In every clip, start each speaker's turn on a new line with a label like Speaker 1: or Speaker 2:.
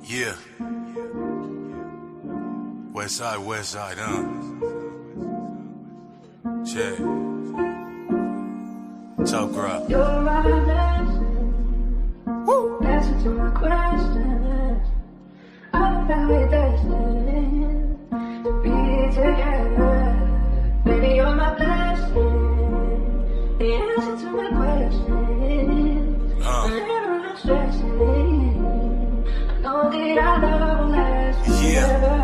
Speaker 1: Yeah. West side, Check. Top crowd.
Speaker 2: You're my blessing. Woo. Answer to my questions. I found it destined to be together. Baby, you're my blessing. The answer to my questions. Whenever I'm stressing, I know that our love will last forever.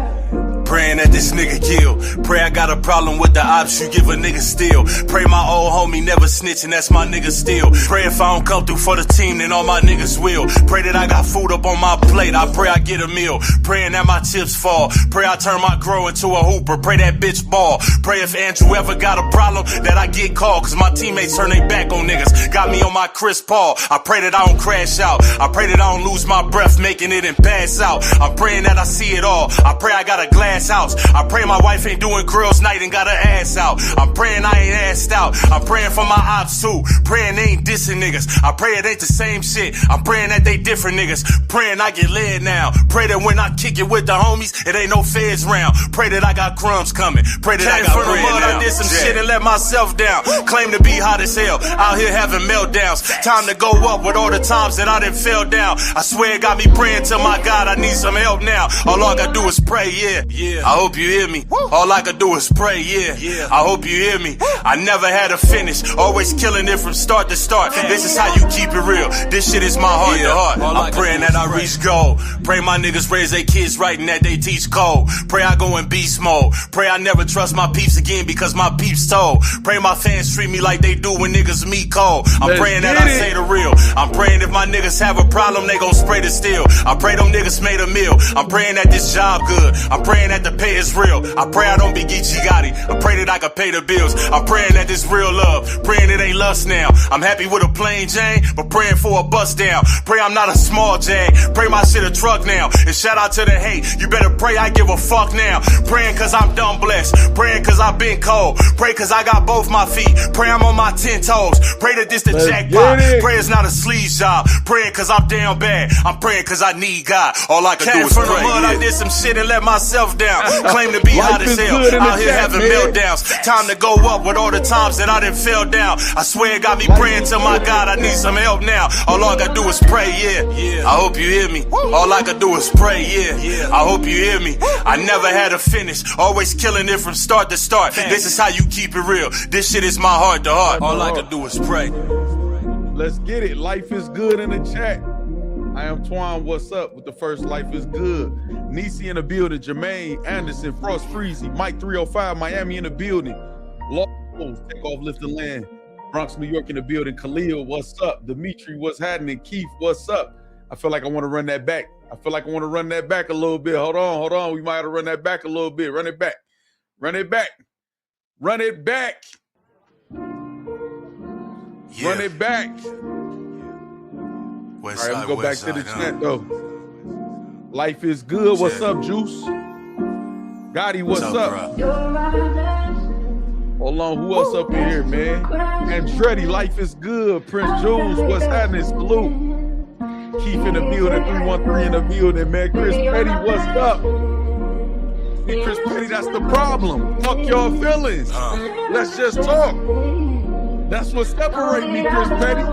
Speaker 1: Praying that this nigga kill. Pray I got a problem with the ops, you give a nigga still. Pray my old homie never snitching, that's my nigga still. Pray if I don't come through for the team, then all my niggas will. Pray that I got food up on my plate, I pray I get a meal. Praying that my chips fall. Pray I turn my grow into a hooper, pray that bitch ball. Pray if Andrew ever got a problem, that I get called, cause my teammates turn their back on niggas. Got me on my Chris Paul, I pray that I don't crash out. I pray that I don't lose my breath making it and pass out. I'm praying that I see it all, I pray I got a glass house. I pray my wife ain't doing girls night and got her ass out. I'm praying I ain't assed out. I'm praying for my ops too. Praying they ain't dissing niggas. I pray it ain't the same shit. I'm praying that they different niggas. Praying I get led now. Pray that when I kick it with the homies, it ain't no feds round. Pray that I got crumbs coming. Pray that I got bread now. I did some shit and let myself down. Claim to be hot as hell. Out here having meltdowns. Time to go up with all the times that I done fell down. I swear it got me praying to my God I need some help now. All I gotta do is pray, yeah. I hope you hear me. All I could do is pray, yeah. I hope you hear me. I never had a finish. Always killing it from start to start. This is how you keep it real. This shit is my heart to heart. I'm praying that I reach goal. Pray my niggas raise their kids right and that they teach code. Pray I go in beast mode. Pray I never trust my peeps again because my peeps told. Pray my fans treat me like they do when niggas meet cold. I'm praying that I say the real. I'm praying if my niggas have a problem, they gon' spray the steel. I pray them niggas made a meal. I'm praying that this job good. I'm praying that the pay is real. I pray I don't be Geechee Gotti. I pray that I can pay the bills. I'm praying that this real love. Praying it ain't lust now. I'm happy with a plain Jane, but praying for a bust down. Pray I'm not a small Jag. Pray my shit a truck now. And shout out to the hate. You better pray I give a fuck now. Praying cause I'm dumb blessed. Praying cause I've been cold. Pray cause I got both my feet. Pray I'm on my 10 toes. Pray that this the jackpot. Pray it's not a sleeve job. Praying cause I'm down bad. I'm praying cause I need God. All I can do is pray. From the mud, I did some shit and let myself down. Claim to be hot as hell. Out here having meltdowns. Time to go up with all the times that I done fell down. I swear it got me praying to my God I need some help now. All I gotta do is pray, yeah. I hope you hear me. All I gotta do is pray, yeah. I hope you hear me. I never had a finish. Always killing it from start to start. This is how you keep it real. This shit is my heart to heart. All I can do is pray.
Speaker 3: Let's get it. Life is good in the chat. I am Twan. What's up with the first Life is Good? Niecy in the building. Jermaine Anderson, Frost Freezy, Mike 305, Miami in the building. Lawrence, take off, lift the land. Bronx, New York in the building. Khalil, what's up? Dimitri, what's happening? Keith, what's up? I feel like I want to run that back. I feel like I want to run that back a little bit. Hold on. We might have to run that back a little bit. Run it back. Run it back. Run it back. Run it back. All right, we go back to the chat though. Life is good. What's up, Juice? Gotti, what's up? Hold on, who else up in here, man? Andretti, life is good. Prince Jules, what's happening? Salute. Keith in the building, 313 in the building, man. Chris Petty, what's up? See, Chris Petty, that's the problem. Fuck your feelings. Let's just talk. That's what separates me, Chris Petty.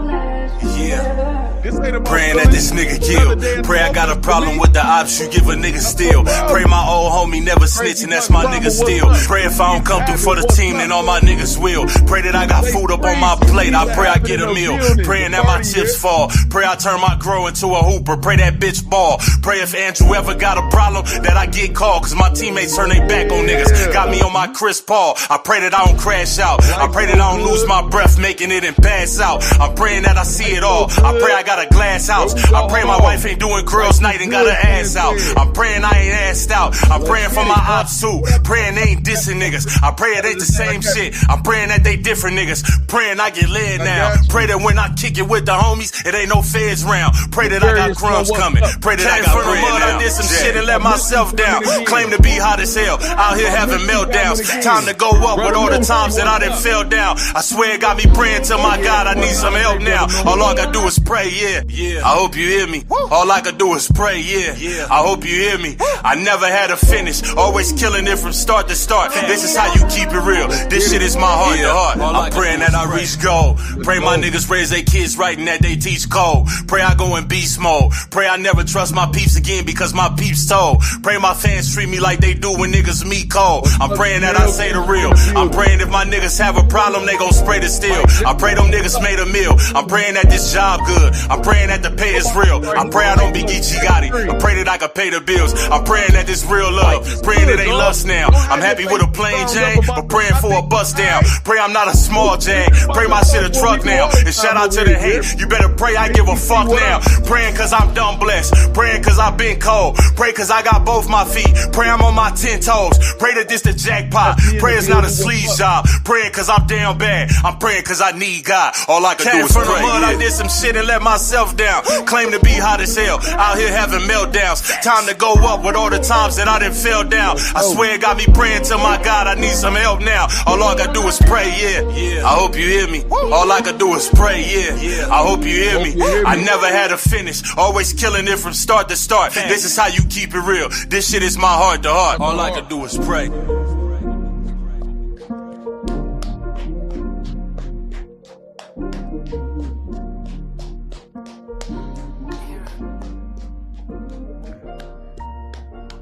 Speaker 1: Yeah. Praying that this nigga kill. Pray I got a problem with the ops, you give a nigga still. Pray my old homie never snitching, that's my nigga still. Pray if I don't come through for the team, then all my niggas will. Pray that I got food up on my plate, I pray I get a meal. Praying that my chips fall. Pray I turn my grow into a hooper, pray that bitch ball. Pray if Andrew ever got a problem, that I get called, cause my teammates turn their back on niggas. Got me on my Chris Paul, I pray that I don't crash out. I pray that I don't lose my breath making it and pass out. I'm praying that I see it all. I pray I got a glass house. I pray my wife ain't doing girls night and got her ass out. I'm praying I ain't assed out. I'm praying for my ops too. Praying they ain't dissing niggas. I pray it ain't the same shit. I'm praying that they different niggas. Praying I get led now. Pray that when I kick it with the homies, it ain't no feds round. Pray that I got crumbs coming. Pray that I got bread now. I did some shit and let myself down. Claim to be hot as hell. Out here having meltdowns. Time to go up with all the times that I done fell down. I swear it got me praying to my God I need some help now. All I gotta do is pray, yeah, yeah. I hope you hear me. All I could do is pray, yeah, yeah. I hope you hear me. I never had a finish, always killing it from start to start. This is how you keep it real. This shit is my heart to heart. I'm praying that I reach goal. Pray my niggas raise their kids right and that they teach code. Pray I go in beast mode. Pray I never trust my peeps again because my peeps told. Pray my fans treat me like they do when niggas meet cold. I'm praying that I say the real. I'm praying if my niggas have a problem, they gon' spray the steel. I pray them niggas made a meal. I'm praying that this job good. I'm praying that the pay is real. I pray I don't be Geechee Gotti. I pray that I can pay the bills. I'm praying that this real love. Praying it ain't lust now. I'm happy with a plain Jane, but praying for a bust down. Pray I'm not a small Jane. Pray my shit a truck now. And shout out to the hate. You better pray I give a fuck now. Praying cause I'm dumb blessed. Praying cause I've been cold. Pray cause I got both my feet. Pray I'm on my 10 toes. Pray that this the jackpot. Pray it's not a sleaze job. Praying cause I'm down bad. I'm praying cause I need God. All I can do is pray. I did some shit and let myself down. Claim to be hot as hell. Out here having meltdowns. Time to go up with all the times that I done fell down. I swear it got me praying to my God. I need some help now. All I gotta do is pray, yeah. I hope you hear me. All I could do is pray, yeah. I hope you hear me. I never had a finish. Always killing it from start to start. This is how you keep it real. This shit is my heart to heart. All I could do is pray.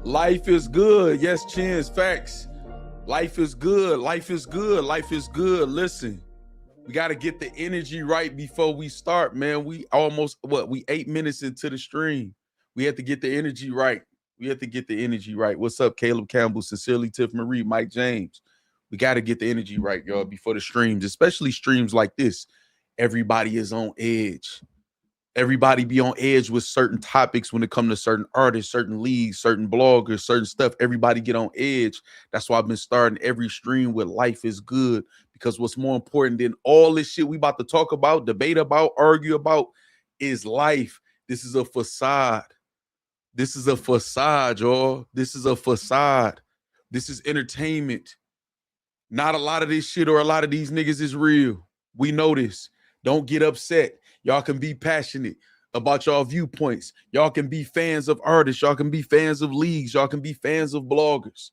Speaker 3: Life is good. Yes, Chins, facts. Life is good. Life is good. Life is good. Listen, we got to get the energy right before we start, man. We almost, we 8 minutes into the stream. We have to get the energy right. We have to get the energy right. What's up, Caleb Campbell? Sincerely, Tiff Marie, Mike James. We got to get the energy right, y'all, before the streams, especially streams like this. Everybody is on edge. Everybody be on edge with certain topics when it comes to certain artists, certain leagues, certain bloggers, certain stuff. Everybody get on edge. That's why I've been starting every stream with life is good, because what's more important than all this shit we about to talk about, debate about, argue about is life. This is a facade. This is a facade, y'all. This is a facade. This is entertainment. Not a lot of this shit or a lot of these niggas is real. We know this. Don't get upset. Y'all can be passionate about y'all viewpoints. Y'all can be fans of artists. Y'all can be fans of leagues. Y'all can be fans of bloggers.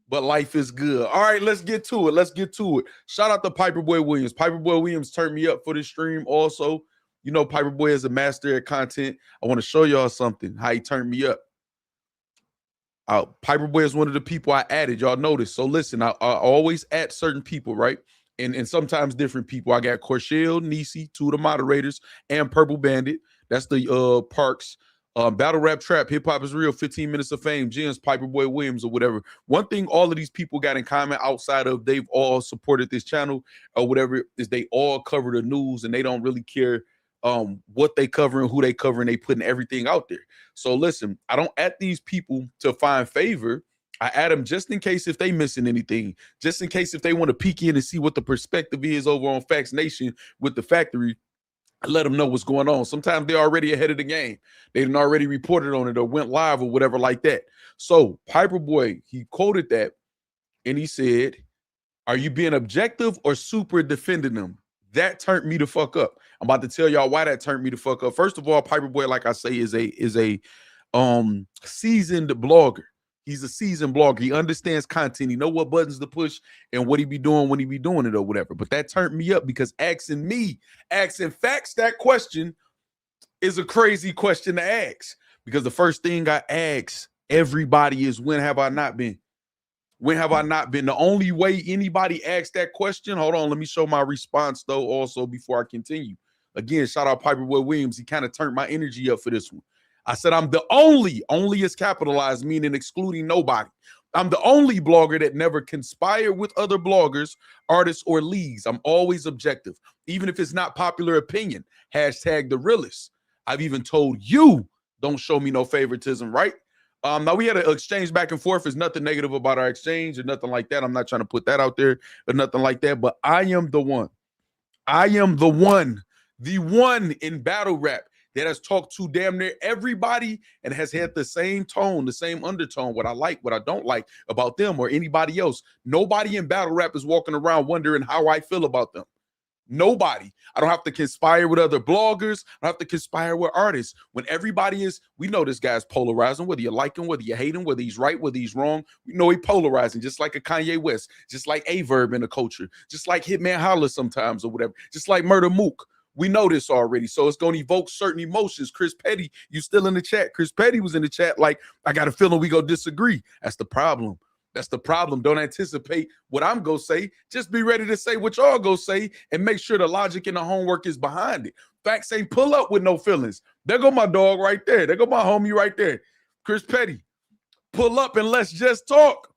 Speaker 3: But life is good. All right, let's get to it. Let's get to it. Shout out to Piperboy Williams. Piperboy Williams turned me up for this stream also. You know, Piperboy is a master at content. I want to show y'all something, how he turned me up. Piperboy is one of the people I added. Y'all notice. So listen, I always add certain people, right? And sometimes different people. I got Corshell, Nisi, two of the moderators, and Purple Bandit. That's the Parks. Battle Rap Trap, Hip Hop is Real, 15 Minutes of Fame, Jens, Piperboy Williams, or whatever. One thing all of these people got in common outside of they've all supported this channel or whatever is they all cover the news and they don't really care what they cover and who they cover, and they putting everything out there. So listen, I don't add these people to find favor. I add them just in case if they missing anything, just in case if they want to peek in and see what the perspective is over on Factz Nation with the factory. I let them know what's going on. Sometimes they're already ahead of the game. They done already reported on it or went live or whatever like that. So Piperboy, he quoted that and he said, "Are you being objective or super defending them?" That turned me the fuck up. I'm about to tell y'all why that turned me the fuck up. First of all, Piperboy, like I say, is a seasoned blogger. He's a seasoned blogger. He understands content. He know what buttons to push and what he be doing when he be doing it or whatever. But that turned me up because asking Factz that question is a crazy question to ask. Because the first thing I ask everybody is, when have I not been? When have I not been? The only way anybody asks that question, hold on, let me show my response though also before I continue. Again, shout out Piperboy Williams. He kind of turned my energy up for this one. I said, I'm the only is capitalized, meaning excluding nobody. I'm the only blogger that never conspired with other bloggers, artists, or leagues. I'm always objective, even if it's not popular opinion. Hashtag the realest. I've even told you, don't show me no favoritism, right? Now we had an exchange back and forth. There's nothing negative about our exchange or nothing like that. I'm not trying to put that out there or nothing like that, but I am the one. I am the one in battle rap that has talked to damn near everybody and has had the same tone, the same undertone, what I like, what I don't like about them or anybody else. Nobody in battle rap is walking around wondering how I feel about them. Nobody. I don't have to conspire with other bloggers. I don't have to conspire with artists. When everybody is, we know this guy's polarizing, whether you like him, whether you hate him, whether he's right, whether he's wrong. We know he's polarizing, just like a Kanye West, just like Averb in the culture, just like Hitman Holler sometimes or whatever, just like Murder Mook. We know this already. So it's going to evoke certain emotions. Chris Petty, you still in the chat. Chris Petty was in the chat like, I got a feeling we go disagree. That's the problem. That's the problem. Don't anticipate what I'm going to say. Just be ready to say what y'all going to say and make sure the logic and the homework is behind it. Factz ain't pull up with no feelings. There go my dog right there. There go my homie right there. Chris Petty. Pull up and let's just talk.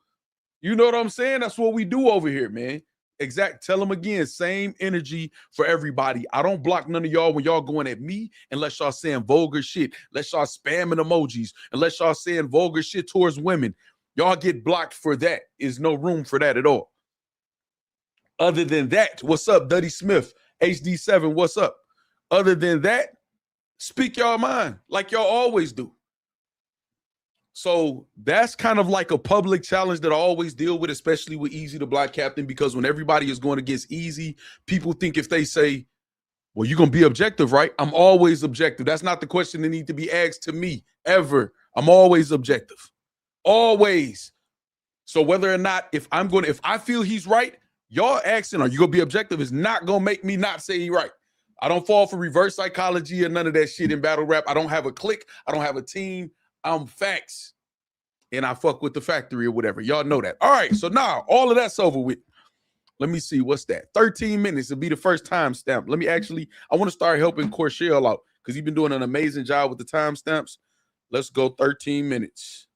Speaker 3: You know what I'm saying? That's what we do over here, man. Exact. Tell them again, same energy for everybody. I don't block none of y'all when y'all going at me unless y'all saying vulgar shit, unless y'all spamming emojis, unless y'all saying vulgar shit towards women. Y'all get blocked for that. Is no room for that at all. Other than that, what's up, Duddy Smith? HD7, what's up? Other than that, speak y'all mind like y'all always do. So that's kind of like a public challenge that I always deal with, especially with Eazy the Block Captain, because when everybody is going against Eazy, people think if they say, well, you're going to be objective, right? I'm always objective. That's not the question that needs to be asked to me ever. I'm always objective. Always. So whether or not, if I feel he's right, y'all asking, are you going to be objective is not going to make me not say he's right. I don't fall for reverse psychology or none of that shit in battle rap. I don't have a clique. I don't have a team. I'm Factz, and I fuck with the factory or whatever. Y'all know that. All right, so now all of that's over with. Let me see, what's that? 13 minutes will be the first timestamp. Let me I want to start helping Corshell out because he's been doing an amazing job with the timestamps. Let's go 13 minutes.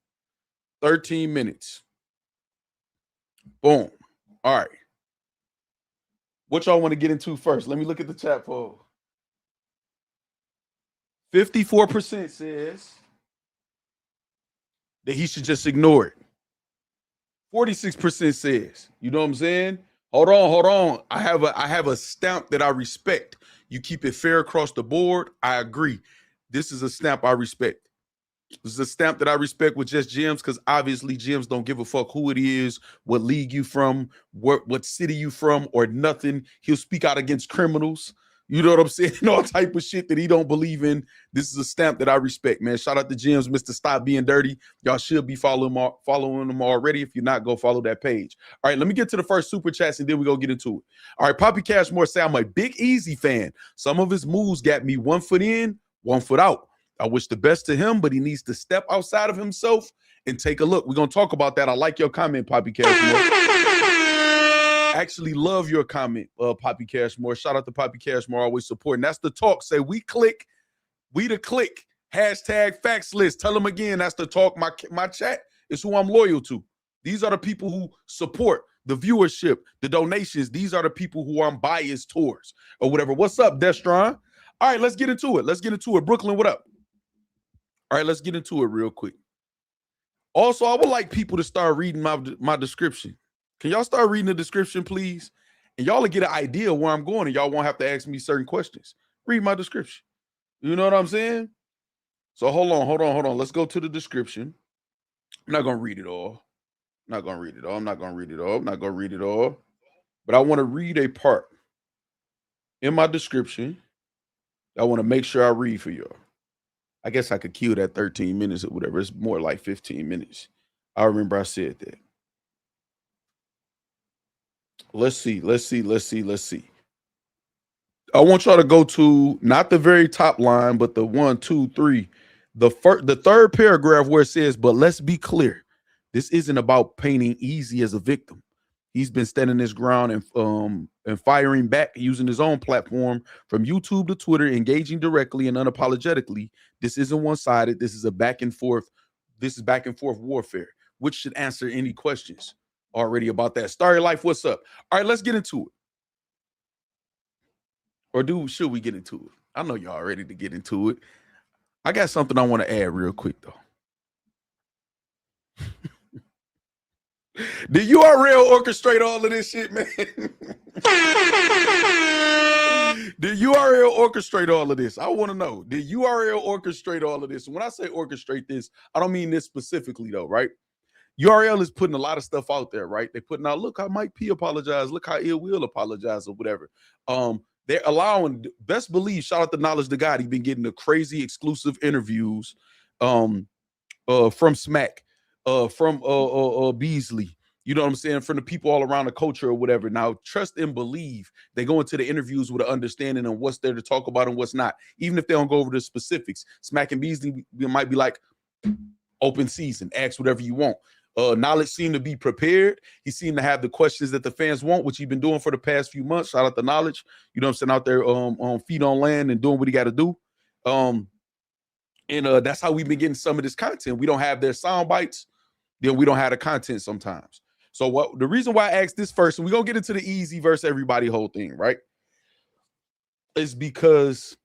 Speaker 3: 13 minutes. Boom. All right. What y'all want to get into first? Let me look at the chat poll. 54% says that he should just ignore it. 46% says, you know what I'm saying? Hold on. I have a stamp that I respect. You keep it fair across the board. I agree. This is a stamp I respect. This is a stamp that I respect with just Gems, because obviously Gems don't give a fuck who it is, what league you from, what city you from, or nothing. He'll speak out against criminals. You know what I'm saying? All type of shit that he don't believe in. This is a stamp that I respect, man. Shout out to Gems, Mr. Stop Being Dirty. Y'all should be following him already. If you're not, go follow that page. All right, let me get to the first super chats and then we go get into it. All right, Poppy Cashmore say, I'm a big Eazy fan. Some of his moves got me 1 foot in, 1 foot out. I wish the best to him, but he needs to step outside of himself and take a look. We're going to talk about that. I like your comment, Poppy Cashmore. Actually love your comment, Poppy Cashmore. Shout out to Poppy Cashmore, always supporting. That's the talk. Say we click, we the click. Hashtag Factz list. Tell them again, that's the talk. My chat is who I'm loyal to. These are the people who support the viewership, the donations. These are the people who I'm biased towards or whatever. What's up, Destron? All right, let's get into it. Let's get into it. Brooklyn, what up? All right, let's get into it real quick. Also, I would like people to start reading my description. Can y'all start reading the description, please? And y'all will get an idea of where I'm going, and y'all won't have to ask me certain questions. Read my description. You know what I'm saying? So hold on. Let's go to the description. I'm not going to read it all. I'm not going to read it all. But I want to read a part in my description. I want to make sure I read for y'all. I guess I could kill that 13 minutes or whatever. It's more like 15 minutes. I remember I said that. Let's see. I want y'all to go to not the very top line, but the 1, 2, 3. The third paragraph where it says, but let's be clear. This isn't about painting Eazy as a victim. He's been standing his ground and firing back using his own platform from YouTube to Twitter, engaging directly and unapologetically. This isn't one-sided. This is a back and forth. This is back and forth warfare, which should answer any questions already about that. Starry Life, what's up? All right, let's get into it. Or should we get into it? I know y'all ready to get into it. I got something I want to add real quick, though. Did URL orchestrate all of this shit, man? Did URL orchestrate all of this? I want to know. Did URL orchestrate all of this? And when I say orchestrate this, I don't mean this specifically, though, right? URL is putting a lot of stuff out there, right? They're putting out, look how Mike P apologized, look how Ill Will apologized or whatever. They're allowing, best believe, shout out to Knowledge to God, he's been getting the crazy exclusive interviews from Smack, from Beasley, you know what I'm saying, from the people all around the culture or whatever. Now, trust and believe they go into the interviews with an understanding of what's there to talk about and what's not, even if they don't go over the specifics. Smack and Beasley might be like, open season, ask whatever you want. Knowledge seemed to be prepared. He seemed to have the questions that the fans want, which he's been doing for the past few months. Shout out to Knowledge. You know what I'm saying, out there on feet on land and doing what he got to do. And that's how we've been getting some of this content. We don't have their sound bites, then we don't have the content sometimes. So the reason why I asked this first, and we're gonna get into the Eazy versus everybody whole thing, right? Is because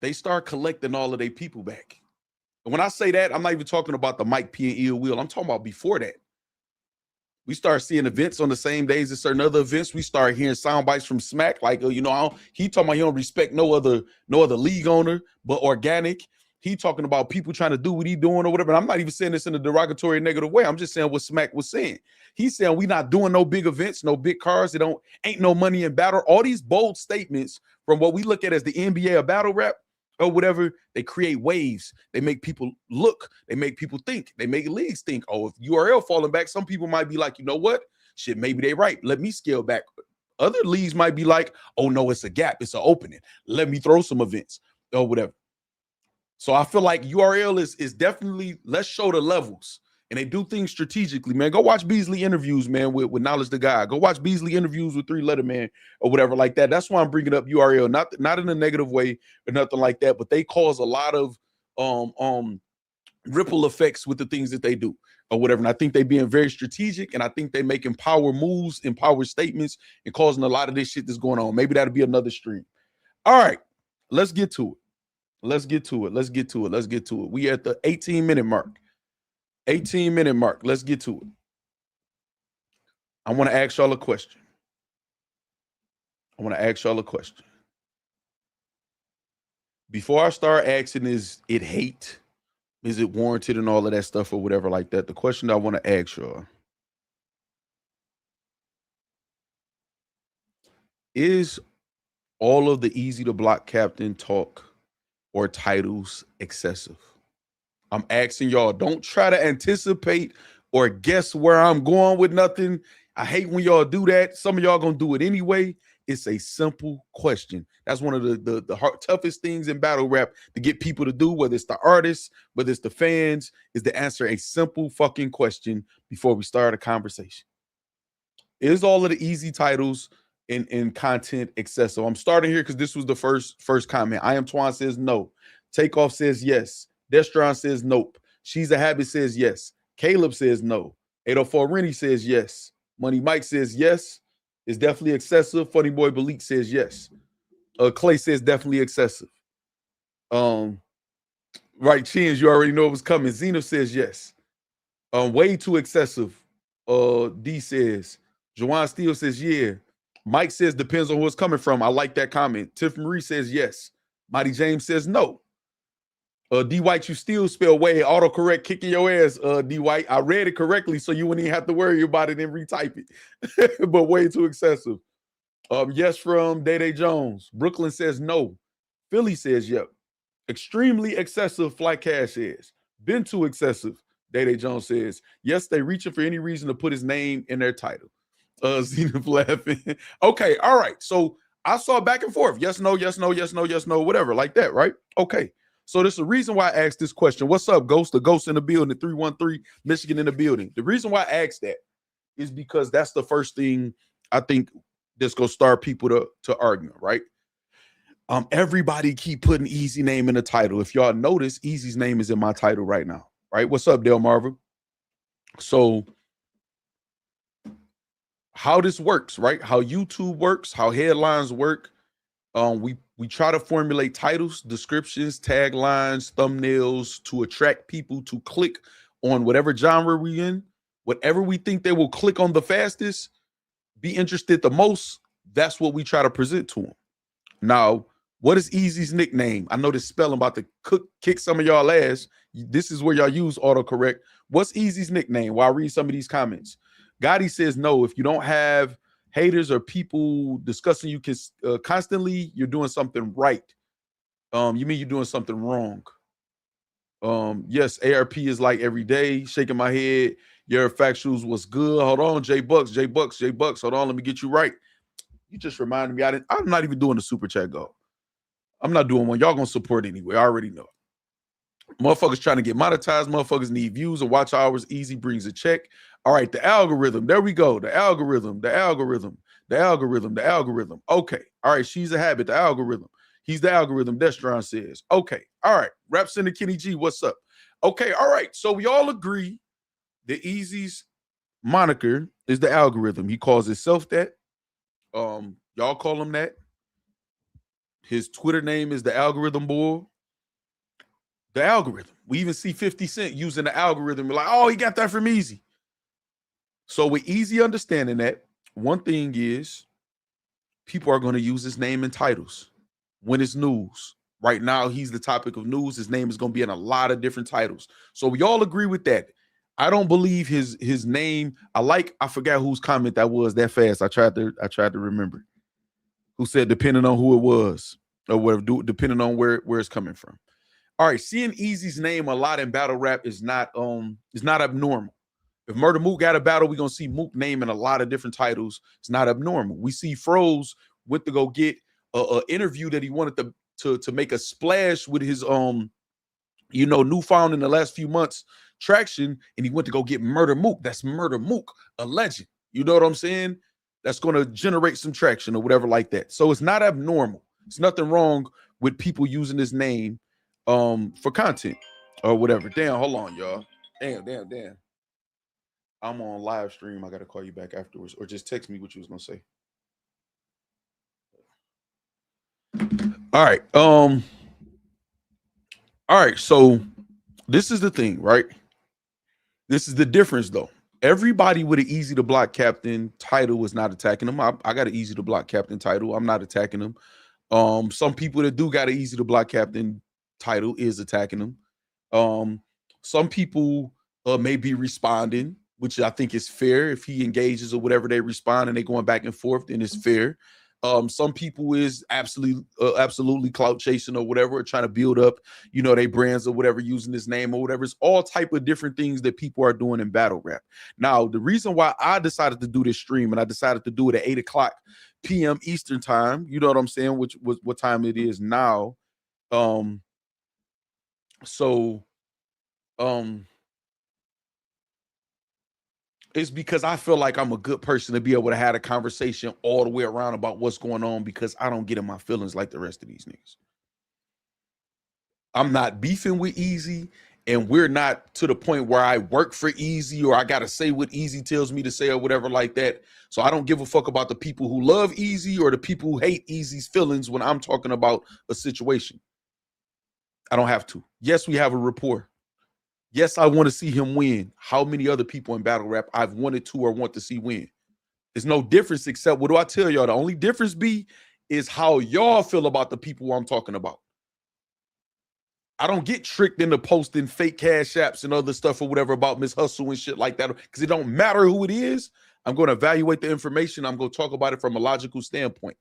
Speaker 3: they start collecting all of their people back. And when I say that, I'm not even talking about the Mike P and Ill Will. I'm talking about before that. We start seeing events on the same days as certain other events. We start hearing sound bites from Smack, like, you know, he talking about he don't respect no other league owner, but organic. He talking about people trying to do what he doing or whatever. And I'm not even saying this in a derogatory negative way. I'm just saying what Smack was saying. He's saying we not doing no big events, no big cars. Ain't no money in battle. All these bold statements from what we look at as the NBA of battle rap or whatever, they create waves. They make people look. They make people think. They make leagues think, oh, if URL falling back, some people might be like, you know what? Shit, maybe they right. Let me scale back. Other leagues might be like, oh, no, it's a gap. It's an opening. Let me throw some events or whatever. So I feel like URL is definitely, let's show the levels. And they do things strategically, man. Go watch Beasley interviews, man, with Knowledge the Guy. Go watch Beasley interviews with 3 Letter Man or whatever like that. That's why I'm bringing up URL, not in a negative way or nothing like that, but they cause a lot of ripple effects with the things that they do or whatever. And I think they being very strategic, and I think they making power moves and power statements and causing a lot of this shit that's going on. Maybe that'll be another stream. All right, let's get to it. Let's get to it. We at the 18-minute mark. 18-minute mark. Let's get to it. I want to ask y'all a question. Before I start asking, is it hate? Is it warranted and all of that stuff or whatever like that? The question I want to ask y'all is all of the Eazy the Block Captain talk or titles excessive? I'm asking y'all, don't try to anticipate or guess where I'm going with nothing. I hate when y'all do that. Some of y'all gonna do it anyway. It's a simple question. That's one of the toughest things in battle rap to get people to do, whether it's the artists, whether it's the fans, is to answer a simple fucking question before we start a conversation. Is all of the Eazy titles and content excessive? I'm starting here because this was the first comment. I Am Twan says no. Takeoff says yes. Destron says nope. She's a Habit says yes. Caleb says no. 804 Rennie says yes. Money Mike says yes. It's definitely excessive. Funny Boy Balik says yes. Clay says definitely excessive. Right, Chins, you already know it was coming. Zenith says yes. Way too excessive. D says. Juwan Steele says yeah. Mike says depends on who it's coming from. I like that comment. Tiff Marie says yes. Mighty James says no. D White, you still spell way, autocorrect kicking your ass, D White. I read it correctly, so you wouldn't even have to worry about it and retype it. But way too excessive. Yes from Day Jones. Brooklyn says no. Philly says yep. Extremely excessive, Flight Cash says. Been too excessive, Day Jones says. Yes, they reaching for any reason to put his name in their title. Zenith laughing. Okay, all right. So I saw back and forth. Yes, no, yes, no, yes, no, yes, no, whatever, like that, right? Okay. So there's a reason why I asked this question. What's up, Ghost? The Ghost in the building, 313, Michigan in the building. The reason why I asked that is because that's the first thing I think that's going to start people to argue, right? Everybody keep putting Eazy name in the title. If y'all notice, Eazy's name is in my title right now, right? What's up, Del Marvin? So how this works, right? How YouTube works, how headlines work. We try to formulate titles, descriptions, taglines, thumbnails to attract people to click on whatever genre we in, whatever we think they will click on the fastest, be interested the most. That's what we try to present to them. Now, What is Eazy's nickname? I know this spelling about to kick some of y'all ass. This is where y'all use autocorrect. What's Eazy's nickname? While I read some of these comments. Gotti says no. If you don't have haters or people discussing you constantly, you're doing something right. You mean you're doing something wrong? Yes, ARP is like every day. Shaking my head. Your Factz was good. Hold on, J Bucks. Hold on, let me get you right. You just reminded me. I'm not even doing the super chat go. I'm not doing one. Y'all gonna support anyway. I already know. Motherfuckers trying to get monetized. Motherfuckers need views and watch hours. Eazy brings a check. All right, the algorithm. There we go. The algorithm. Okay. All right, she's a habit. The algorithm. He's the algorithm. Destron says. Okay. All right. Rap Center Kenny G. What's up? Okay. All right. So we all agree that Eazy's moniker is the algorithm. He calls himself that. Y'all call him that. His Twitter name is the algorithm bull. The algorithm. We even see 50 Cent using the algorithm. We're like, oh, he got that from Eazy. So with Eazy understanding that, one thing is people are going to use his name in titles when it's news. Right now, he's the topic of news. His name is going to be in a lot of different titles. So we all agree with that. I don't believe his name. I forgot whose comment that was that fast. I tried to remember who said depending on who it was or whatever, depending on where it's coming from. All right, seeing Eazy's name a lot in battle rap is not abnormal. If Murder Mook got a battle, we're gonna see Mook name in a lot of different titles. It's not abnormal. We see Froze went to go get a interview that he wanted to make a splash with his newfound in the last few months traction, and he went to go get Murder Mook. That's Murder Mook, a legend. You know what I'm saying? That's gonna generate some traction or whatever like that. So it's not abnormal. It's nothing wrong with people using his name for content or whatever. Damn, hold on, y'all. Damn. I'm on live stream. I gotta call you back afterwards, or just text me what you was gonna say. All right. All right. So this is the thing, right? This is the difference, though. Everybody with an Eazy the Block Captain title was not attacking him. I got an Eazy the Block Captain title. I'm not attacking him. Some people that do got an Eazy the Block Captain title is attacking him. Some people may be responding, which I think is fair. If he engages or whatever, they respond and they going back and forth, then it's fair. Some people is absolutely clout chasing or whatever, or trying to build up, their brands or whatever, using his name or whatever. It's all type of different things that people are doing in battle rap. Now, the reason why I decided to do this stream, and I decided to do it at 8 o'clock p.m. Eastern time, you know what I'm saying, which was what time it is now. It's because I feel like I'm a good person to be able to have a conversation all the way around about what's going on, because I don't get in my feelings like the rest of these niggas. I'm not beefing with Eazy, and we're not to the point where I work for Eazy or I got to say what Eazy tells me to say or whatever like that. So I don't give a fuck about the people who love Eazy or the people who hate Eazy's feelings when I'm talking about a situation. I don't have to. Yes, we have a rapport. Yes, I want to see him win. How many other people in battle rap I've wanted to or want to see win? There's no difference, except what do I tell y'all? The only difference is how y'all feel about the people I'm talking about. I don't get tricked into posting fake cash apps and other stuff or whatever about Miss Hustle and shit like that, because it don't matter who it is. I'm going to evaluate the information. I'm going to talk about it from a logical standpoint.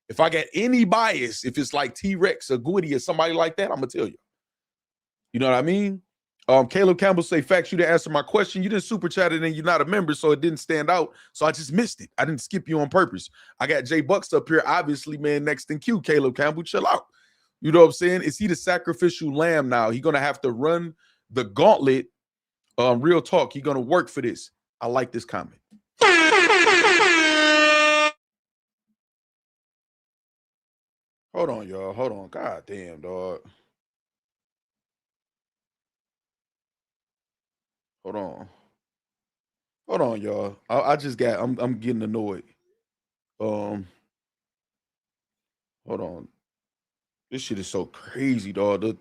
Speaker 3: If I get any bias, if it's like T-Rex or Gwitty or somebody like that, I'm going to tell you. You know what I mean? Caleb Campbell say, Factz, you didn't answer my question. You didn't super chat it and you're not a member, so it didn't stand out. So I just missed it. I didn't skip you on purpose. I got Jay Bucks up here, obviously, man, next in queue. Caleb Campbell, chill out. You know what I'm saying? Is he the sacrificial lamb now? He's going to have to run the gauntlet. Real talk. He's going to work for this. I like this comment. Hold on, y'all. Hold on. God damn, dog. Hold on, y'all. I'm getting annoyed. Hold on. This shit is so crazy, dog.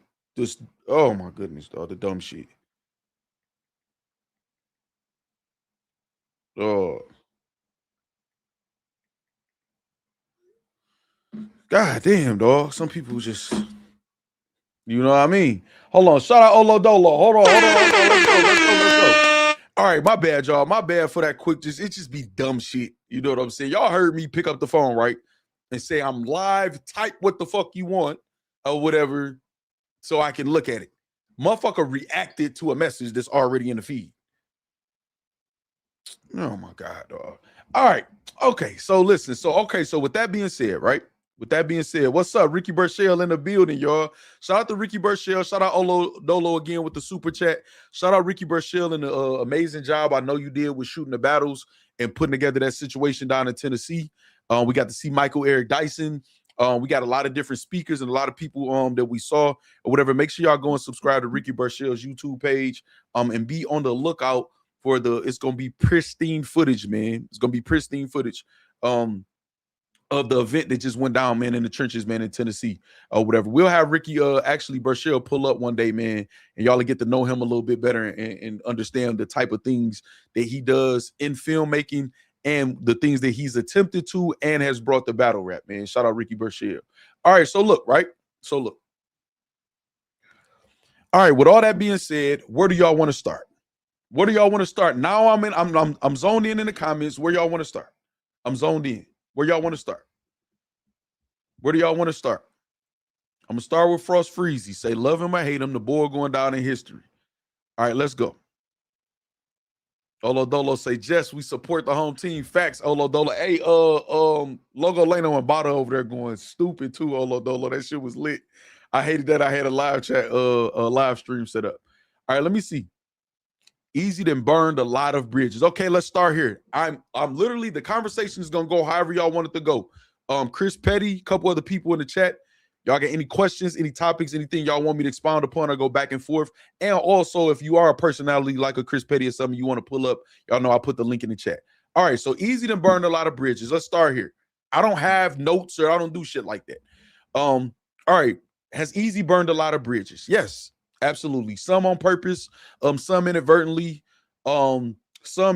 Speaker 3: Oh my goodness, dog. The dumb shit. God damn, dog. Some people just, you know what I mean? Hold on. Shout out Olo Dolo. Hold on. Let's go. All right, my bad, y'all. My bad for that quick. It just be dumb shit. You know what I'm saying? Y'all heard me pick up the phone, right? And say I'm live, type what the fuck you want or whatever so I can look at it. Motherfucker reacted to a message that's already in the feed. Oh my God, dog. All right. Okay. So listen. So with that being said, right? With that being said, what's up? Ricky Burchell in the building, y'all. Shout out to Ricky Burchell. Shout out Olo Dolo again with the super chat. Shout out Ricky Burchell and the amazing job I know you did with shooting the battles and putting together that situation down in Tennessee. We got to see Michael Eric Dyson. We got a lot of different speakers and a lot of people that we saw or whatever. Make sure y'all go and subscribe to Ricky Burchell's YouTube page and be on the lookout for it's gonna be pristine footage, man. It's gonna be pristine footage of the event that just went down, man, in the trenches, man, in Tennessee or whatever. We'll have Ricky actually Burchell pull up one day, man, and y'all will get to know him a little bit better and understand the type of things that he does in filmmaking and the things that he's attempted to and has brought the battle rap, man. Shout out Ricky Burchell. All right, so look, right? So look. All right, with all that being said, where do y'all want to start? Where do y'all want to start? Now I'm zoned in the comments. Where y'all want to start? I'm zoned in. Where y'all want to start? Where do y'all want to start? I'm gonna start with Frost Freezy. Say love him or hate him, the boy going down in history. All right, let's go. Olo Dolo say, Jess, we support the home team. Factz, Olo Dolo. Hey, Logo Leno and Bada over there going stupid too, Olo Dolo. That shit was lit. I hated that I had a live chat, a live stream set up. All right, let me see. Eazy done burned a lot of bridges. Okay, let's start here. I'm literally, the conversation is gonna go however y'all want it to go. Chris Petty, a couple other people in the chat. Y'all got any questions, any topics, anything y'all want me to expound upon or go back and forth? And also, if you are a personality like a Chris Petty or something you want to pull up, y'all know I'll put the link in the chat. All right, so Eazy done burned a lot of bridges. Let's start here. I don't have notes or I don't do shit like that. All right, has Eazy burned a lot of bridges? Yes. Absolutely. Some on purpose, some inadvertently. Some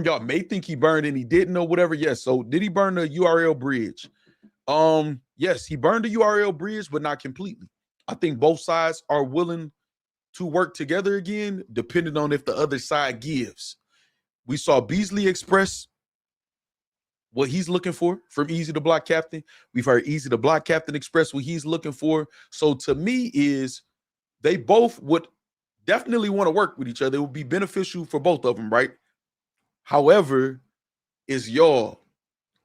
Speaker 3: y'all may think he burned and he didn't or whatever. Yes. So did he burn the URL bridge? Yes, he burned the URL bridge, but not completely. I think both sides are willing to work together again, depending on if the other side gives. We saw Beasley express what he's looking for from Eazy the Block Captain. We've heard Eazy the Block Captain express what he's looking for. So to me is they both would definitely want to work with each other. It would be beneficial for both of them, right? However, it's y'all,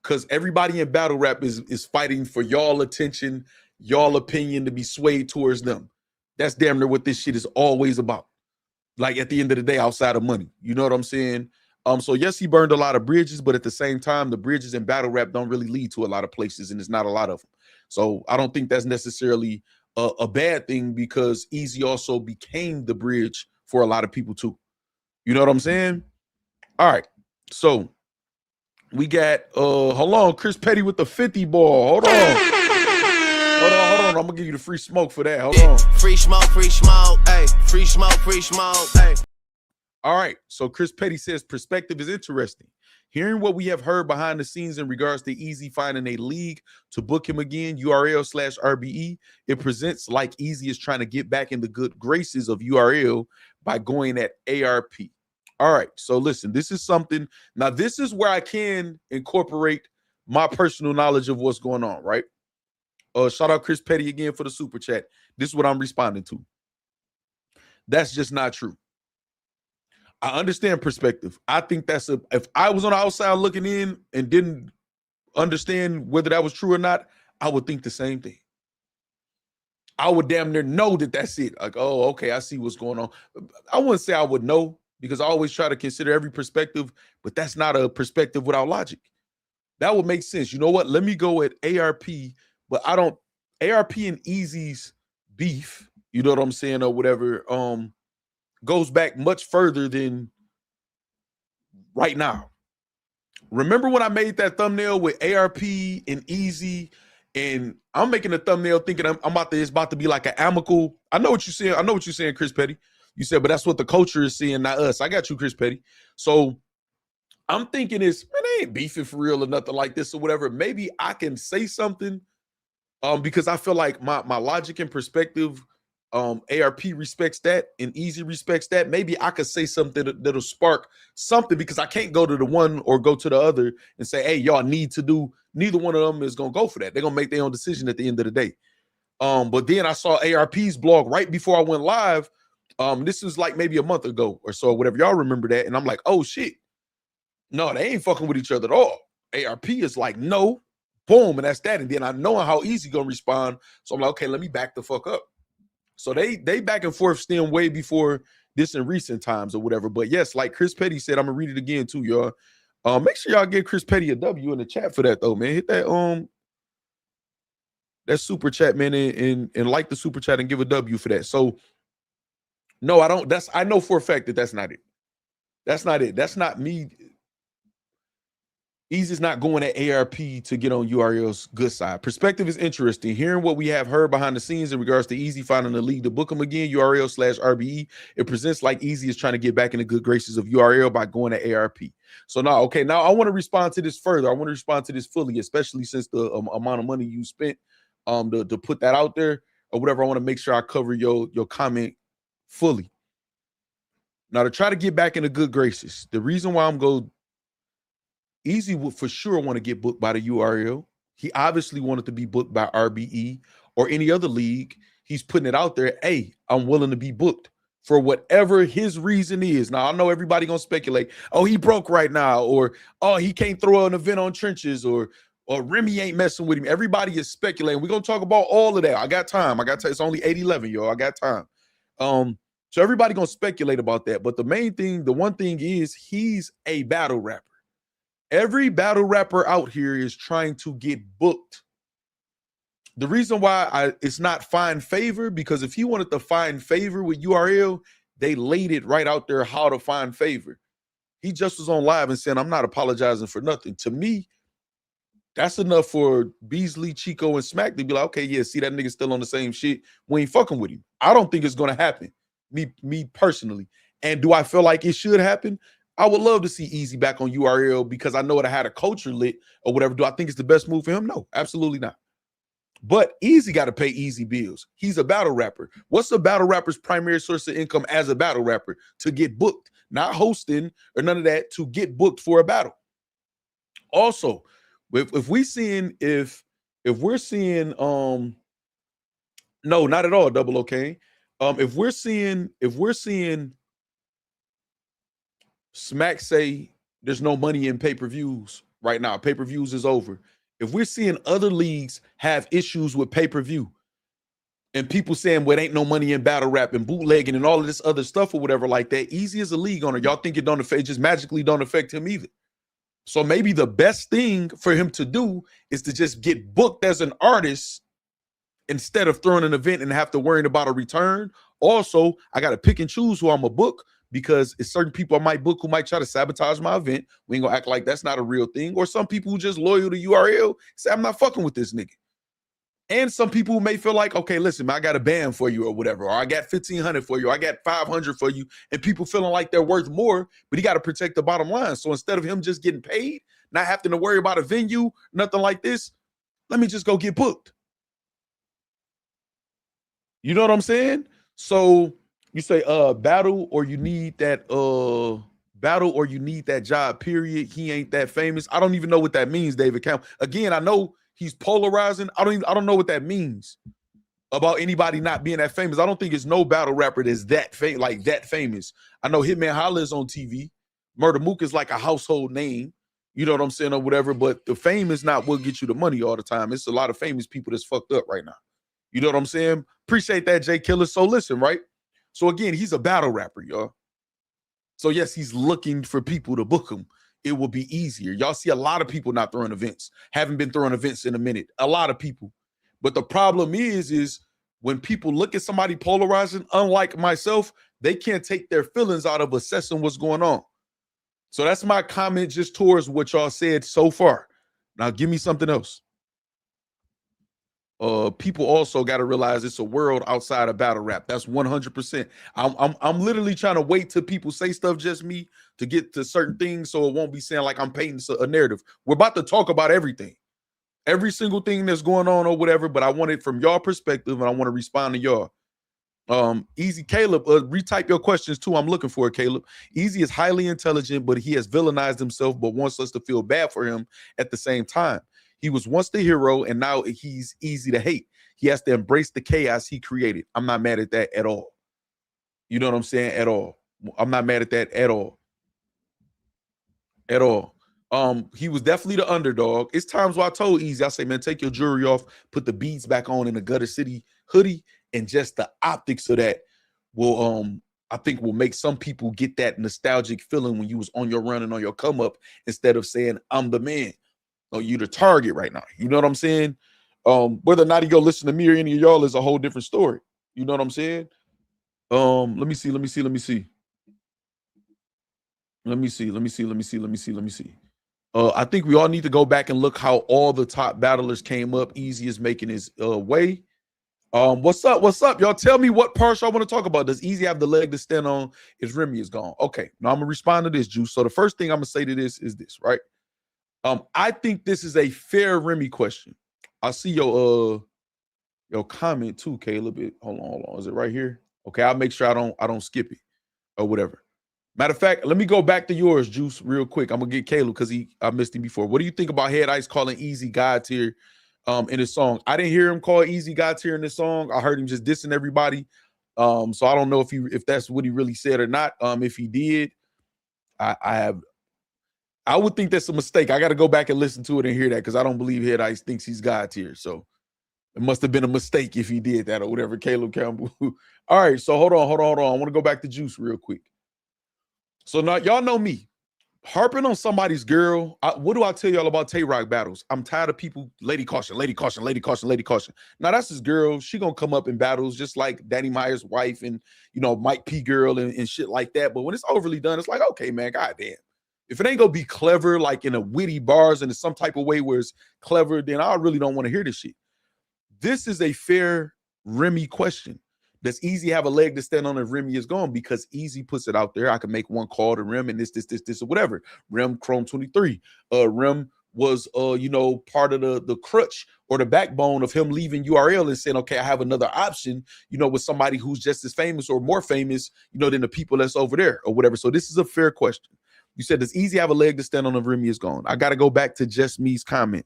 Speaker 3: because everybody in battle rap is fighting for y'all attention, y'all opinion to be swayed towards them. That's damn near what this shit is always about. Like at the end of the day, outside of money. You know what I'm saying? So yes, he burned a lot of bridges, but at the same time, the bridges in battle rap don't really lead to a lot of places, and it's not a lot of them. So I don't think that's necessarily a bad thing, because Eazy also became the bridge for a lot of people too. You know what I'm saying? All right. So we got hold on, Chris Petty with the 50 ball. Hold on. I'm gonna give you the free smoke for that. Hold on.
Speaker 4: Free smoke, hey. Free smoke, hey.
Speaker 3: All right. So Chris Petty says perspective is interesting. Hearing what we have heard behind the scenes in regards to Eazy finding a league to book him again, URL/RBE, it presents like Eazy is trying to get back in the good graces of URL by going at ARP. All right, so listen, this is something. Now, this is where I can incorporate my personal knowledge of what's going on, right? Shout out Chris Petty again for the super chat. This is what I'm responding to. That's just not true. I understand perspective. I think if I was on the outside looking in and didn't understand whether that was true or not, I would think the same thing. I would damn near know that that's it. Like, oh, okay, I see what's going on. I wouldn't say I would know, because I always try to consider every perspective, but that's not a perspective without logic. That would make sense. You know what? Let me go at ARP, but I don't. ARP and Eazy's beef, you know what I'm saying, or whatever, goes back much further than right now. Remember when I made that thumbnail with ARP and Eazy, and I'm making a thumbnail thinking it's about to be like an amicable. I know what you're saying. I know what you're saying, Chris Petty. You said, but that's what the culture is seeing, not us. I got you, Chris Petty. So I'm thinking man, they ain't beefing for real or nothing like this or whatever. Maybe I can say something Because I feel like my logic and perspective, ARP respects that and Eazy respects that. Maybe I could say something that'll spark something, because I can't go to the one or go to the other and say, hey, y'all need to do, neither one of them is gonna go for that. They're gonna make their own decision at the end of the day. But then I saw ARP's blog right before I went live. This was like maybe a month ago or so, whatever. Y'all remember that? And I'm like, oh shit, no, they ain't fucking with each other at all. ARP is like, no, boom, and that's that. And then I know how Eazy gonna respond, so I'm like, okay, let me back the fuck up. So they back and forth stem way before this in recent times or whatever. But yes, like Chris Petty said, I'm gonna read it again too, y'all. Make sure y'all give Chris Petty a W in the chat for that though, man. Hit that that super chat, man, and like the super chat and give a W for that. So no, I don't. I know for a fact that that's not it. That's not it. That's not me. Eazy's not going at ARP to get on URL's good side. Perspective is interesting. Hearing what we have heard behind the scenes in regards to Eazy finding the league to book him again, URL/RBE, it presents like Eazy is trying to get back in the good graces of URL by going at ARP. So now, okay, now I want to respond to this further. I want to respond to this fully, especially since the amount of money you spent to put that out there or whatever. I want to make sure I cover your comment fully. Now, to try to get back in the good graces, the reason why I'm going Eazy would for sure want to get booked by the URL. He obviously wanted to be booked by RBE or any other league. He's putting it out there. Hey, I'm willing to be booked for whatever his reason is. Now, I know everybody gonna speculate. Oh, he broke right now, or oh, he can't throw an event on Trenches, or Remy ain't messing with him. Everybody is speculating. We're gonna talk about all of that. I got time. I got time. It's only 8:11, y'all. I got time. So everybody gonna speculate about that. But the main thing, the one thing is, he's a battle rapper. Every battle rapper out here is trying to get booked. The reason why it's not find favor, because if he wanted to find favor with URL, they laid it right out there how to find favor. He just was on live and saying, I'm not apologizing for nothing. To me, that's enough for Beasley, Chico, and Smack to be like, okay, yeah, see that nigga still on the same shit. We ain't fucking with him. I don't think it's going to happen, me personally. And do I feel like it should happen? I would love to see Eazy back on URL because I know it had a culture lit or whatever. Do I think it's the best move for him? No, absolutely not. But Eazy got to pay Eazy bills. He's a battle rapper. What's a battle rapper's primary source of income as a battle rapper? To get booked, not hosting or none of that, to get booked for a battle. Also, if we're seeing no, not at all, Double OK. If we're seeing Smack say there's no money in pay-per-views right now, pay-per-views is over. If we're seeing other leagues have issues with pay-per-view and people saying, well, it ain't no money in battle rap and bootlegging and all of this other stuff or whatever like that, Eazy is a league owner. Y'all think it don't affect, just magically don't affect him either. So maybe the best thing for him to do is to just get booked as an artist instead of throwing an event and have to worry about a return. Also, I got to pick and choose who I'm a book, because it's certain people I might book who might try to sabotage my event. We ain't gonna act like that's not a real thing. Or some people who just loyal to URL say, I'm not fucking with this nigga. And some people who may feel like, okay, listen, I got a band for you or whatever, or I got 1,500 for you, or I got 500 for you, and people feeling like they're worth more, but he got to protect the bottom line. So instead of him just getting paid, not having to worry about a venue, nothing like this, let me just go get booked. You know what I'm saying? So you say battle or you need that job, period. He ain't that famous. I don't even know what that means, David Camp. Again, I know he's polarizing. I don't know what that means about anybody not being that famous. I don't think it's no battle rapper that's that famous. I know Hitman Holla is on TV. Murder Mook is like a household name. You know what I'm saying, or whatever, but the fame is not what gets you the money all the time. It's a lot of famous people that's fucked up right now. You know what I'm saying? Appreciate that, Jay Killer. So listen, right? So again, he's a battle rapper, y'all. So yes, he's looking for people to book him. It will be easier. Y'all see a lot of people not throwing events, haven't been throwing events in a minute. A lot of people. But the problem is when people look at somebody polarizing, unlike myself, they can't take their feelings out of assessing what's going on. So that's my comment just towards what y'all said so far. Now give me something else. People also got to realize it's a world outside of battle rap. That's 100%. I'm literally trying to wait till people say stuff just me to get to certain things, so it won't be saying like I'm painting a narrative. We're about to talk about everything. every single thing that's going on or whatever, but I want it from y'all perspective, and I want to respond to y'all. Eazy Caleb, retype your questions too. I'm looking for it, Caleb. Eazy is highly intelligent, but he has villainized himself, but wants us to feel bad for him at the same time. He was once the hero, and now he's easy to hate. He has to embrace the chaos he created. I'm not mad at that at all. You know what I'm saying? At all. I'm not mad at that at all. At all. He was definitely the underdog. It's times where I told Eazy, I say, man, take your jewelry off, put the beads back on in the Gutter City hoodie, and just the optics of that will, I think, will make some people get that nostalgic feeling when you was on your run and on your come up, instead of saying, I'm the man. Or you the target right now. You know what I'm saying? Whether or not he go listen to me or any of y'all is a whole different story. You know what I'm saying? Let me see. I think we all need to go back and look how all the top battlers came up. Eazy is making his way. What's up? Y'all tell me what parts y'all want to talk about. Does Eazy have the leg to stand on if Remy is gone? Okay, now I'm gonna respond to this, Juice. So the first thing I'm gonna say to this is this, right? I think this is a fair Remy question. I see your comment too, Caleb. Hold on. Is it right here? Okay, I'll make sure I don't skip it or whatever. Matter of fact, let me go back to yours, Juice, real quick. I'm gonna get Caleb because I missed him before. What do you think about Head Ice calling Eazy God tier in his song? I didn't hear him call Eazy God tier in this song. I heard him just dissing everybody. So I don't know if that's what he really said or not. If he did, I would think that's a mistake. I got to go back and listen to it and hear that, because I don't believe Head Ice thinks he's God tier. So it must have been a mistake if he did that or whatever. Caleb Campbell. All right, so hold on. I want to go back to Juice real quick. So now y'all know me. Harping on somebody's girl. What do I tell y'all about Tay-Rock battles? I'm tired of people, lady caution. Now that's his girl. She gonna come up in battles just like Danny Meyer's wife and, you know, Mike P girl and shit like that. But when it's overly done, it's like, okay, man, goddamn. If it ain't gonna be clever, like in a witty bars and in some type of way where it's clever, then I really don't want to hear this shit. This is a fair Remy question. Does Eazy have a leg to stand on if Remy is gone? Because Eazy puts it out there. I can make one call to Rem and this, or whatever. Rem Chrome 23. Rem was, you know, part of the crutch or the backbone of him leaving URL and saying, okay, I have another option, you know, with somebody who's just as famous or more famous, you know, than the people that's over there or whatever. So this is a fair question. You said, does Eazy have a leg to stand on if Remy is gone? I got to go back to Just Me's comment.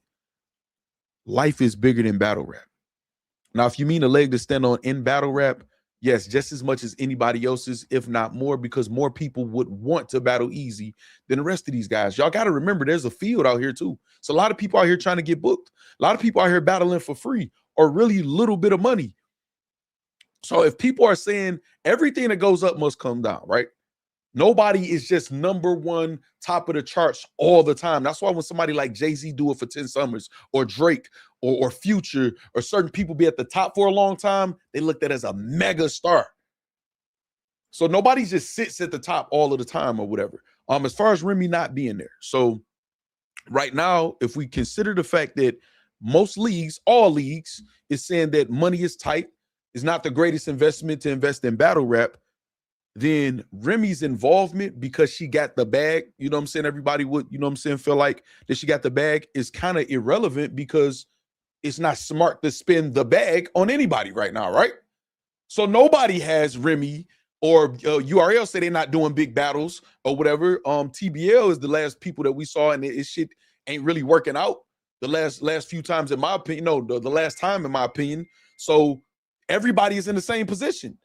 Speaker 3: Life is bigger than battle rap. Now, if you mean a leg to stand on in battle rap, yes, just as much as anybody else's, if not more, because more people would want to battle Eazy than the rest of these guys. Y'all got to remember, there's a field out here too. So a lot of people out here trying to get booked. A lot of people out here battling for free or really little bit of money. So if people are saying everything that goes up must come down, right? Nobody is just number one, top of the charts all the time. That's why when somebody like Jay-Z do it for 10 summers or Drake or Future or certain people be at the top for a long time, they looked at as a mega star. So nobody just sits at the top all of the time or whatever. As far as Remy not being there. So right now, if we consider the fact that most leagues, all leagues, is saying that money is tight, is not the greatest investment to invest in battle rap, then Remy's involvement, because she got the bag, you know what I'm saying? Everybody would, you know what I'm saying, feel like that she got the bag is kind of irrelevant, because it's not smart to spend the bag on anybody right now, right? So nobody has Remy or URL say they're not doing big battles or whatever. TBL is the last people that we saw, and it shit ain't really working out the last few times, in my opinion. No, the last time, in my opinion. So everybody is in the same position.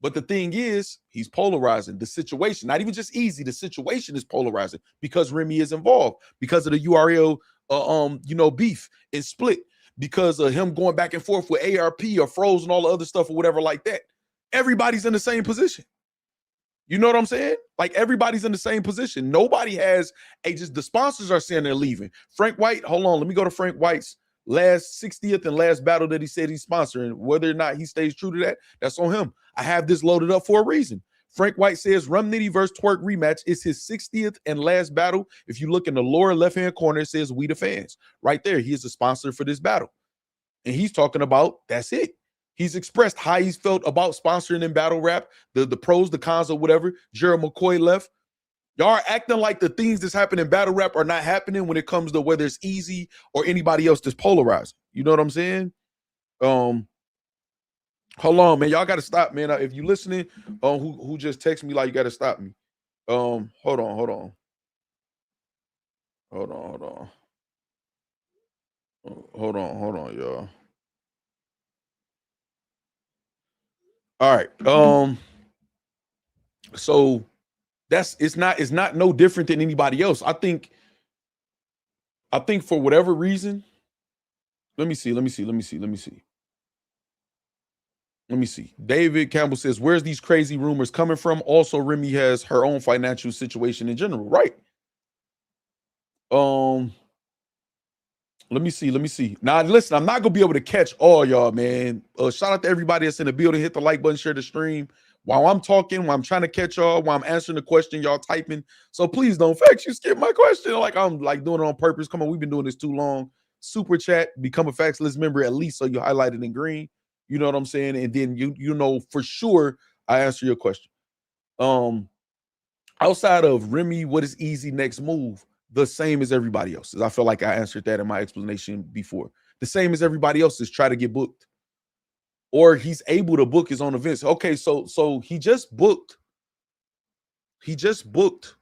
Speaker 3: But the thing is, he's polarizing the situation. Not even just Eazy. The situation is polarizing because Remy is involved, because of the URL, you know, beef is split, because of him going back and forth with ARP or Froze and all the other stuff or whatever like that. Everybody's in the same position. You know what I'm saying? Like, everybody's in the same position. Nobody has just the sponsors are saying they're leaving. Frank White, hold on, let me go to Frank White's last 60th and last battle that he said he's sponsoring. Whether or not he stays true to that, that's on him. I have this loaded up for a reason. Frank White says Rum Nitty versus Twerk rematch is his 60th and last battle. If you look in the lower left-hand corner, it says We the Fans. Right there, he is a sponsor for this battle. And he's talking about, that's it. He's expressed how he's felt about sponsoring in battle rap, the pros, the cons, or whatever. Gerald McCoy left. Y'all are acting like the things that's happening in battle rap are not happening when it comes to whether it's Eazy or anybody else that's polarizing. You know what I'm saying? Hold on, man. Y'all got to stop, man. If you listening, who just text me like you got to stop me. Hold on, y'all. All right. So it's not no different than anybody else. I think for whatever reason, let me see. David Campbell says, where's these crazy rumors coming from? Also, Remy has her own financial situation in general, right? Let me see. Now, listen, I'm not gonna be able to catch all y'all, man. Shout out to everybody that's in the building. Hit the like button, share the stream. While I'm talking, while I'm trying to catch y'all, while I'm answering the question, y'all typing. So please don't Factz, you skip my question like I'm like doing it on purpose. Come on, we've been doing this too long. Super chat, become a Factz list member at least so you highlight it in green. You know what I'm saying? And then you know for sure I answer your question. Outside of Remy, what is Eazy next move? The same as everybody else's. I feel like I answered that in my explanation before. The same as everybody else's. Try to get booked, or he's able to book his own events. Okay, so he just booked. He just booked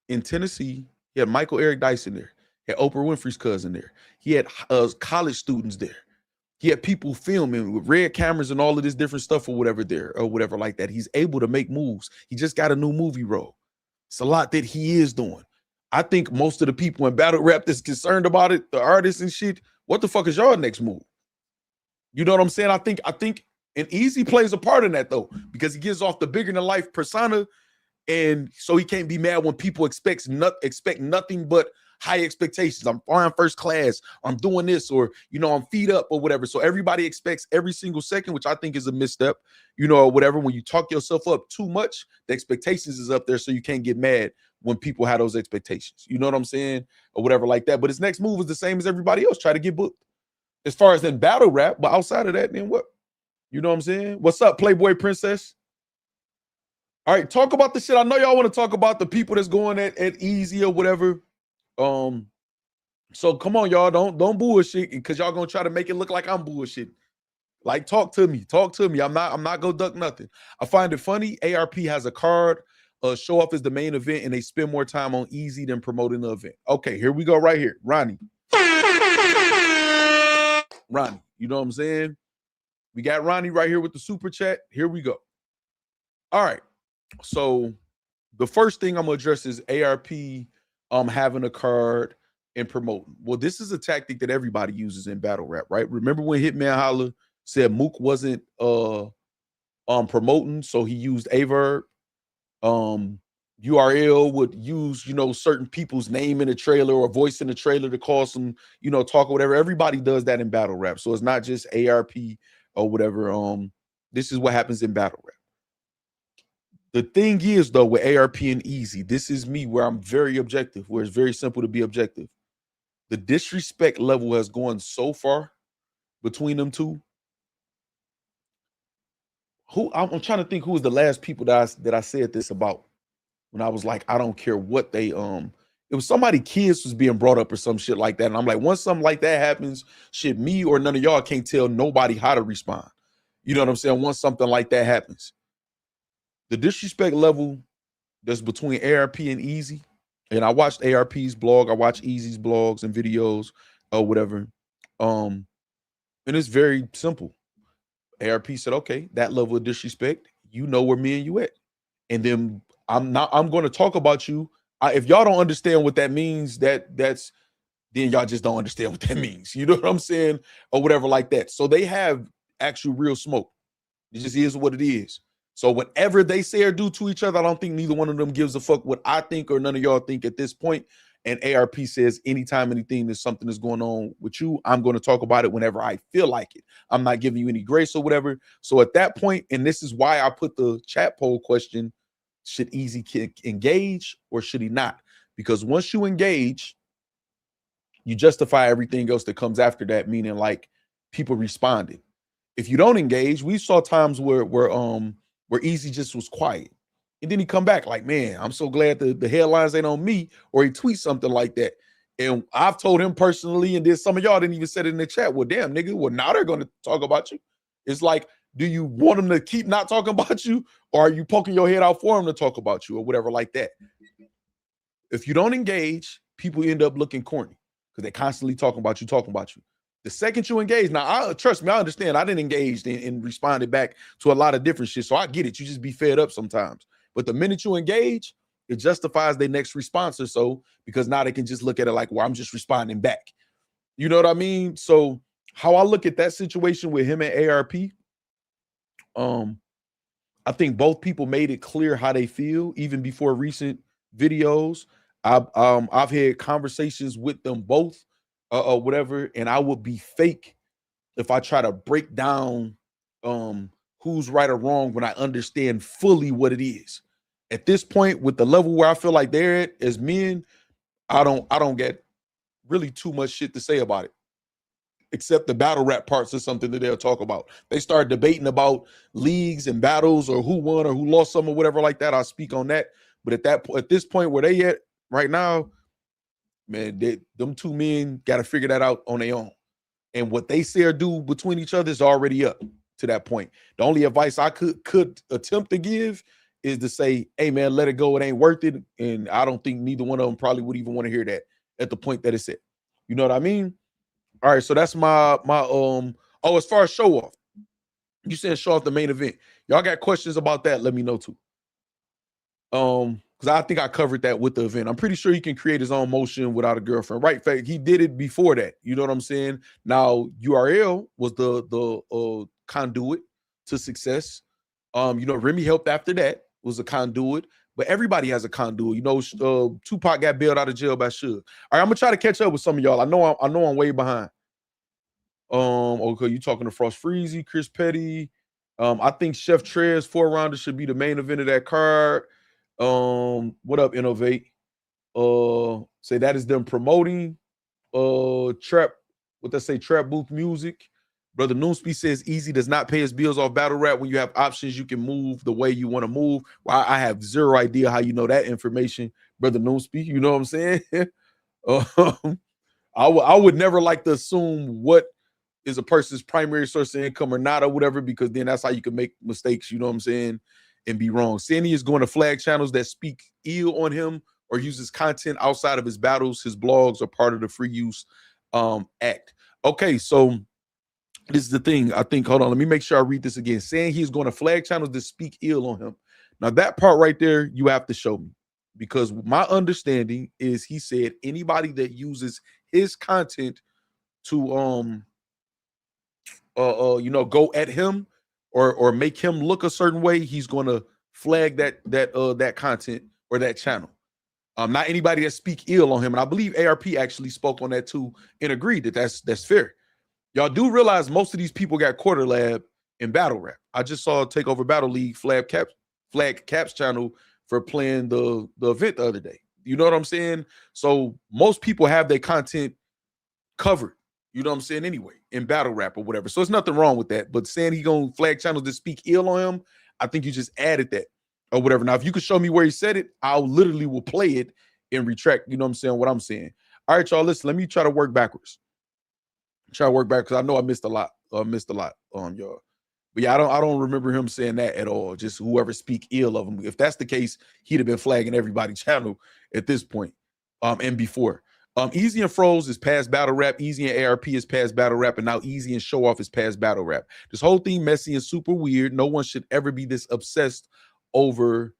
Speaker 3: in Tennessee. He had Michael Eric Dyson there. He had Oprah Winfrey's cousin there. He had college students there. He had people filming with red cameras and all of this different stuff or whatever there or whatever like that. He's able to make moves. He just got a new movie role. It's a lot that he is doing. I think most of the people in battle rap that's concerned about it, the artists and shit, what the fuck is your next move? You know what I'm saying? I think and Eazy plays a part in that though, because he gives off the bigger than life persona, and so he can't be mad when people expect nothing but high expectations. I'm flying first class, I'm doing this, or you know, I'm feet up or whatever. So everybody expects every single second, which I think is a misstep, you know, or whatever. When you talk yourself up too much, the expectations is up there, so you can't get mad when people have those expectations. You know what I'm saying? Or whatever like that. But his next move is the same as everybody else. Try to get booked. As far as in battle rap, but outside of that, then what? You know what I'm saying? What's up, Playboy Princess? All right, talk about the shit. I know y'all want to talk about the people that's going at Eazy or whatever. So come on, y'all. Don't bullshit, because y'all gonna try to make it look like I'm bullshit. Like, talk to me. I'm not gonna duck nothing. I find it funny. ARP has a card. Show off is the main event, and they spend more time on Eazy than promoting the event. Okay, here we go right here. Ronnie, you know what I'm saying? We got Ronnie right here with the super chat. Here we go. All right. So the first thing I'm gonna address is ARP having a card and promoting. Well, this is a tactic that everybody uses in battle rap, right? Remember when Hitman Holla said Mook wasn't promoting, so he used Averb. URL would use, you know, certain people's name in the trailer or voice in the trailer to cause some, you know, talk or whatever. Everybody does that in battle rap. So it's not just ARP or whatever. This is what happens in battle rap. The thing is, though, with ARP and Eazy, this is me where I'm very objective, where it's very simple to be objective. The disrespect level has gone so far between them two. I'm trying to think who was the last people that I said this about, when I was like, I don't care what they it was somebody kids was being brought up or some shit like that. And I'm like, once something like that happens, shit, me or none of y'all can't tell nobody how to respond. You know what I'm saying? Once something like that happens. The disrespect level that's between ARP and Eazy, and I watched ARP's blog, I watched Eazy's blogs and videos or whatever. And it's very simple. ARP said, okay, that level of disrespect, you know where me and you at. And then I'm going to talk about you. If y'all don't understand what that means, then y'all just don't understand what that means. You know what I'm saying? Or whatever like that. So they have actual real smoke. It just is what it is. So whatever they say or do to each other, I don't think neither one of them gives a fuck what I think or none of y'all think at this point. And ARP says anytime there's something that's going on with you, I'm going to talk about it whenever I feel like it. I'm not giving you any grace or whatever. So at that point, and this is why I put the chat poll question, should Eazy engage or should he not? Because once you engage, you justify everything else that comes after that, meaning like people responded. If you don't engage, we saw times where Eazy just was quiet. And then he come back like, man, I'm so glad the headlines ain't on me, or he tweets something like that. And I've told him personally, and then some of y'all didn't even say it in the chat. Well, damn, nigga, well, now they're going to talk about you. It's like, do you want them to keep not talking about you, or are you poking your head out for them to talk about you, or whatever like that? If you don't engage, people end up looking corny because they're constantly talking about you. The second you engage, now, trust me, I understand. I didn't engage and responded back to a lot of different shit, so I get it. You just be fed up sometimes. But the minute you engage, it justifies their next response or so, because now they can just look at it like, well, I'm just responding back. You know what I mean? So how I look at that situation with him and ARP, I think both people made it clear how they feel even before recent videos. I've had conversations with them both, whatever, and I would be fake if I try to break down who's right or wrong when I understand fully what it is. At this point, with the level where I feel like they're at as men, I don't get really too much shit to say about it, except the battle rap parts is something that they'll talk about. They start debating about leagues and battles or who won or who lost some or whatever like that. I'll speak on that. But at this point where they at right now, man, them two men got to figure that out on their own. And what they say or do between each other is already up to that point. The only advice I could attempt to give is to say, hey, man, let it go. It ain't worth it. And I don't think neither one of them probably would even want to hear that at the point that it's at. You know what I mean? All right, so that's my as far as show off, you said show off the main event. Y'all got questions about that? Let me know too. Because I think I covered that with the event. I'm pretty sure he can create his own motion without a girlfriend, right? Fact, he did it before that. You know what I'm saying? Now URL was the conduit to success. You know, Remy helped after that, was a conduit. But everybody has a conduit. You know, Tupac got bailed out of jail by Suge. All right, I'm gonna try to catch up with some of y'all. I know I'm way behind. Okay, you talking to Frost Freezy, Chris Petty. I think Chef Trez 4-rounder should be the main event of that card. What up, Innovate? Say that is them promoting trap, what they say, trap booth music. Brother Noonspeed says Eazy does not pay his bills off battle rap. When you have options, you can move the way you want to move. Well, I have zero idea how you know that information, Brother Noonspeed. You know what I'm saying? I would never like to assume what is a person's primary source of income or not, or whatever, because then that's how you can make mistakes, you know what I'm saying, and be wrong. Sandy is going to flag channels that speak ill on him or uses content outside of his battles. His blogs are part of the free use act. Okay, so this is the thing. I think, hold on, let me make sure I read this again. Saying he's going to flag channels that speak ill on him. Now, that part right there, you have to show me, because my understanding is he said anybody that uses his content to you know, go at him or make him look a certain way, he's going to flag that content or that channel. Not anybody that speak ill on him. And I believe ARP actually spoke on that too and agreed that that's fair. Y'all do realize most of these people got Quarter Lab in battle rap. I just saw Takeover Battle League flag Caps channel for playing the event the other day. You know what I'm saying? So most people have their content covered. You know what I'm saying? Anyway, in battle rap or whatever. So it's nothing wrong with that. But saying he gonna flag channels that speak ill on him, I think you just added that or whatever. Now, if you could show me where he said it, I'll literally will play it and retract, you know what I'm saying, what I'm saying. All right, y'all, listen, let me try to work backwards. Try to work back, because I know I missed a lot. Y'all. But yeah, I don't remember him saying that at all. Just whoever speak ill of him. If that's the case, he'd have been flagging everybody's channel at this point. And before. Eazy and Froze is past battle rap. Eazy and ARP is past battle rap. And now Eazy and Show Off is past battle rap. This whole thing messy and super weird. No one should ever be this obsessed over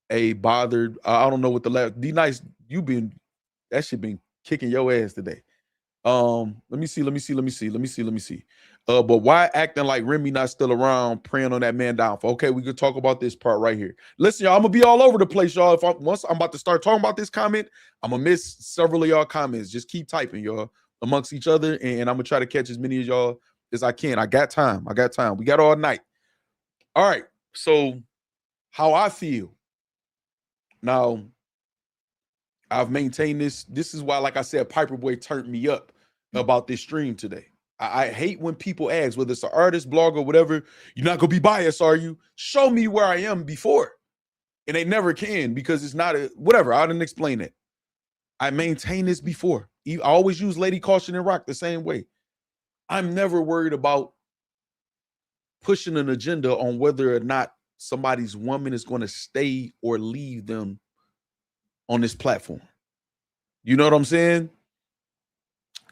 Speaker 3: a bothered. I don't know what the last. D-Nice, that shit been kicking your ass today. Let me see. But why acting like Remy not still around, praying on that man down for? Okay, we could talk about this part right here. Listen, y'all, I'm gonna be all over the place, y'all. Once I'm about to start talking about this comment, I'm gonna miss several of y'all comments. Just keep typing, y'all, amongst each other, and I'm gonna try to catch as many of y'all as I can. I got time. We got all night. All right. So, how I feel now. I've maintained this. This is why, like I said, Piper Boy turned me up about this stream today. I hate when people ask, whether it's an artist, blogger, whatever, you're not going to be biased, are you? Show me where I am before. And they never can because it's not a whatever. I didn't explain it. I maintained this before. I always use Lady Caution and Rock the same way. I'm never worried about pushing an agenda on whether or not somebody's woman is going to stay or leave them on this platform. You know what I'm saying?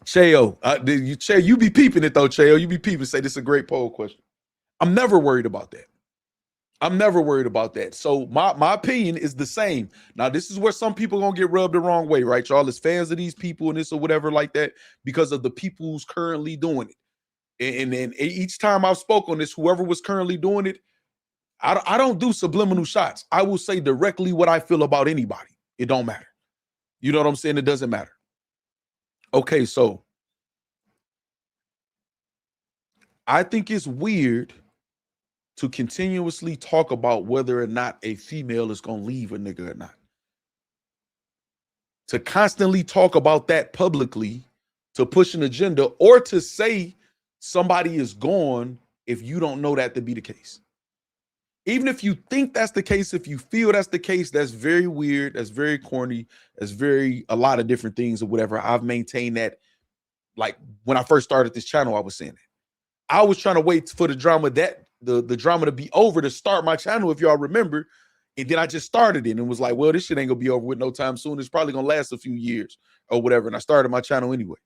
Speaker 3: Cheo, Cheo, you be peeping it though, Cheo. You be peeping, say this is a great poll question. I'm never worried about that. I'm never worried about that. So my opinion is the same. Now, this is where some people gonna get rubbed the wrong way, right? Y'all as fans of these people and this or whatever like that, because of the people who's currently doing it. And then each time I've spoke on this, whoever was currently doing it, I don't do subliminal shots. I will say directly what I feel about anybody. It don't matter. You know what I'm saying? It doesn't matter. Okay, so I think it's weird to continuously talk about whether or not a female is going to leave a nigga or not. To constantly talk about that publicly, to push an agenda, or to say somebody is gone if you don't know that to be the case. Even if you think that's the case, if you feel that's the case, that's very weird, that's very corny, that's a lot of different things or whatever. I've maintained that. Like when I first started this channel, I was saying it. I was trying to wait for the drama the drama to be over to start my channel, if y'all remember. And then I just started it and was like, well, this shit ain't gonna be over with no time soon. It's probably gonna last a few years or whatever. And I started my channel anyway.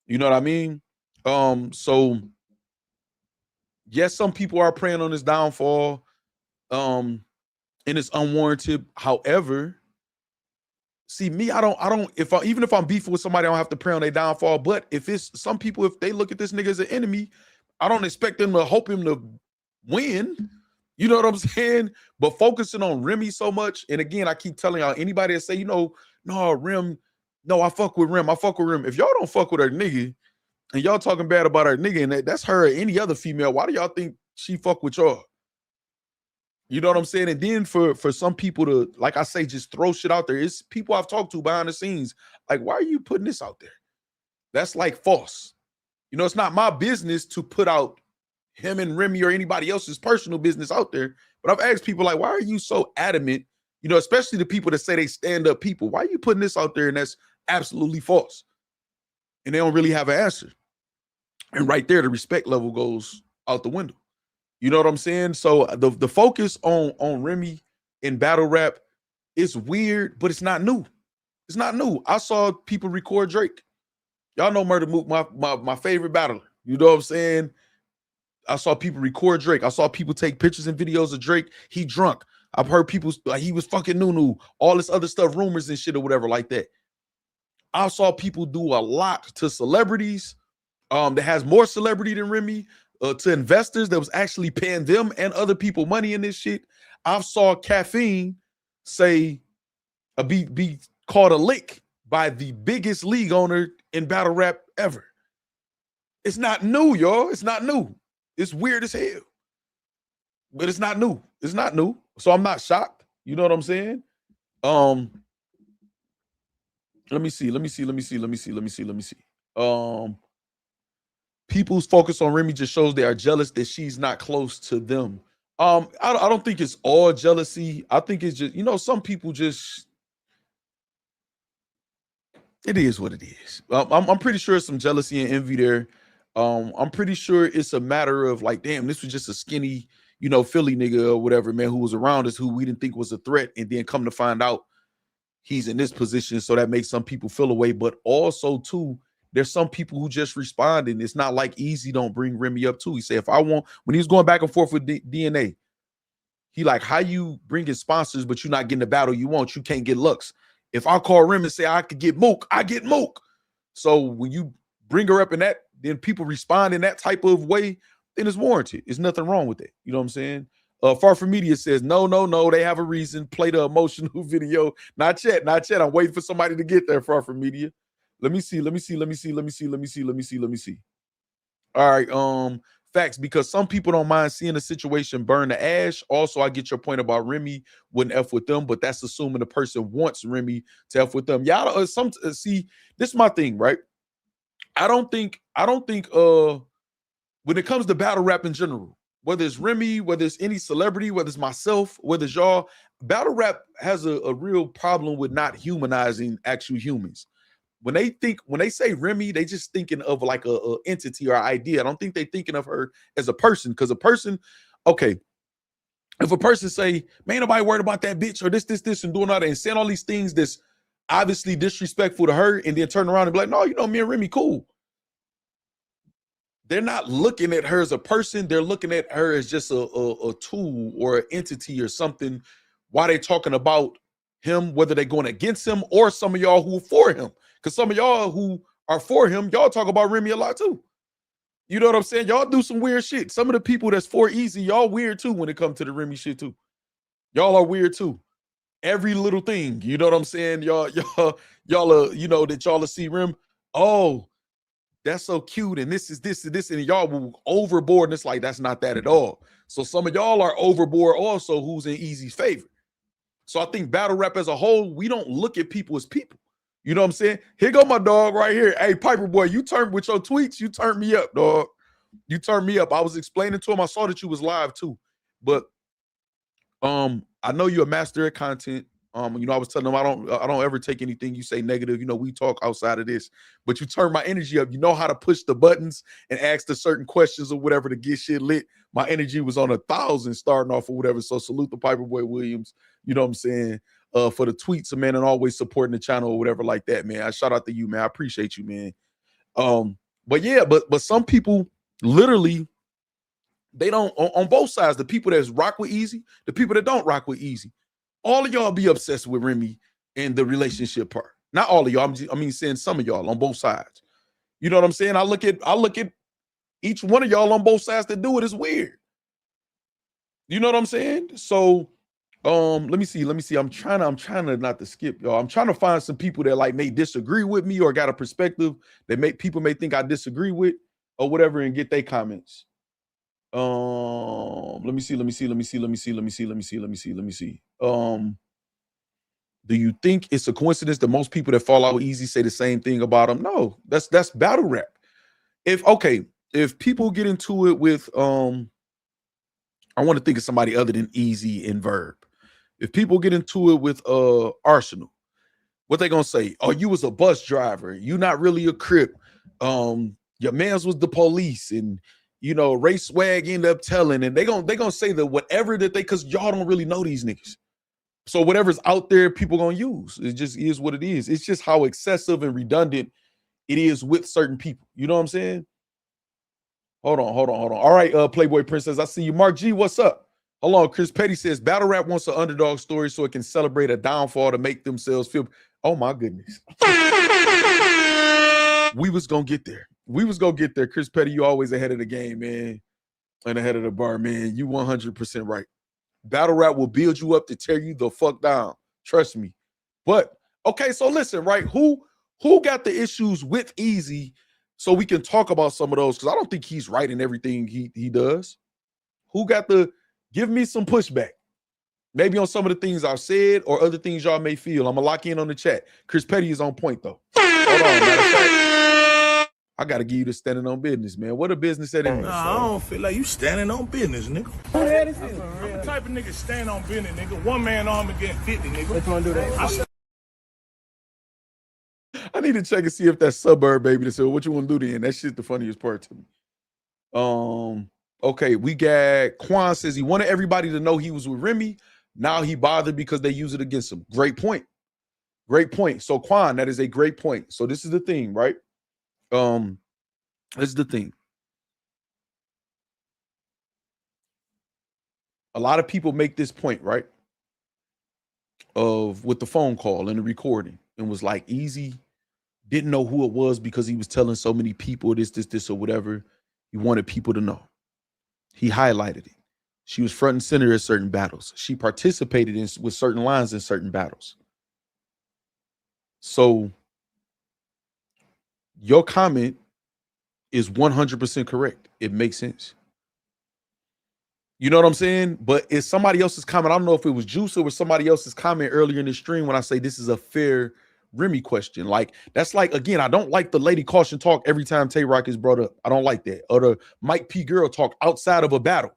Speaker 3: You know what I mean? So yes, some people are preying on his downfall. And it's unwarranted. However, see me, even if I'm beefing with somebody, I don't have to pray on their downfall. But if it's some people, if they look at this nigga as an enemy, I don't expect them to hope him to win. You know what I'm saying? But focusing on Remy so much, and again, I keep telling y'all, anybody that say, you know, no, Rem, no, I fuck with Rem. If y'all don't fuck with her nigga, and y'all talking bad about her nigga, and that's her or any other female, why do y'all think she fuck with y'all? You know what I'm saying? And then for some people to, like I say, just throw shit out there. It's people I've talked to behind the scenes. Like, why are you putting this out there? That's like false. You know, it's not my business to put out him and Remy or anybody else's personal business out there. But I've asked people like, why are you so adamant? You know, especially the people that say they stand up people. Why are you putting this out there? And that's absolutely false. And they don't really have an answer. And right there, the respect level goes out the window. You know what I'm saying? So the focus on Remy in battle rap is weird, but it's not new. It's not new. I saw people record Drake. Y'all know Murder Mook, my favorite battler. You know what I'm saying? I saw people record Drake. I saw people take pictures and videos of Drake. He drunk. I've heard people like he was fucking Nunu, all this other stuff, rumors and shit or whatever like that. I saw people do a lot to celebrities that has more celebrity than Remy, to investors that was actually paying them and other people money in this shit. I saw Caffeine say be called a lick by the biggest league owner in battle rap ever. It's not new, y'all. It's not new. It's weird as hell. But it's not new. It's not new. So I'm not shocked. You know what I'm saying? Let me see. People's focus on Remy just shows they are jealous that she's not close to them. I don't think it's all jealousy. I think it's just, you know, some people just, it is what it is. I'm pretty sure it's some jealousy and envy there. I'm pretty sure it's a matter of like, damn, this was just a skinny, you know, Philly nigga or whatever, man, who was around us, who we didn't think was a threat. And then come to find out he's in this position. So that makes some people feel away. But also too, there's some people who just respond. And it's not like Eazy don't bring Remy up too. He said, when he was going back and forth with DNA, he like, how you bringing sponsors, but you're not getting the battle you want. You can't get looks. If I call Remy and say I could get Mook, I get Mook. So when you bring her up in that, then people respond in that type of way, then it's warranted. There's nothing wrong with it. You know what I'm saying? Far From Media says, no, they have a reason. Play the emotional video. Not yet. I'm waiting for somebody to get there, Far From Media. Let me see. All right, Factz, because some people don't mind seeing the situation burn to ash. Also, I get your point about Remy wouldn't F with them, but that's assuming the person wants Remy to F with them. Yeah, see, this is my thing, right? I don't think when it comes to battle rap in general, whether it's Remy, whether it's any celebrity, whether it's myself, whether it's y'all, battle rap has a real problem with not humanizing actual humans. When they say Remy, they just thinking of like a entity or idea. I don't think they thinking of her as a person, because a person, okay, if a person say, man, nobody worried about that bitch or this, and doing all that and saying all these things that's obviously disrespectful to her, and then turn around and be like, no, you know, me and Remy cool. They're not looking at her as a person. They're looking at her as just a tool or an entity or something. Why they talking about him, whether they're going against him or some of y'all who are for him. Because some of y'all who are for him, y'all talk about Remy a lot too. You know what I'm saying? Y'all do some weird shit. Some of the people that's for Eazy, y'all weird too when it comes to the Remy shit too. Y'all are weird too. Every little thing, you know what I'm saying? Y'all are, you know, that y'all see Rem. Oh, that's so cute, and this is this and this, and y'all will overboard, and it's like that's not that at all. So some of y'all are overboard also who's in Eazy's favor. So I think battle rap as a whole, we don't look at people as people. You know what I'm saying? Here go my dog right here. Hey, Piper boy, you turned with your tweets, you turned me up, dog. You turned me up. I was explaining to him. I saw that you was live too. But I know you're a master at content. You know, I was telling him I don't ever take anything you say negative. You know, we talk outside of this, but you turn my energy up. You know how to push the buttons and ask the certain questions or whatever to get shit lit. My energy was on 1,000 starting off or whatever. So salute the Piper Boy Williams. You know what I'm saying? For the tweets, man, and always supporting the channel or whatever like that, man. I shout out to you, man. I appreciate you, man. But yeah, but some people literally, they don't, on both sides, the people that rock with Eazy, the people that don't rock with Eazy, all of y'all be obsessed with Remy and the relationship part. Not all of y'all, I mean saying some of y'all on both sides. You know what I'm saying? I look at each one of y'all on both sides that do it is weird. You know what I'm saying? So let me see. I'm trying to not to skip, y'all. I'm trying to find some people that like may disagree with me or got a perspective that people may think I disagree with or whatever, and get their comments. Let me see. Do you think it's a coincidence that most people that fall out with Eazy say the same thing about him? No, that's battle rap. If people get into it with I want to think of somebody other than Eazy and Verb. If people get into it with Arsenal, what they gonna say? Oh, you was a bus driver. You not really a Crip. Your mans was the police, and you know, Ray Swag ended up telling, and they gonna say that whatever that because y'all don't really know these niggas. So whatever's out there, people gonna use. It just is what it is. It's just how excessive and redundant it is with certain people. You know what I'm saying? Hold on. All right, Playboy Princess, I see you. Mark G, what's up? Hold on. Chris Petty says battle rap wants an underdog story so it can celebrate a downfall to make themselves feel. Oh my goodness. We was gonna get there. Chris Petty, you always ahead of the game, man. And ahead of the bar, man. You 100% right. Battle rap will build you up to tear you the fuck down. Trust me. But okay, so listen, right? Who got the issues with Eazy so we can talk about some of those? Because I don't think he's right in everything he does. Who got the give me some pushback? Maybe on some of the things I've said or other things y'all may feel. I'm gonna lock in on the chat. Chris Petty is on point though. Hold on, matter of fact, I gotta give you the standing on business, man. What a business that is.
Speaker 5: Nah, I don't feel like you standing on business, nigga. I'm the type of nigga stand on business, nigga. One man arm against 50, nigga. Which one do that?
Speaker 3: I need to check and see if that suburb baby that said, what you want to do then? That shit's the funniest part to me. Okay, we got Quan says he wanted everybody to know he was with Remy. Now he bothered because they use it against him. Great point. Great point. So Quan, that is a great point. So this is the thing, right? This is the thing. A lot of people make this point, right? Of with the phone call and the recording, and was like Eazy didn't know who it was because he was telling so many people this or whatever. He wanted people to know. He highlighted it. She was front and center at certain battles. She participated with certain lines in certain battles. So your comment is 100% correct. It makes sense. You know what I'm saying? But it's somebody else's comment. I don't know if it was Juice or was somebody else's comment earlier in the stream when I say this is a fair Remy question. Like, that's like, again, I don't like the lady caution talk every time Tay Rock is brought up. I don't like that. Or the Mike P girl talk outside of a battle.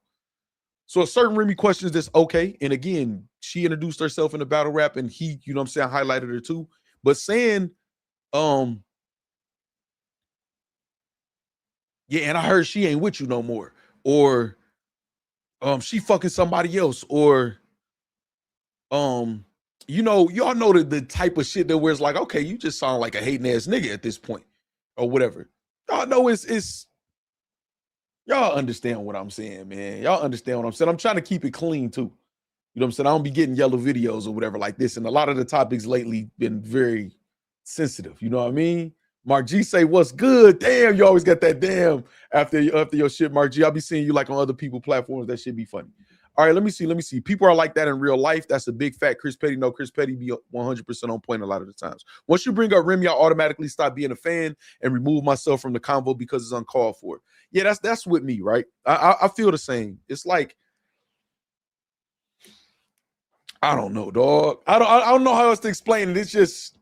Speaker 3: So a certain Remy questions that's okay. And again, she introduced herself in the battle rap, and he, you know what I'm saying, highlighted her too. But saying, yeah, and I heard she ain't with you no more, or she fucking somebody else, or you know, y'all know the type of shit that where it's like, okay, you just sound like a hating ass nigga at this point, or whatever. Y'all know it's y'all understand what I'm saying, man. Y'all understand what I'm saying. I'm trying to keep it clean too. You know what I'm saying? I don't be getting yellow videos or whatever like this. And a lot of the topics lately been very sensitive. You know what I mean? Mark G say, what's good? Damn, you always got that damn after your shit, Mark G. I'll be seeing you like on other people's platforms. That should be funny. All right, let me see. People are like that in real life. That's a big fat Chris Petty. No, Chris Petty be 100% on point a lot of the times. Once you bring up Remy, I automatically stop being a fan and remove myself from the convo because it's uncalled for. Yeah, that's with me, right? I feel the same. It's like, I don't know, dog. I don't know how else to explain it. It's just,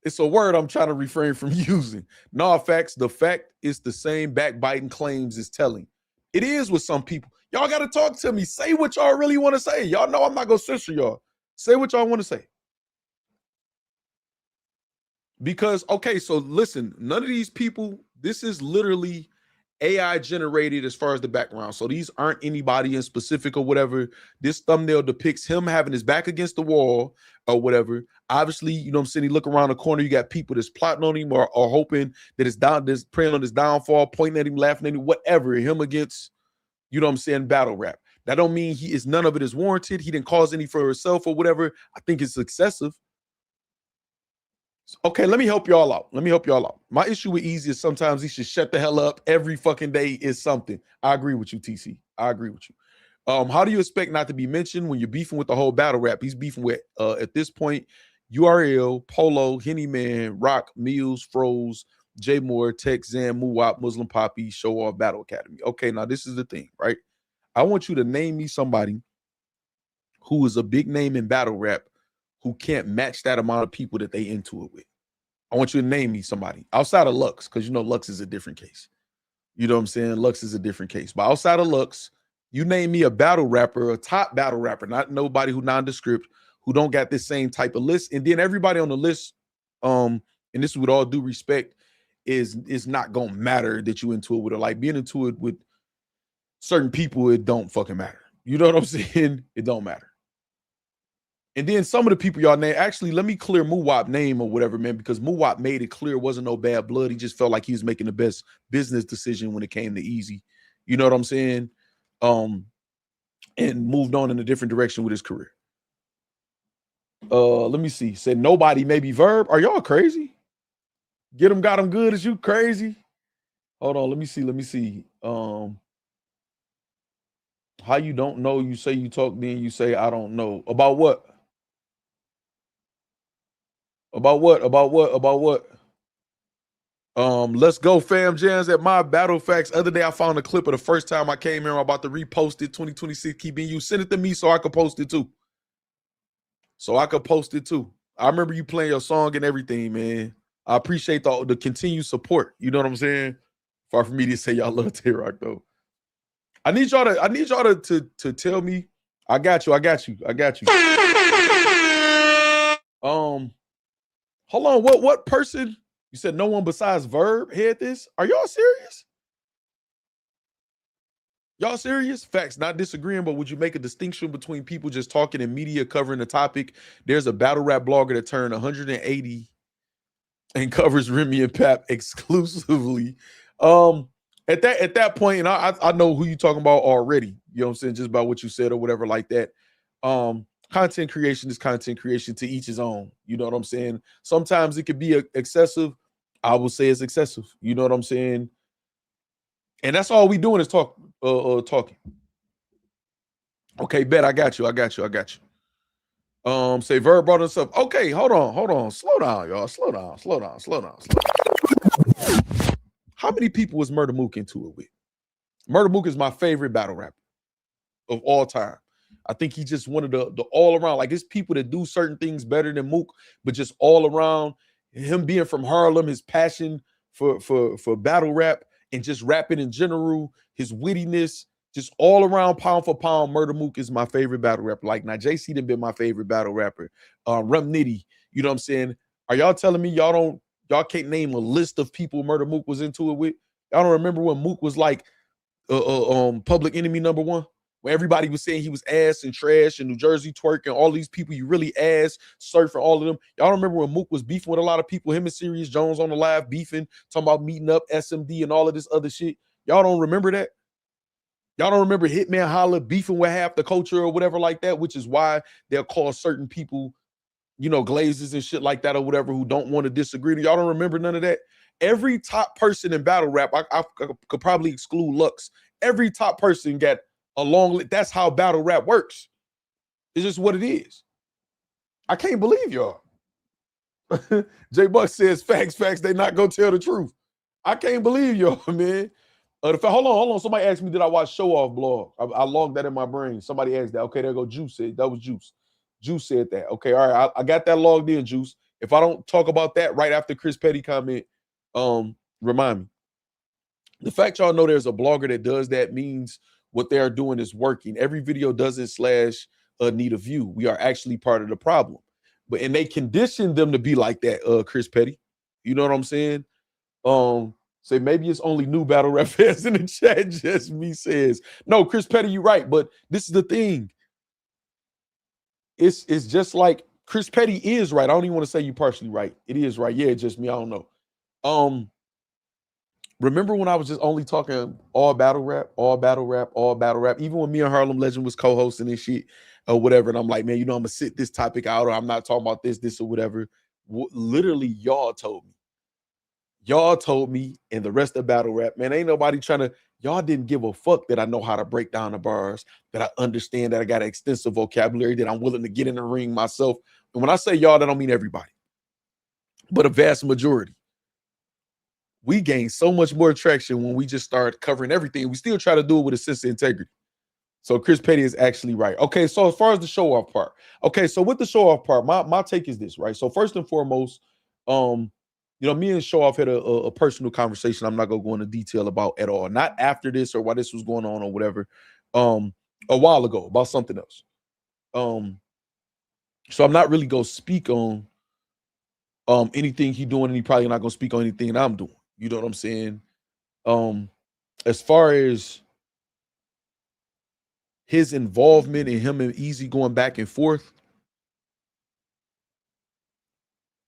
Speaker 3: it's a word I'm trying to refrain from using. No, Factz. The fact is the same backbiting claims is telling. It is with some people. Y'all got to talk to me. Say what y'all really want to say. Y'all know I'm not going to censor y'all. Say what y'all want to say. Because, okay, so listen, none of these people, this is literally AI generated as far as the background. So these aren't anybody in specific or whatever. This thumbnail depicts him having his back against the wall or whatever. Obviously, you know what I'm saying? You look around the corner, you got people that's plotting on him or hoping that it's down, that's praying on his downfall, pointing at him, laughing at him, whatever. Him against, you know what I'm saying, battle rap. That don't mean none of it is warranted. He didn't cause any for himself or whatever. I think it's excessive. Okay, let me help y'all out. My issue with Eazy is sometimes he should shut the hell up. Every fucking day is something. I agree with you, TC. I agree with you. How do you expect not to be mentioned when you're beefing with the whole battle rap? He's beefing with, at this point, URL, Polo, Henny Man, Rock, Mills, Froze, J Moore, Tech, Zan, Muwap, Muslim Poppy, Show Off, Battle Academy. Okay, now this is the thing, right? I want you to name me somebody who is a big name in battle rap who can't match that amount of people that they into it with. I want you to name me somebody outside of Lux, because you know Lux is a different case. You know what I'm saying? Lux is a different case. But outside of Lux, you name me a battle rapper, a top battle rapper, not nobody who nondescript, who don't got this same type of list. And then everybody on the list, and this is with all due respect, is not gonna matter that you into it with, or like being into it with certain people, it don't fucking matter. You know what I'm saying? It don't matter. And then some of the people y'all name, actually, let me clear Muwap name or whatever, man, because Muwap made it clear it wasn't no bad blood. He just felt like he was making the best business decision when it came to Eazy. You know what I'm saying? And moved on in a different direction with his career. Let me see. Said nobody, maybe Verb. Are y'all crazy? Get him, got him good. Is you crazy? Hold on. Let me see. How you don't know? You say you talk, then you say I don't know. About what? About what? Let's go, fam jams at my battle facts. Other day I found a clip of the first time I came here. I'm about to repost it. 2026 keep being you. Send it to me so I could post it too. I remember you playing your song and everything, man. I appreciate the continued support. You know what I'm saying? Far from me to say y'all love Tay-Rock though. I need y'all to tell me. I got you. Hold on. What person? You said no one besides Verb had this? Are y'all serious? Y'all serious? Facts, not disagreeing, but would you make a distinction between people just talking and media covering the topic? There's a battle rap blogger that turned 180 and covers Remy and Pap exclusively. At that point, and I know who you're talking about already. You know what I'm saying? Just about what you said or whatever like that. Content creation is content creation, to each his own. You know what I'm saying? Sometimes it could be excessive. I will say it's excessive. You know what I'm saying? And that's all we doing is talking. Okay, bet. I got you. Say Verb brought us up. Okay, hold on. Slow down, y'all. Slow down. How many people was Murder Mook into it with? Murder Mook is my favorite battle rapper of all time. I think he just one of the all around, like it's people that do certain things better than Mook, but just all around, him being from Harlem, his passion for battle rap and just rapping in general, his wittiness, Just all around pound for pound, Murder Mook is my favorite battle rapper. Like now, JC done been my favorite battle rapper. Rem Nitty, you know what I'm saying? Are y'all telling me y'all can't name a list of people Murder Mook was into it with? Y'all don't remember when Mook was like Public Enemy #1? Where everybody was saying he was ass and trash and New Jersey twerking, all these people you really ass, surfing, all of them. Y'all remember when Mook was beefing with a lot of people, him and Serious Jones on the live beefing, talking about meeting up, SMD and all of this other shit? Y'all don't remember that? Y'all don't remember Hitman Holla beefing with half the culture or whatever like that, which is why they'll call certain people, you know, glazes and shit like that or whatever who don't want to disagree. Y'all don't remember none of that? Every top person in battle rap, I could probably exclude Lux. Every top person got a long list. That's how battle rap works. It's just what it is. I can't believe y'all. J Buck says, facts, they not gonna tell the truth. I can't believe y'all, man. Hold on. Somebody asked me, did I watch Show Off blog? I logged that in my brain. Somebody asked that. Okay, there go Juice. That was Juice. Juice said that. Okay, all right. I got that logged in, Juice. If I don't talk about that right after Chris Petty comment, remind me. The fact y'all know there's a blogger that does that means what they are doing is working. Every video doesn't / need a view. We are actually part of the problem. And they condition them to be like that, Chris Petty. You know what I'm saying? Say maybe it's only new battle rap fans in the chat. Just me says, no, Chris Petty, you're right. But this is the thing. It's just like Chris Petty is right. I don't even want to say you partially right. It is right. Yeah, just me. I don't know. Remember when I was just only talking all battle rap? Even when me and Harlem Legend was co-hosting and shit or whatever. And I'm like, man, you know, I'm gonna sit this topic out, or I'm not talking about this or whatever. Literally, y'all told me, and the rest of battle rap, man, ain't nobody trying to, y'all didn't give a fuck that I know how to break down the bars, that I understand, that I got an extensive vocabulary, that I'm willing to get in the ring myself. And when I say y'all, that don't mean everybody, but a vast majority. We gained so much more traction when we just started covering everything. We still try to do it with a sense of integrity. So Chris Petty is actually right. Okay, so as far as the show off part, okay, so with the show off part, my take is this, right? So first and foremost, you know, me and Show Off had a personal conversation I'm not gonna go into detail about at all. Not after this or while this was going on or whatever. A while ago about something else. So I'm not really gonna speak on anything he doing, and he probably not gonna speak on anything I'm doing. You know what I'm saying? As far as his involvement in him and Eazy going back and forth,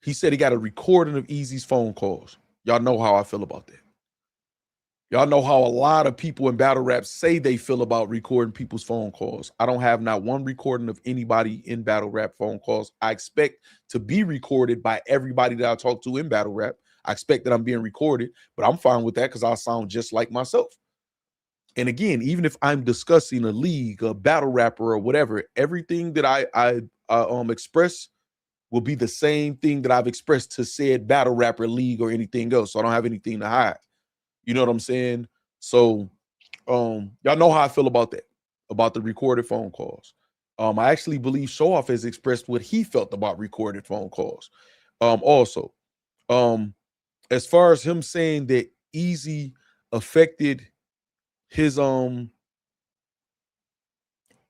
Speaker 3: he said he got a recording of Eazy's phone calls. Y'all know how I feel about that. Y'all know how a lot of people in battle rap say they feel about recording people's phone calls. I don't have not one recording of anybody in battle rap phone calls. I expect to be recorded by everybody that I talk to in battle rap. I expect that I'm being recorded, but I'm fine with that because I sound just like myself. And again, even if I'm discussing a league, a battle rapper, or whatever, everything that I express will be the same thing that I've expressed to said battle rapper, league, or anything else. So I don't have anything to hide. You know what I'm saying? So y'all know how I feel about that, about the recorded phone calls. I actually believe Show Off has expressed what he felt about recorded phone calls. Also, as far as him saying that Eazy affected his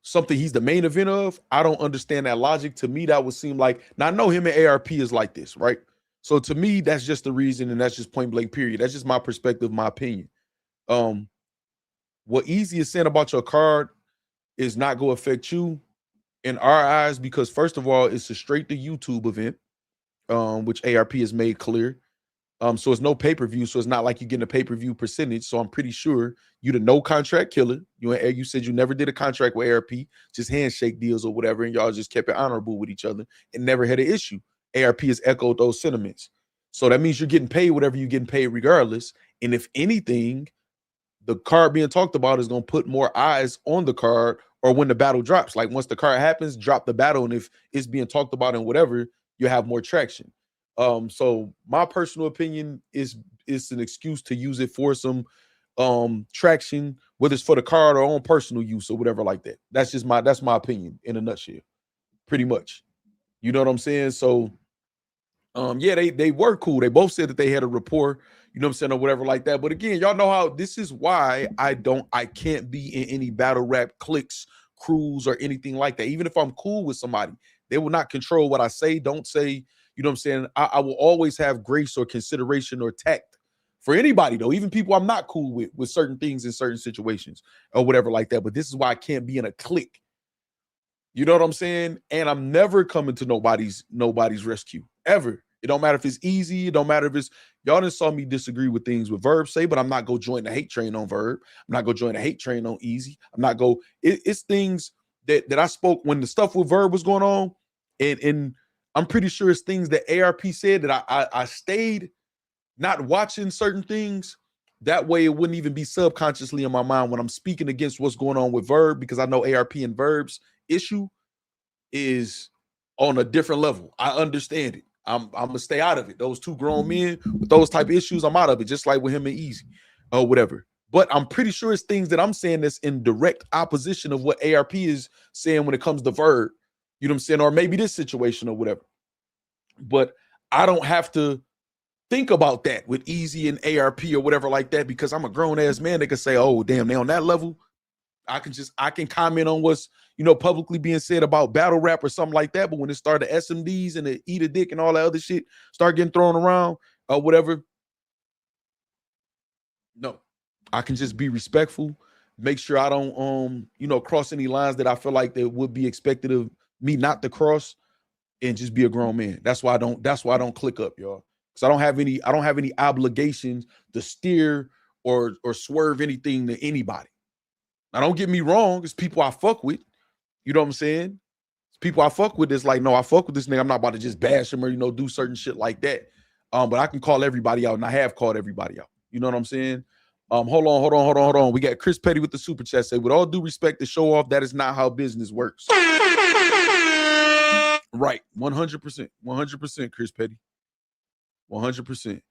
Speaker 3: something he's the main event of, I don't understand that logic. To me, that would seem like, now I know him and ARP is like this, right? So to me, that's just the reason, and that's just point blank period. That's just my perspective, my opinion. What Eazy is saying about your card is not going to affect you in our eyes, because first of all, it's a straight to YouTube event, which ARP has made clear. So it's no pay-per-view, so it's not like you're getting a pay-per-view percentage. So I'm pretty sure you the no contract killer. You said you never did a contract with ARP, just handshake deals or whatever, and y'all just kept it honorable with each other and never had an issue. ARP has echoed those sentiments. So that means you're getting paid whatever you're getting paid regardless. And if anything, the card being talked about is going to put more eyes on the card, or when the battle drops. Like once the card happens, drop the battle, and if it's being talked about and whatever, you have more traction. So my personal opinion is it's an excuse to use it for some traction, whether it's for the card or on personal use or whatever like that. That's my opinion in a nutshell, pretty much. You know what I'm saying? So Yeah, they were cool. They both said that they had a rapport, you know what I'm saying, or whatever like that. But again, y'all know how this is why I can't be in any battle rap cliques, crews, or anything like that. Even if I'm cool with somebody, they will not control what I say, don't say, you know what I'm saying? I will always have grace or consideration or tact for anybody, though, even people I'm not cool with certain things in certain situations or whatever like that. But this is why I can't be in a clique. You know what I'm saying? And I'm never coming to nobody's rescue ever. It don't matter if it's easy. It don't matter if it's y'all done saw me disagree with things with Verb say, but I'm not gonna join the hate train on Verb. I'm not gonna join the hate train on Eazy. I'm not go. It's things that I spoke when the stuff with Verb was going on, and I'm pretty sure it's things that ARP said that I stayed not watching certain things. That way it wouldn't even be subconsciously in my mind when I'm speaking against what's going on with Verb, because I know ARP and Verb's issue is on a different level. I understand it. I'm gonna stay out of it. Those two grown men with those type of issues, I'm out of it, just like with him and Eazy or whatever. But I'm pretty sure it's things that I'm saying that's in direct opposition of what ARP is saying when it comes to Verb, you know what I'm saying, or maybe this situation or whatever. But I don't have to think about that with Eazy and ARP or whatever like that, because I'm a grown ass man that can say, oh damn, they on that level. I can comment on what's, you know, publicly being said about battle rap or something like that. But when it started SMDs and the eat a dick and all that other shit start getting thrown around or whatever, no, I can just be respectful, make sure I don't you know, cross any lines that I feel like that would be expected of me not to cross, and just be a grown man. That's why I don't click up, y'all. Because I don't have any obligations to steer or swerve anything to anybody. Now, don't get me wrong, it's people I fuck with. You know what I'm saying? It's people I fuck with. It's like, no, I fuck with this nigga. I'm not about to just bash him or, you know, do certain shit like that. But I can call everybody out, and I have called everybody out. You know what I'm saying? Hold on. We got Chris Petty with the super chat. Say, with all due respect to show off, that is not how business works. Right, 100%, Chris Petty. 100%.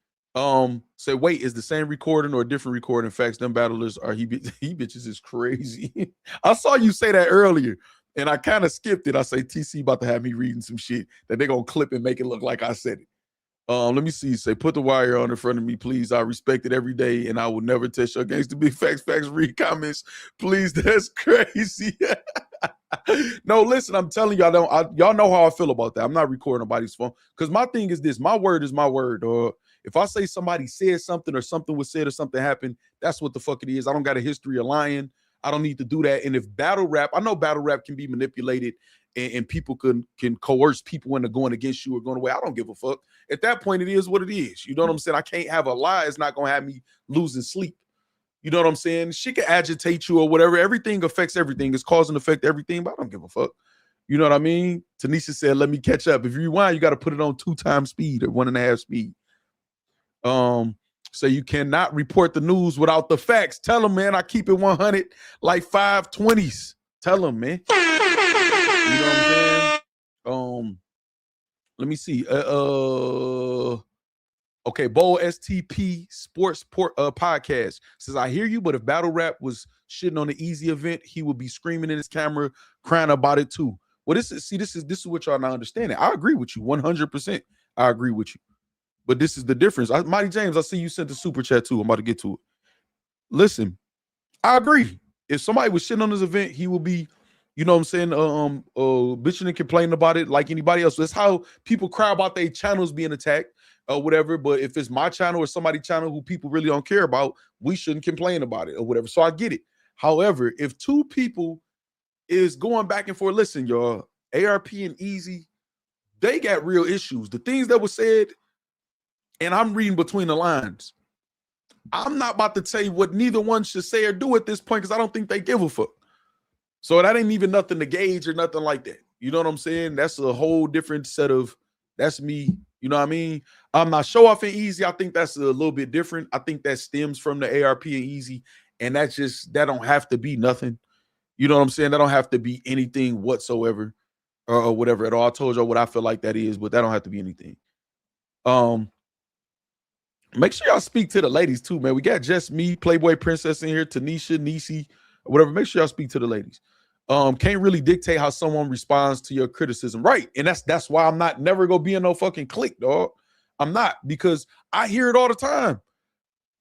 Speaker 3: Say, wait, is the same recording or a different recording? Facts, them battlers are he bitches is crazy. I saw you say that earlier, and I kind of skipped it. I say TC about to have me reading some shit that they're gonna clip and make it look like I said it. Let me see. Say, put the wire on in front of me, please. I respect it every day, and I will never test your gangster big facts. Read comments, please. That's crazy. No, listen, I'm telling y'all, y'all know how I feel about that. I'm not recording nobody's phone, because my thing is this: my word is my word. Or if I say somebody said something or something was said or something happened, that's what the fuck it is. I don't got a history of lying. I don't need to do that. And if battle rap, I know battle rap can be manipulated, and people can coerce people into going against you or going away. I don't give a fuck. At that point, it is what it is. You know what I'm saying? I can't have a lie. It's not going to have me losing sleep. You know what I'm saying? She can agitate you or whatever. Everything affects everything. It's cause and effect everything, but I don't give a fuck. You know what I mean? Tanisha said, let me catch up. If you rewind, you got to put it on 2x speed or 1.5 speed. So you cannot report the news without the facts. Tell them, man, I keep it 100 like 520s. Tell them, man. You know what I'm saying? Let me see. Okay, Bowl STP Sports Podcast says, I hear you, but if battle rap was shitting on the Eazy event, he would be screaming in his camera, crying about it too. Well, this is what y'all not understanding. I agree with you 100%. I agree with you, but this is the difference. Mighty James, I see you sent the super chat too. I'm about to get to it. Listen, I agree. If somebody was shitting on this event, he will be, you know what I'm saying, bitching and complaining about it like anybody else. That's how people cry about their channels being attacked or whatever. But if it's my channel or somebody's channel who people really don't care about, we shouldn't complain about it or whatever. So I get it. However, if two people is going back and forth, listen, y'all, ARP and Eazy, they got real issues. The things that were said, and I'm reading between the lines, I'm not about to tell you what neither one should say or do at this point, because I don't think they give a fuck. So that ain't even nothing to gauge or nothing like that. You know what I'm saying? That's a whole different set of, that's me. You know what I mean? I'm not show off and Eazy. I think that's a little bit different. I think that stems from the ARP and Eazy. And that's just, that don't have to be nothing. You know what I'm saying? That don't have to be anything whatsoever or whatever at all. I told y'all what I feel like that is, but that don't have to be anything. Make sure y'all speak to the ladies too, man. We got Just Me, Playboy Princess in here, Tanisha, Nisi, whatever. Make sure y'all speak to the ladies. Can't really dictate how someone responds to your criticism. Right. And that's why I'm not never gonna be in no fucking clique, dog. I'm not, because I hear it all the time.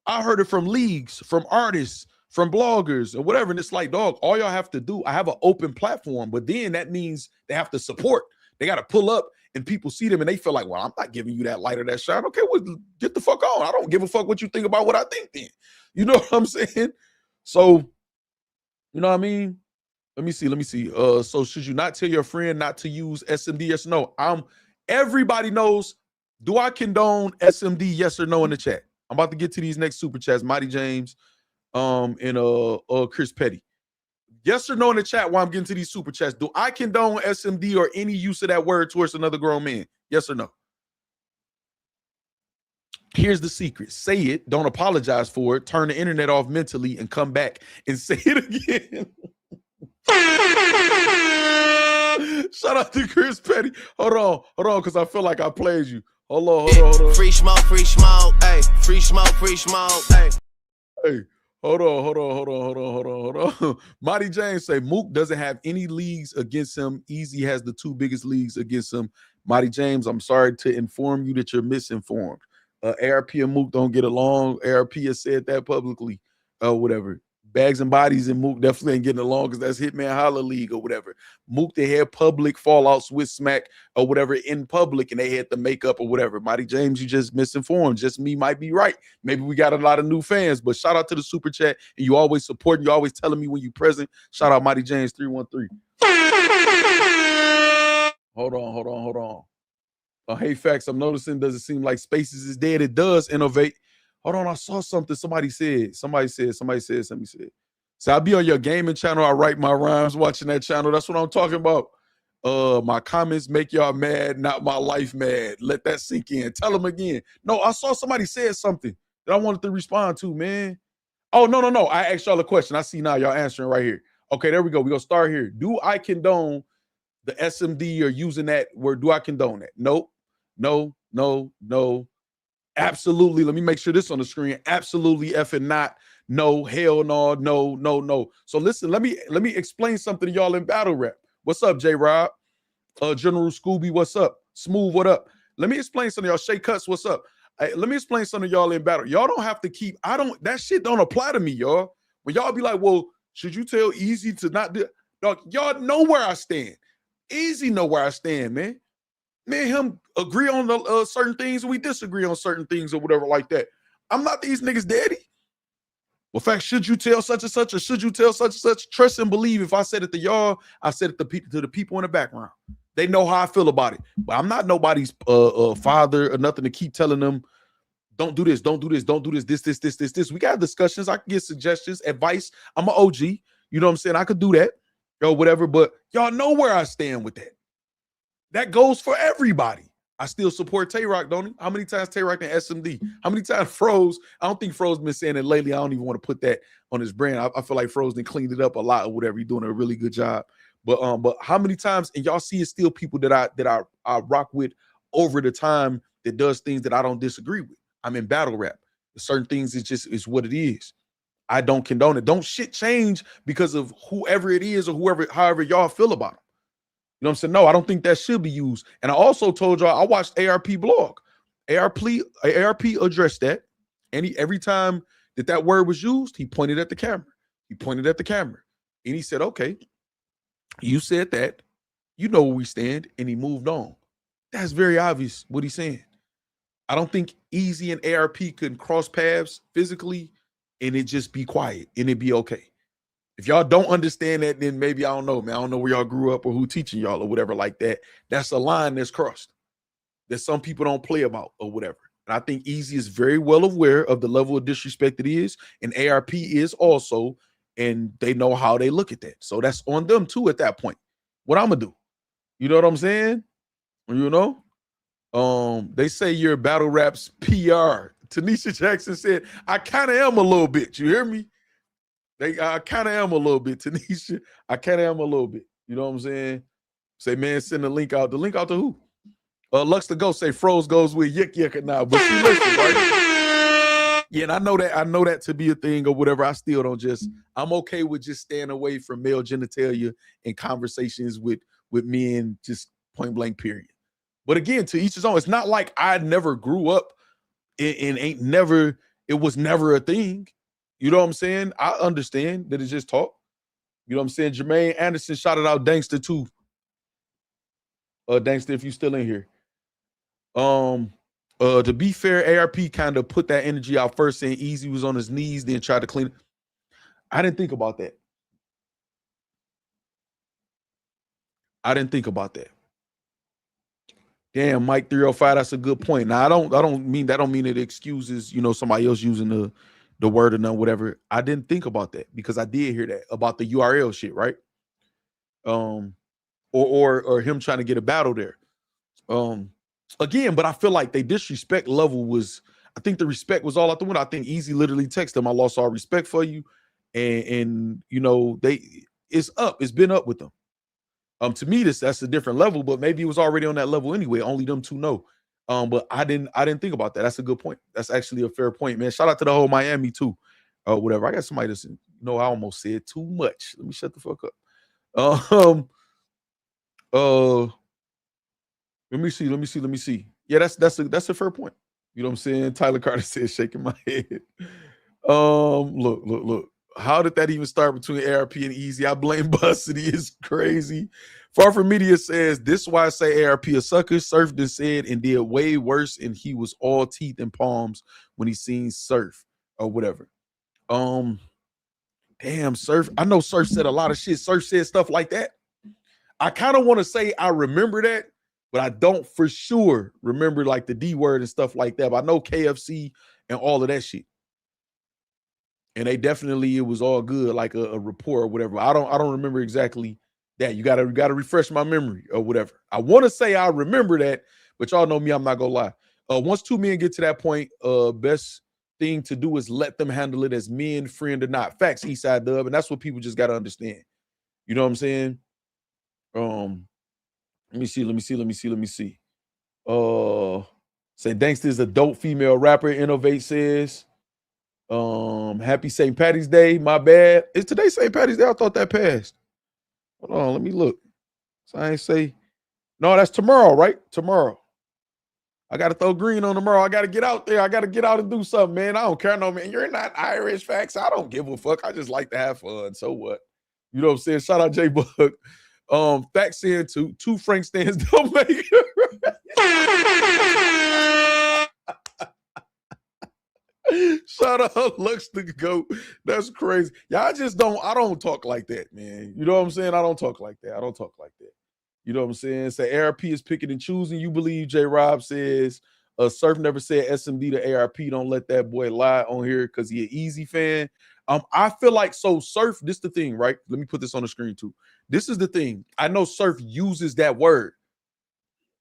Speaker 3: I heard it from leagues, from artists, from bloggers, or whatever. And it's like, dog, all y'all have to do, I have an open platform, but then that means they have to support. They got to pull up and people see them and they feel like, well, I'm not giving you that light or that shine. Okay, well, get the fuck on. I don't give a fuck what you think about what I think then. You know what I'm saying? So, you know what I mean? Let me see. So should you not tell your friend not to use SMD? Yes or no? Everybody knows. Do I condone SMD? Yes or no in the chat? I'm about to get to these next super chats. Mighty James, and Chris Petty. Yes or no in the chat while I'm getting to these super chats. Do I condone SMD or any use of that word towards another grown man? Yes or no? Here's the secret. Say it. Don't apologize for it. Turn the internet off mentally and come back and say it again. Shout out to Chris Petty. Hold on, because I feel like I played you. Hold on.
Speaker 4: Free smoke, hey. Free smoke, hey.
Speaker 3: Hey, hold on. Mighty James say Mook doesn't have any leagues against him. Eazy has the 2 biggest leagues against him. Mighty James, I'm sorry to inform you that you're misinformed. ARP and Mook don't get along. ARP has said that publicly. Whatever. Bags and Bodies and Mook definitely ain't getting along because that's Hitman Holla League or whatever. Mook, they had public fallouts with Smack or whatever in public and they had to make up or whatever. Mighty James, you just misinformed. Just me might be right. Maybe we got a lot of new fans, but shout out to the super chat. And you always supporting, you always telling me when you present. Shout out Mighty James 313. Hold on. Hey, Factz, I'm noticing, does it seem like Spaces is dead? It does innovate. Hold on, I saw something. Somebody said. So I'll be on your gaming channel. I write my rhymes watching that channel. That's what I'm talking about. My comments make y'all mad, not my life mad. Let that sink in. Tell them again. No, I saw somebody said something that I wanted to respond to, man. Oh, no. I asked y'all a question. I see now y'all answering right here. Okay, there we go. We're going to start here. Do I condone the SMD or using that word? Do I condone that? Nope. No. Absolutely. Let me make sure this on the screen. Absolutely effing not. No, hell no. So listen, let me explain something to y'all in battle rap. What's up, J-Rob? General Scooby, what's up? Smooth, what up? Let me explain something to y'all. Shay Cuts, what's up? Hey, let me explain something to y'all in battle. Y'all don't have to keep, that shit don't apply to me, y'all. When y'all be like, well, should you tell Eazy to not do? Dog, y'all know where I stand. Eazy know where I stand, man. Me and him agree on certain things, and we disagree on certain things or whatever like that. I'm not these niggas' daddy. Well, fact, should you tell such and such, or should you tell such and such? Trust and believe. If I said it to y'all, I said it to the people in the background. They know how I feel about it. But I'm not nobody's father or nothing to keep telling them, don't do this, don't do this, don't do this. We got discussions. I can get suggestions, advice. I'm an OG. You know what I'm saying? I could do that or whatever. But y'all know where I stand with that. That goes for everybody. I still support Tay-Rock, don't he? How many times Tay-Rock and SMD? How many times Froze? I don't think Froze been saying it lately. I don't even want to put that on his brand. I feel like Froze done cleaned it up a lot or whatever. He's doing a really good job. But how many times, and y'all see it's still people that I rock with over the time that does things that I don't disagree with. I'm in battle rap. Certain things is what it is. I don't condone it. Don't shit change because of whoever it is or however y'all feel about it. You know what I'm saying? No, I don't think that should be used. And I also told y'all I watched ARP blog. ARP addressed that. And every time that word was used, he pointed at the camera. And he said, okay, you said that. You know where we stand. And he moved on. That's very obvious what he's saying. I don't think Eazy and ARP could cross paths physically and it just be quiet and it be okay. If y'all don't understand that, then maybe I don't know, man. I don't know where y'all grew up or who teaching y'all or whatever like that. That's a line that's crossed that some people don't play about or whatever. And I think Eazy is very well aware of the level of disrespect it is, and ARP is also, and they know how they look at that. So that's on them too at that point. What I'm gonna do? You know what I'm saying? You know? They say you're battle rap's PR. Tanisha Jackson said, I kind of am a little bit. You hear me? I kind of am a little bit, Tanisha. I kind of am a little bit. You know what I'm saying? Say, man, send the link out. The link out to who? Lux the Ghost say Froze goes with Yik Yik now. But see, listen, right? Yeah, and I know that to be a thing or whatever. I still don't I'm okay with just staying away from male genitalia and conversations with men, just point blank, period. But again, to each his own. It's not like I never grew up and it was never a thing. You know what I'm saying? I understand that it's just talk. You know what I'm saying? Jermaine Anderson shouted out Dankster too. Dankster, if you still in here. To be fair, ARP kind of put that energy out first, saying Eazy was on his knees, then tried to clean it. I didn't think about that. Damn, Mike 305, that's a good point. Now, I don't mean it excuses, somebody else using the word or none, whatever. I didn't think about that because I did hear that about the URL shit, right? Or him trying to get a battle there. Again, but I feel like they disrespect level was, I think the respect was all out the window. I think Eazy literally texted him, I lost all respect for you. And it's up. It's been up with them. To me, that's a different level, but maybe it was already on that level anyway. Only them two know. But I didn't think about that. That's a good point. That's actually a fair point, man. Shout out to the whole Miami too. Whatever. I got somebody that's I almost said too much. Let me shut the fuck up. Let me see. Yeah, that's a fair point. You know what I'm saying? Tyler Carter said, shaking my head. Look. How did that even start between ARP and Eazy? I blame Bussity. It's crazy. Far From Media says, this is why I say ARP a sucker. Surf done said and did way worse, and he was all teeth and palms when he seen Surf or whatever. Damn, Surf. I know Surf said a lot of shit. Surf said stuff like that. I kind of want to say I remember that, but I don't for sure remember like the D word and stuff like that. But I know KFC and all of that shit. And it was all good, like a report or whatever. I don't remember exactly that. You gotta refresh my memory or whatever. I want to say I remember that, but y'all know me, I'm not gonna lie. Once two men get to that point, best thing to do is let them handle it as men, friend or not. Factz, Eastside Dub, and that's what people just gotta understand. You know what I'm saying? Let me see. Say Dankster is a dope female rapper. Innovate says. Happy St. Patty's Day. My bad. Is today St. Patty's Day? I thought that passed. Hold on, let me look. So I ain't say. No, that's tomorrow, right? Tomorrow. I gotta throw green on tomorrow. I gotta get out there. I gotta get out and do something, man. I don't care, no man. You're not Irish, Factz. I don't give a fuck. I just like to have fun. So what? You know what I'm saying? Shout out J Bug. Factz saying two Frank stands don't make it. Shout out Lux the Goat. That's crazy. Yeah, I don't talk like that, man. You know what I'm saying? I don't talk like that. You know what I'm saying? Say ARP is picking and choosing. You believe J Rob says Surf never said SMD to ARP. Don't let that boy lie on here because he an Eazy fan. I feel like Surf, this the thing, right? Let me put this on the screen too. This is the thing. I know Surf uses that word.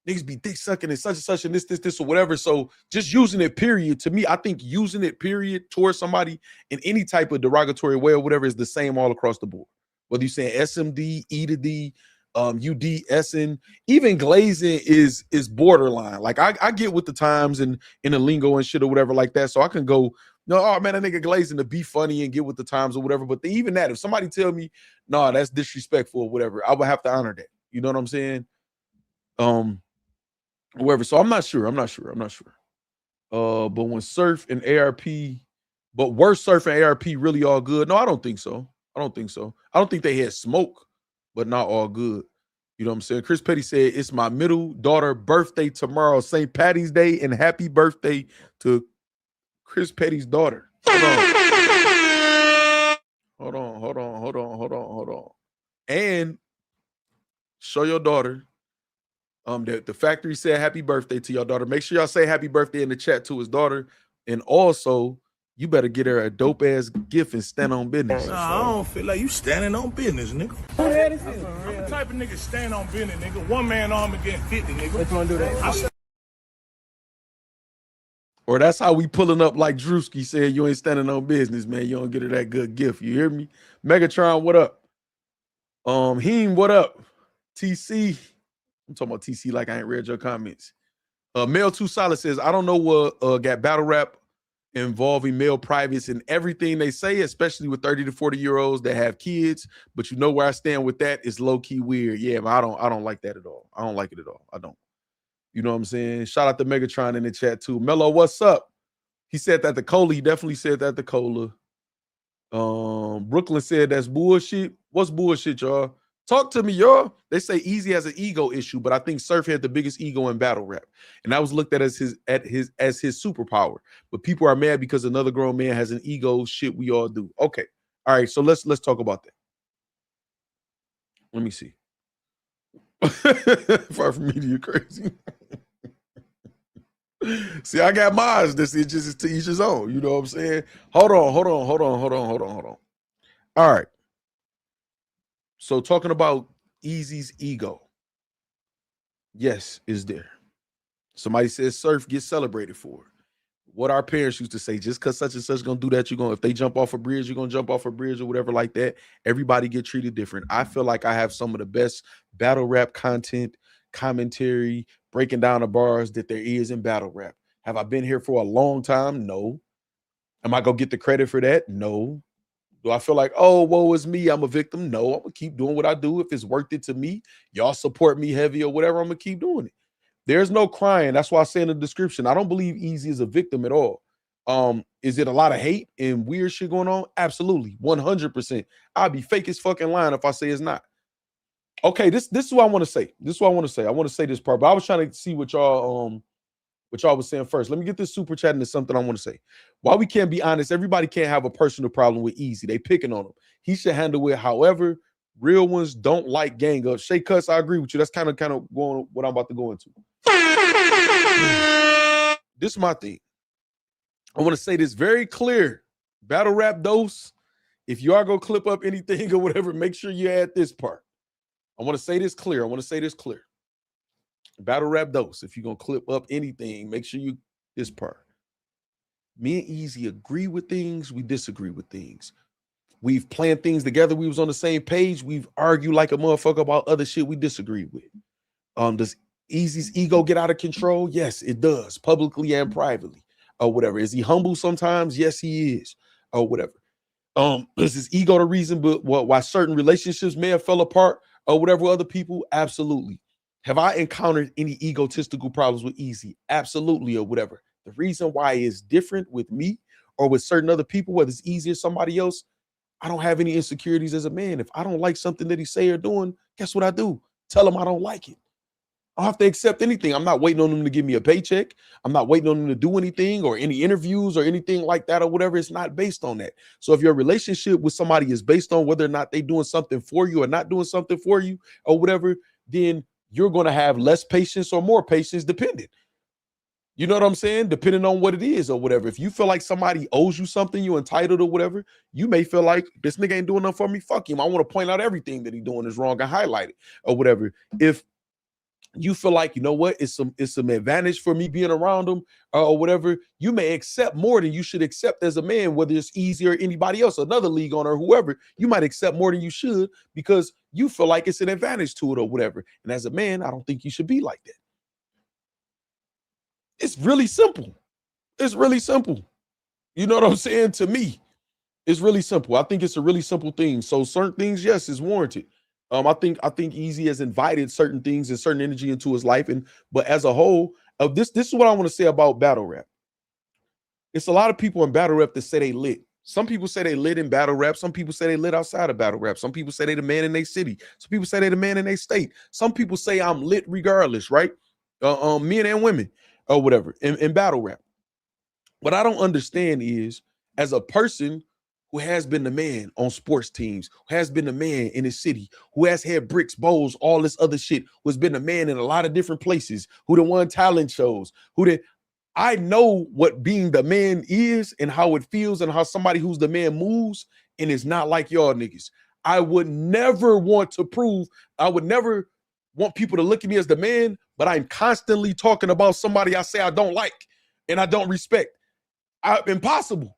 Speaker 3: Niggas be dick sucking and such and this or whatever. So just using it, period. To me, I think using it, period, towards somebody in any type of derogatory way or whatever is the same all across the board. Whether you're saying SMD, E to D, UD, SN, even glazing is borderline. Like I get with the times and in the lingo and shit or whatever like that. So I can go, no, oh man, that nigga glazing to be funny and get with the times or whatever. But even that, if somebody tell me, no, that's disrespectful or whatever, I would have to honor that. You know what I'm saying? Whatever. So I'm not sure. But when Surf and ARP, but were Surf and ARP really all good? No, I don't think so. I don't think they had smoke, but not all good. You know what I'm saying? Chris Petty said, it's my middle daughter birthday tomorrow, St. Patty's Day, and happy birthday to Chris Petty's daughter. Hold on. And show your daughter that the factory said happy birthday to your daughter. Make sure y'all say happy birthday in the chat to his daughter. And also, you better get her a dope ass gift and stand on business.
Speaker 5: Nah, I don't feel like you standing on business, nigga. I'm the type of nigga stand on business, nigga. One man arm against 50, nigga. Which one do that?
Speaker 3: Or that's how we pulling up like Drewski said, you ain't standing on business, man. You don't get her that good gift. You hear me? Megatron, what up? Heem, what up? TC. I'm talking about TC like I ain't read your comments. Male 2 Solid says, I don't know what got battle rap involving male privates in everything they say, especially with 30 to 40-year-olds that have kids. But you know where I stand with that is low-key weird. Yeah, but I don't like that at all. I don't like it at all. I don't. You know what I'm saying? Shout out to Megatron in the chat too. Mello, what's up? He said that the cola. He definitely said that the cola. Brooklyn said that's bullshit. What's bullshit, y'all? Talk to me, y'all. They say Eazy has an ego issue, but I think Surf had the biggest ego in battle rap, and that was looked at as his superpower. But people are mad because another grown man has an ego. Shit, we all do. Okay, all right. So let's talk about that. Let me see. Far from media crazy. See, I got mine. This is just to each his own. You know what I'm saying? Hold on. All right. So talking about Eazy's ego. Yes, is there. Somebody says Surf gets celebrated for it. What our parents used to say, just because such and such gonna do that, if they jump off a bridge, you're gonna jump off a bridge or whatever like that. Everybody get treated different. I feel like I have some of the best battle rap content, commentary, breaking down the bars that there is in battle rap. Have I been here for a long time? No. Am I gonna get the credit for that? No. Do I feel like, oh, woe is me, I'm a victim? No, I'm gonna keep doing what I do. If it's worth it to me, y'all support me heavy or whatever, I'm gonna keep doing it. There's no crying. That's why I say in the description, I don't believe Eazy is a victim at all. Is it a lot of hate and weird shit going on? Absolutely, 100%. I'd be fake as fucking lying if I say it's not. Okay, this is what I want to say. I want to say this part, but I was trying to see what y'all was saying first. Let me get this super chat into something I want to say. While we can't be honest, everybody can't have a personal problem with Eazy. They picking on him. He should handle it. However, real ones don't like gang up. Shay Cuss, I agree with you. That's kind of going what I'm about to go into. This is my thing. I want to say this very clear. Battle rap dose. If you are gonna clip up anything or whatever, make sure you add this part. I want to say this clear. Battle rap dose. If you're gonna clip up anything, make sure you this part. Me and Eazy agree with things, we disagree with things. We've planned things together. We was on the same page. We've argued like a motherfucker about other shit we disagree with. Does Eazy's ego get out of control? Yes, it does, publicly and privately, or whatever. Is he humble sometimes? Yes, he is, or whatever. Is his ego the reason but why certain relationships may have fell apart or whatever with other people? Absolutely. Have I encountered any egotistical problems with Eazy? Absolutely, or whatever. The reason why it's different with me or with certain other people, whether it's Eazy or somebody else, I don't have any insecurities as a man. If I don't like something that he say or doing, guess what I do? Tell him I don't like it. I don't have to accept anything. I'm not waiting on him to give me a paycheck. I'm not waiting on him to do anything or any interviews or anything like that or whatever. It's not based on that. So if your relationship with somebody is based on whether or not they doing something for you or not doing something for you or whatever, then you're going to have less patience or more patience depending. You know what I'm saying? Depending on what it is or whatever. If you feel like somebody owes you something, you entitled or whatever, you may feel like this nigga ain't doing nothing for me. Fuck him. I want to point out everything that he's doing is wrong and highlight it or whatever. If you feel like, you know what, it's some advantage for me being around him or whatever, you may accept more than you should accept as a man, whether it's Eazy or anybody else, another league owner or whoever. You might accept more than you should because you feel like it's an advantage to it or whatever. And as a man, I don't think you should be like that. It's really simple. It's really simple. You know what I'm saying? To me, it's really simple. I think it's a really simple thing. So certain things, yes, is warranted. I think Eazy has invited certain things and certain energy into his life, but as a whole, this is what I want to say about battle rap. It's a lot of people in battle rap that say they lit. Some people say they lit in battle rap. Some people say they lit outside of battle rap. Some people say they the man in their city. Some people say they the man in their state. Some people say I'm lit regardless, right? Men and women or whatever in battle rap. What I don't understand is, as a person who has been the man on sports teams, who has been the man in his city, who has had bricks, bowls, all this other shit, who has been the man in a lot of different places, who done won talent shows, I know what being the man is and how it feels and how somebody who's the man moves, and it's not like y'all niggas. I would never want to prove, I would never want people to look at me as the man, but I'm constantly talking about somebody I say I don't like and I don't respect. Impossible.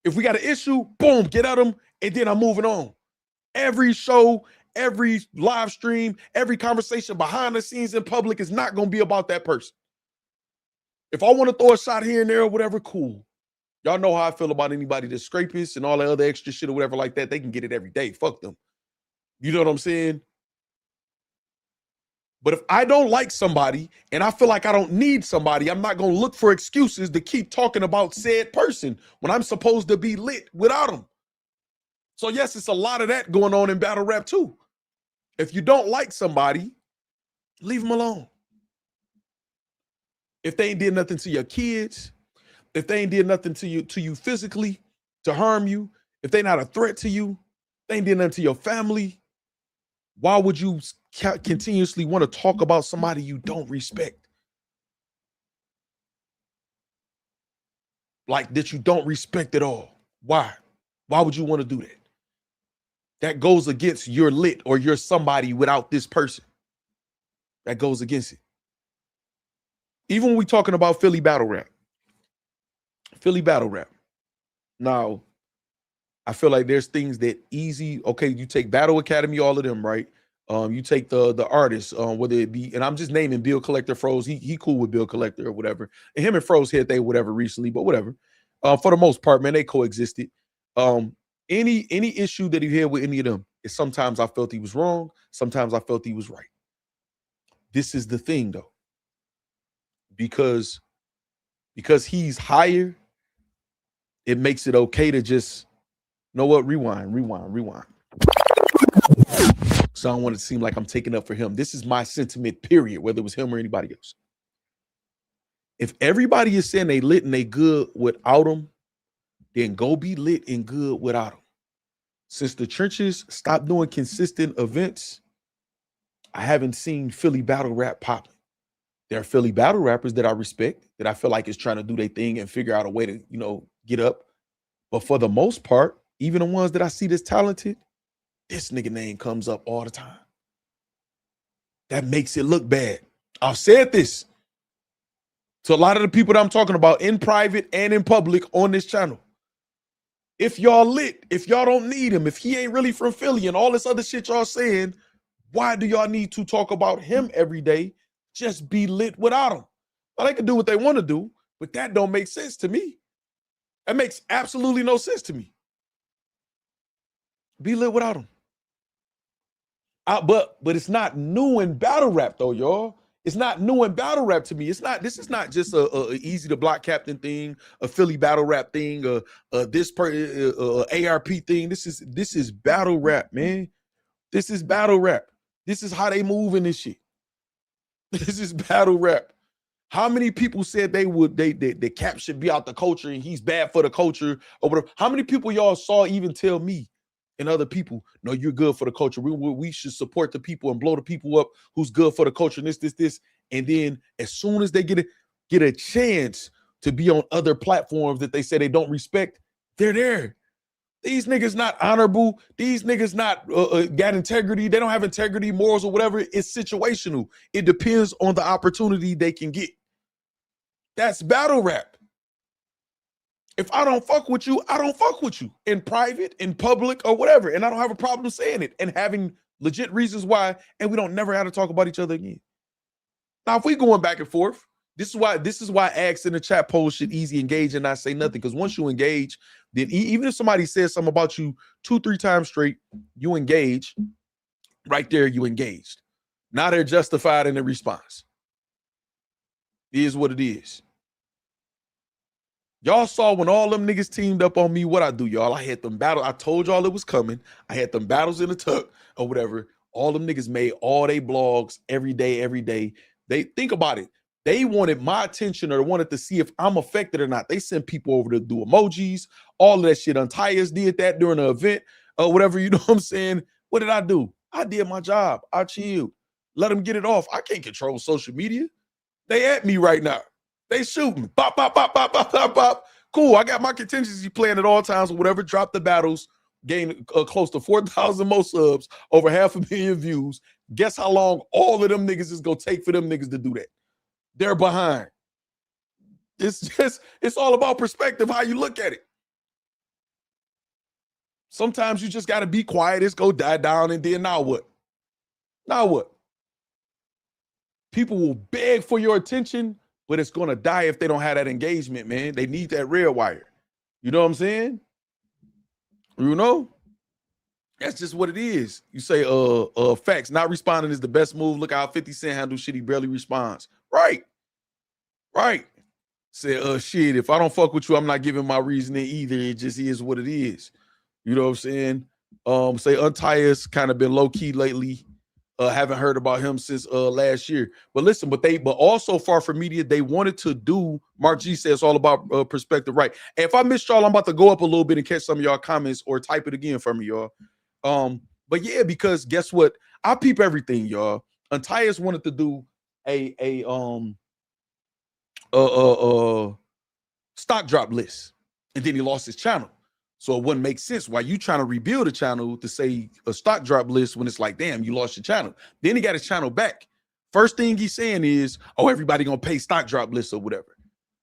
Speaker 3: If we got an issue, boom, get at them, and then I'm moving on. Every show, every live stream, every conversation behind the scenes in public is not going to be about that person. If I want to throw a shot here and there or whatever, cool. Y'all know how I feel about anybody that's scrapists and all that other extra shit or whatever like that. They can get it every day. Fuck them. You know what I'm saying? But if I don't like somebody and I feel like I don't need somebody, I'm not going to look for excuses to keep talking about said person when I'm supposed to be lit without them. So yes, it's a lot of that going on in battle rap too. If you don't like somebody, leave them alone. If they ain't did nothing to your kids, if they ain't did nothing to you physically to harm you, if they not a threat to you, they ain't did nothing to your family, why would you continuously want to talk about somebody you don't respect? Like that you don't respect at all. Why? Why would you want to do that? That goes against your lit or you're somebody without this person. That goes against it. Even when we talking about Philly battle rap. Philly battle rap. Now, I feel like there's things that Eazy, okay, you take Battle Academy, all of them, right? You take the artists, whether it be, and I'm just naming Bill Collector, Froze, he cool with Bill Collector or whatever. And him and Froze hit they whatever recently, but whatever. For the most part, man, they coexisted. Any issue that he had with any of them is sometimes I felt he was wrong, sometimes I felt he was right. This is the thing though. Because he's higher, it makes it okay to just, you know what, rewind. So I don't want it to seem like I'm taking up for him. This is my sentiment, period, whether it was him or anybody else. If everybody is saying they lit and they good without him, then go be lit and good without him. Since the trenches stopped doing consistent events, I haven't seen Philly battle rap popping. There are Philly battle rappers that I respect, that I feel like is trying to do their thing and figure out a way to, you know, get up. But for the most part, even the ones that I see that's talented, this nigga name comes up all the time. That makes it look bad. I've said this to a lot of the people that I'm talking about in private and in public on this channel. If y'all lit, if y'all don't need him, if he ain't really from Philly and all this other shit y'all saying, why do y'all need to talk about him every day? Just be lit without him. Well, they can do what they want to do, but that don't make sense to me. That makes absolutely no sense to me. Be lit without him. But it's not new in battle rap though, y'all. It's not new in battle rap to me. It's not. This is not just a Eazy the Block Captain thing, a Philly battle rap thing, ARP thing. This is battle rap, man. This is battle rap. This is how they move in this shit. This is battle rap. How many people said the Cap should be out the culture and he's bad for the culture or whatever? How many people y'all saw even tell me and other people, no, you're good for the culture. We should support the people and blow the people up who's good for the culture and this. And then as soon as they get a chance to be on other platforms that they say they don't respect, they're there. These niggas not honorable. These niggas not got integrity. They don't have integrity, morals, or whatever. It's situational. It depends on the opportunity they can get. That's battle rap. If I don't fuck with you, I don't fuck with you in private, in public, or whatever. And I don't have a problem saying it and having legit reasons why, and we don't never have to talk about each other again. Now, if we going back and forth, this is why I asked in the chat poll, should Eazy engage and not say nothing? Because once you engage, then even if somebody says something about you 2-3 times straight, you engage. Right there, you engaged. Now they're justified in the response. It is what it is. Y'all saw when all them niggas teamed up on me, what I do, y'all. I had them battles. I told y'all it was coming. I had them battles in the tuck or whatever. All them niggas made all they blogs every day. They think about it. They wanted my attention or wanted to see if I'm affected or not. They sent people over to do emojis, all of that shit. Untias did that during the event or whatever, you know what I'm saying? What did I do? I did my job. I chilled. Let them get it off. I can't control social media. They at me right now. They shooting. Bop, bop, bop, bop, bop, bop, bop. Cool. I got my contingency plan at all times or whatever. Drop the battles. Gain close to 4,000 more subs. Over 500,000 views. Guess how long all of them niggas is going to take for them niggas to do that? They're behind. It's all about perspective, how you look at it. Sometimes you just got to be quiet. It's go die down and then now what? Now what? People will beg for your attention, but it's going to die if they don't have that engagement, man. They need that red wire. You know what I'm saying? You know? That's just what it is. You say, Factz, not responding is the best move. Look how 50 Cent handles shit. He barely responds. Right. Right. Say, shit, if I don't fuck with you, I'm not giving my reasoning either. It just is what it is. You know what I'm saying? Say Untire's kind of been low-key lately. Haven't heard about him since last year. But listen, but also Far From Media, they wanted to do, Mark G says it's all about perspective, right? And if I missed y'all, I'm about to go up a little bit and catch some of y'all comments or type it again for me, y'all. But yeah, because guess what? I peep everything, y'all. Untire's wanted to do a stock drop list, and then he lost his channel. So it wouldn't make sense why you trying to rebuild a channel to say a stock drop list when it's like, damn, you lost your channel. Then he got his channel back. First thing he's saying is, oh, everybody gonna pay stock drop lists or whatever.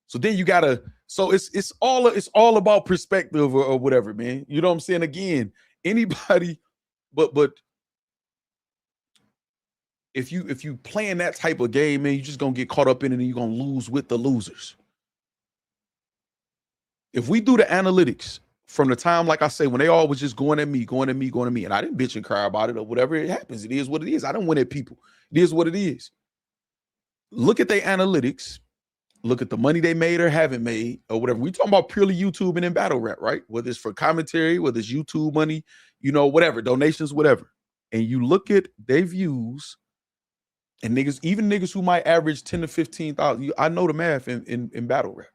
Speaker 3: So then you gotta, so it's all about perspective or whatever, man. You know what I'm saying? Again, anybody, but if you playing that type of game, man, you're just gonna get caught up in it and you're gonna lose with the losers. If we do the analytics from the time, like I say, when they all was just going at me, and I didn't bitch and cry about it or whatever, it happens. It is what it is. I don't win at people. It is what it is. Look at their analytics. Look at the money they made or haven't made or whatever. We talking about purely YouTube and in battle rap, right? Whether it's for commentary, whether it's YouTube money, you know, whatever, donations, whatever. And you look at their views and niggas, even niggas who might average 10 to 15,000. I know the math in battle rap.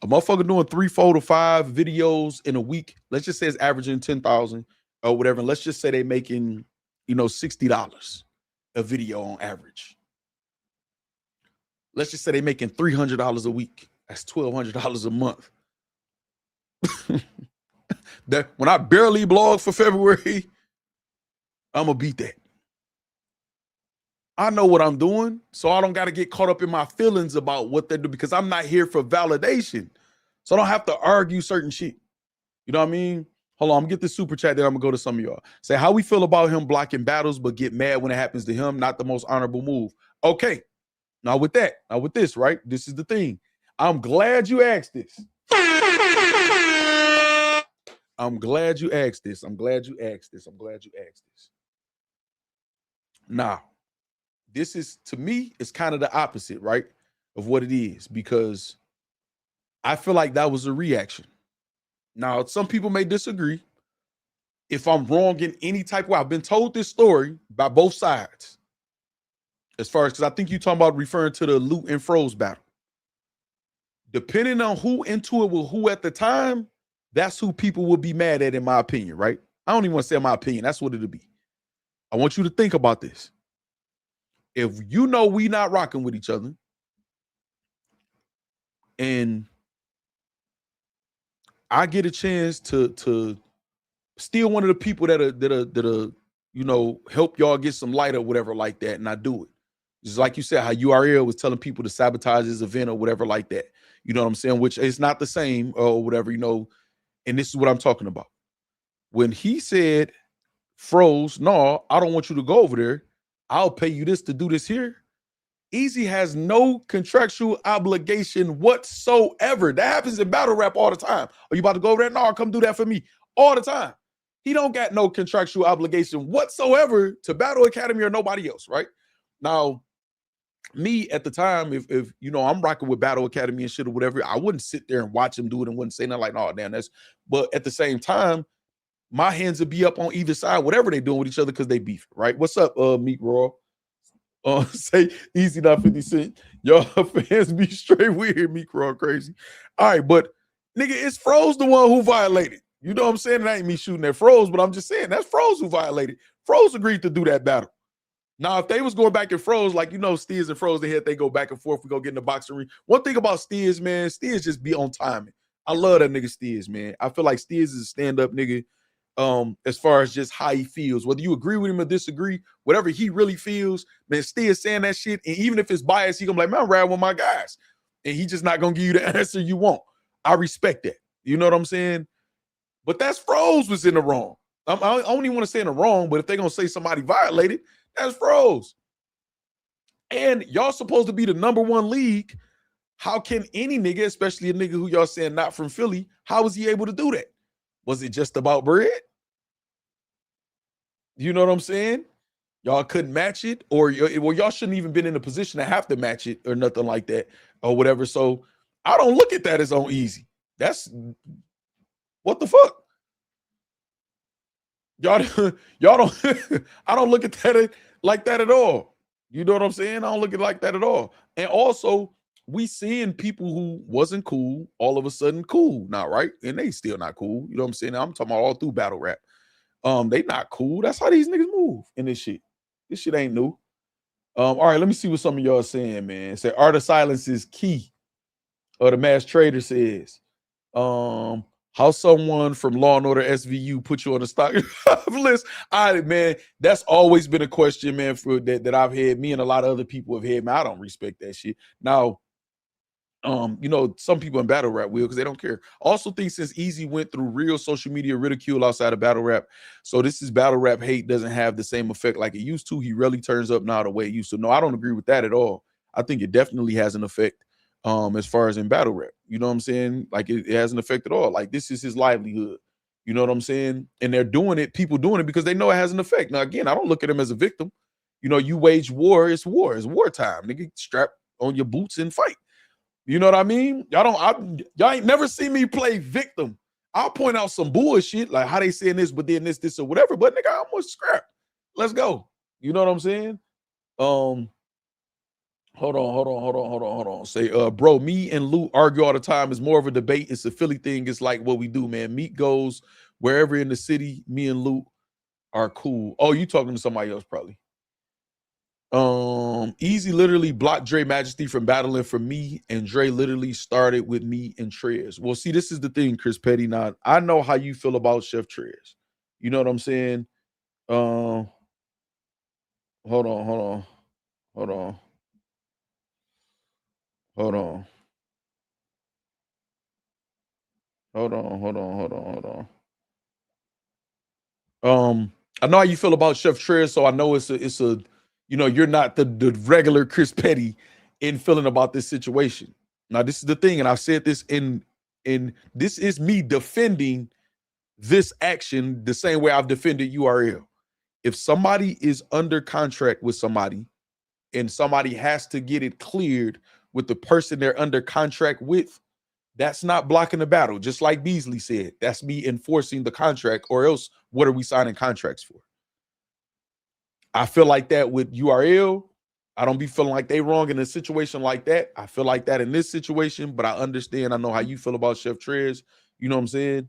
Speaker 3: A motherfucker doing 3, 4 to 5 videos in a week. Let's just say it's averaging 10,000 or whatever. And let's just say they making, you know, $60 a video on average. Let's just say they making $300 a week. That's $1,200 a month. That when I barely blog for February, I'm gonna beat that. I know what I'm doing, so I don't got to get caught up in my feelings about what they do because I'm not here for validation. So I don't have to argue certain shit. You know what I mean? Hold on, I'm gonna get this super chat, then I'm gonna go to some of y'all. Say how we feel about him blocking battles, but get mad when it happens to him. Not the most honorable move. Okay, now with this, right? This is the thing. I'm glad you asked this. I'm glad you asked this. Now, this is, to me, it's kind of the opposite, right, of what it is, because I feel like that was a reaction. Now, some people may disagree. If I'm wrong in any type of way, I've been told this story by both sides. As far as, because I think you're talking about referring to the Loot and Froze battle. Depending on who into it with who at the time, that's who people will be mad at, in my opinion, right? I don't even want to say my opinion. That's what it'll be. I want you to think about this. If you know we not rocking with each other, and I get a chance to steal one of the people that are you know, help y'all get some light or whatever like that, and I do it. Just like you said, how URL was telling people to sabotage this event or whatever like that. You know what I'm saying? Which is not the same or whatever, you know. And this is what I'm talking about. When he said, Froze, no, I don't want you to go over there. I'll pay you this to do this here. Eazy has no contractual obligation whatsoever. That happens in battle rap all the time. Are you about to go over there? No, come do that for me. All the time. He don't got no contractual obligation whatsoever to Battle Academy or nobody else, right? Now, me at the time, if you know, I'm rocking with Battle Academy and shit or whatever, I wouldn't sit there and watch him do it and wouldn't say nothing like, oh, damn, that's, but at the same time, my hands would be up on either side, whatever they doing with each other, because they beef, right? What's up, Meat Raw? Say Eazy, not 50 Cent. Y'all fans be straight weird, Meat Raw crazy. All right, but nigga, it's Froze the one who violated. You know what I'm saying? It ain't me shooting at Froze, but I'm just saying that's Froze who violated. Froze agreed to do that battle. Now, if they was going back and Froze, like, you know, Steers and Froze, they go back and forth. We go get in the boxing ring. One thing about Steers, man, Steers just be on timing. I love that nigga Steers, man. I feel like Steers is a stand-up nigga. As far as just how he feels, whether you agree with him or disagree, whatever he really feels, man, Steers saying that shit, and even if it's biased, he gonna be like, man, I'm riding with my guys, and he just not gonna give you the answer you want. I respect that. You know what I'm saying? But that's Froze was in the wrong. I don't even want to say in the wrong, but if they're gonna say somebody violated, that's Froze. And y'all supposed to be the #1 league. How can any nigga, especially a nigga who y'all saying not from Philly, how was he able to do that? Was it just about bread? You know what I'm saying? Y'all couldn't match it, or well, y'all shouldn't even been in a position to have to match it or nothing like that or whatever. So I don't look at that as on Eazy. That's what the fuck. Y'all don't I don't look at that like that at all. You know what I'm saying? I don't look at it like that at all. And also, we seeing people who wasn't cool all of a sudden cool now, right? And they still not cool. You know what I'm saying? I'm talking about all through battle rap. They not cool. That's how these niggas move in this shit. This shit ain't new. All right, let me see what some of y'all saying, man. Say art of silence is key. Or the mass trader says, how someone from Law and Order SVU put you on the stock list. All right, man, that's always been a question, man, for that I've had. Me and a lot of other people have had, man. I don't respect that shit. Now, you know, some people in battle rap will because they don't care. Also think since Eazy went through real social media ridicule outside of battle rap, so this is battle rap hate doesn't have the same effect like it used to. He rarely turns up now the way it used to. No, I don't agree with that at all. I think it definitely has an effect as far as in battle rap. You know what I'm saying? Like it has an effect at all. Like this is his livelihood. You know what I'm saying? And they're doing it, people doing it because they know it has an effect. Now, again, I don't look at him as a victim. You know, you wage war, it's war. It's wartime. Nigga, strap on your boots and fight. You know what I mean? Y'all ain't never seen me play victim. I'll point out some bullshit, like how they saying this, but then this, or whatever. But nigga, I'm gonna scrap. Let's go. You know what I'm saying? Hold on. Say, bro, me and Luke argue all the time. It's more of a debate. It's a Philly thing. It's like what we do, man. Meat goes wherever in the city. Me and Luke are cool. Oh, you talking to somebody else probably. Eazy literally blocked Dre Majesty from battling for me, and Dre literally started with me and Trez. Well, see, this is the thing, Chris Petty. Now, I know how you feel about Chef Trez. You know what I'm saying? Hold on. I know how you feel about Chef Trez, so I know it's a you know, you're not the regular Chris Petty in feeling about this situation. Now, this is the thing, and I've said this in this is me defending this action the same way I've defended URL. If somebody is under contract with somebody and somebody has to get it cleared with the person they're under contract with, that's not blocking the battle. Just like Beasley said, that's me enforcing the contract, or else what are we signing contracts for? I feel like that with URL. I don't be feeling like they wrong in a situation like that. I feel like that in this situation, but I understand. I know how you feel about Chef Trez. You know what I'm saying?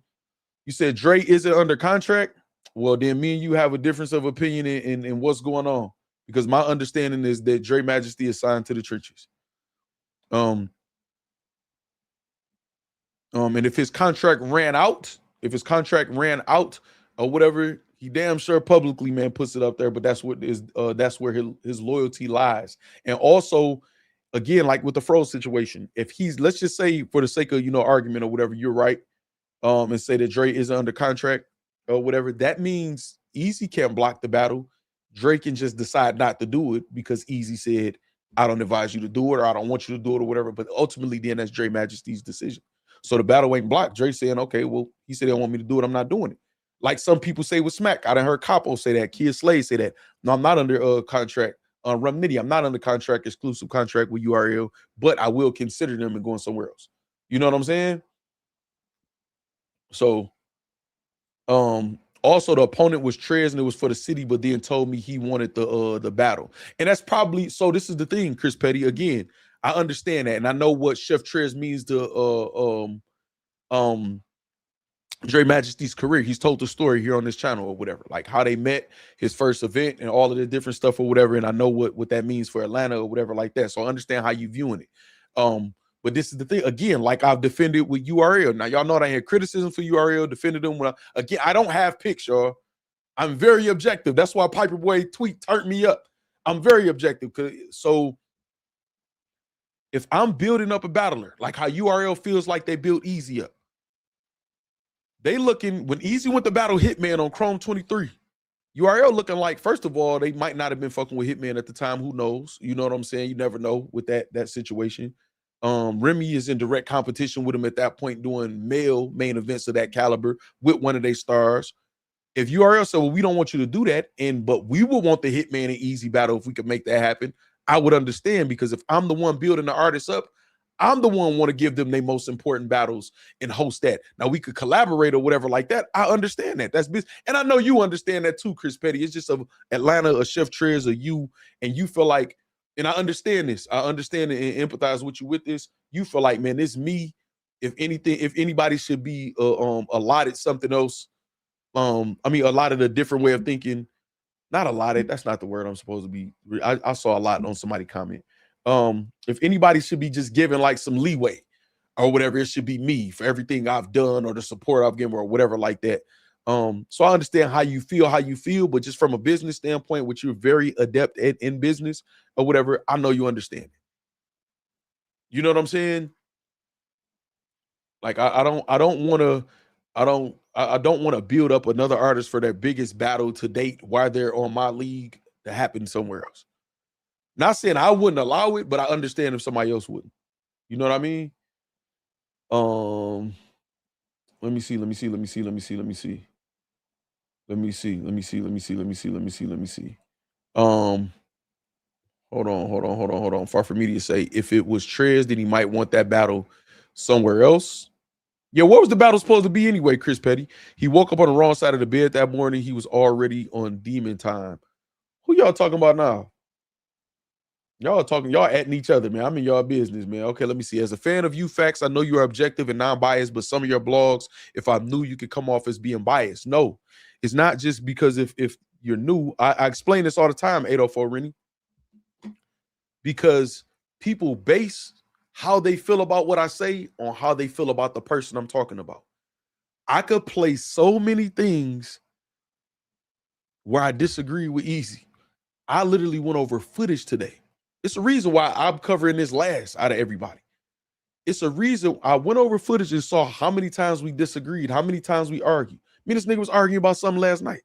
Speaker 3: You said Dre isn't under contract. Well, then me and you have a difference of opinion in what's going on, because my understanding is that Dre Majesty is signed to the trenches. And if his contract ran out, or whatever, he damn sure publicly, man, puts it up there. But that's what is that's where his loyalty lies. And also, again, like with the Fro situation, if he's, let's just say for the sake of, you know, argument or whatever, you're right, and say that Dre isn't under contract or whatever, that means Eazy can't block the battle. Dre can just decide not to do it because Eazy said, I don't advise you to do it, or I don't want you to do it, or whatever. But ultimately, then that's Dre Majesty's decision. So the battle ain't blocked. Dre saying, okay, well, he said he don't want me to do it, I'm not doing it. Like some people say with Smack. I done heard Capo say that. Kid Slade say that. No, I'm not under contract. Rum Nitty, I'm not under contract, exclusive contract with URL, but I will consider them and going somewhere else. You know what I'm saying? So, also the opponent was Trez and it was for the city, but then told me he wanted the battle. And that's probably, so this is the thing, Chris Petty. Again, I understand that, and I know what Chef Trez means to Dre Majesty's career. He's told the story here on this channel or whatever, like how they met, his first event, and all of the different stuff or whatever. And I know what that means for Atlanta or whatever like that. So I understand how you viewing it. But this is the thing, again, like I've defended with URL. Now, y'all know that I had criticism for URL, defended them. Again, I don't have picks, y'all. I'm very objective. That's why Piper Boy tweet turned me up. I'm very objective. So if I'm building up a battler, like how URL feels like they built Eazy up, they looking, when Eazy went to battle Hitman on Chrome 23, URL looking like, first of all, they might not have been fucking with Hitman at the time. Who knows? You know what I'm saying? You never know with that situation. Remy is in direct competition with him at that point, doing male main events of that caliber with one of their stars. If URL said, well, we don't want you to do that, but we would want the Hitman and Eazy battle if we could make that happen, I would understand, because if I'm the one building the artists up, I'm the one want to give them their most important battles and host that. Now we could collaborate or whatever like that. I understand that. That's business. And I know you understand that too, Chris Petty. It's just a Atlanta, a Chef Trez, or you, and you feel like, and I understand this. I understand and empathize with you with this. You feel like, man, it's me. If anything, if anybody should be allotted something else, I mean, a lot of the different way of thinking, not allotted, that's not the word I'm supposed to be. I saw a lot on somebody comment. If anybody should be just given like some leeway or whatever, it should be me for everything I've done or the support I've given or whatever like that. So I understand how you feel, but just from a business standpoint, which you're very adept at in business or whatever, I know you understand it. You know what I'm saying? Like I don't want to build up another artist for their biggest battle to date while they're on my league to happen somewhere else. Not saying I wouldn't allow it, but I understand if somebody else wouldn't. You know what I mean? Let me see. Hold on. Far from me to say, if it was Trez, then he might want that battle somewhere else. Yeah, what was the battle supposed to be anyway, Chris Petty? He woke up on the wrong side of the bed that morning. He was already on demon time. Who y'all talking about now? Y'all atting each other, man. I'm in y'all business, man. Okay, let me see. As a fan of you, Factz, I know you're objective and non-biased, but some of your blogs, if I'm new, you could come off as being biased. No, it's not just because if you're new. I explain this all the time, 804 Rennie. Because people base how they feel about what I say on how they feel about the person I'm talking about. I could play so many things where I disagree with Eazy. I literally went over footage today. It's a reason why I'm covering this last out of everybody. It's a reason I went over footage and saw how many times we disagreed, how many times we argued. Me and this nigga was arguing about something last night.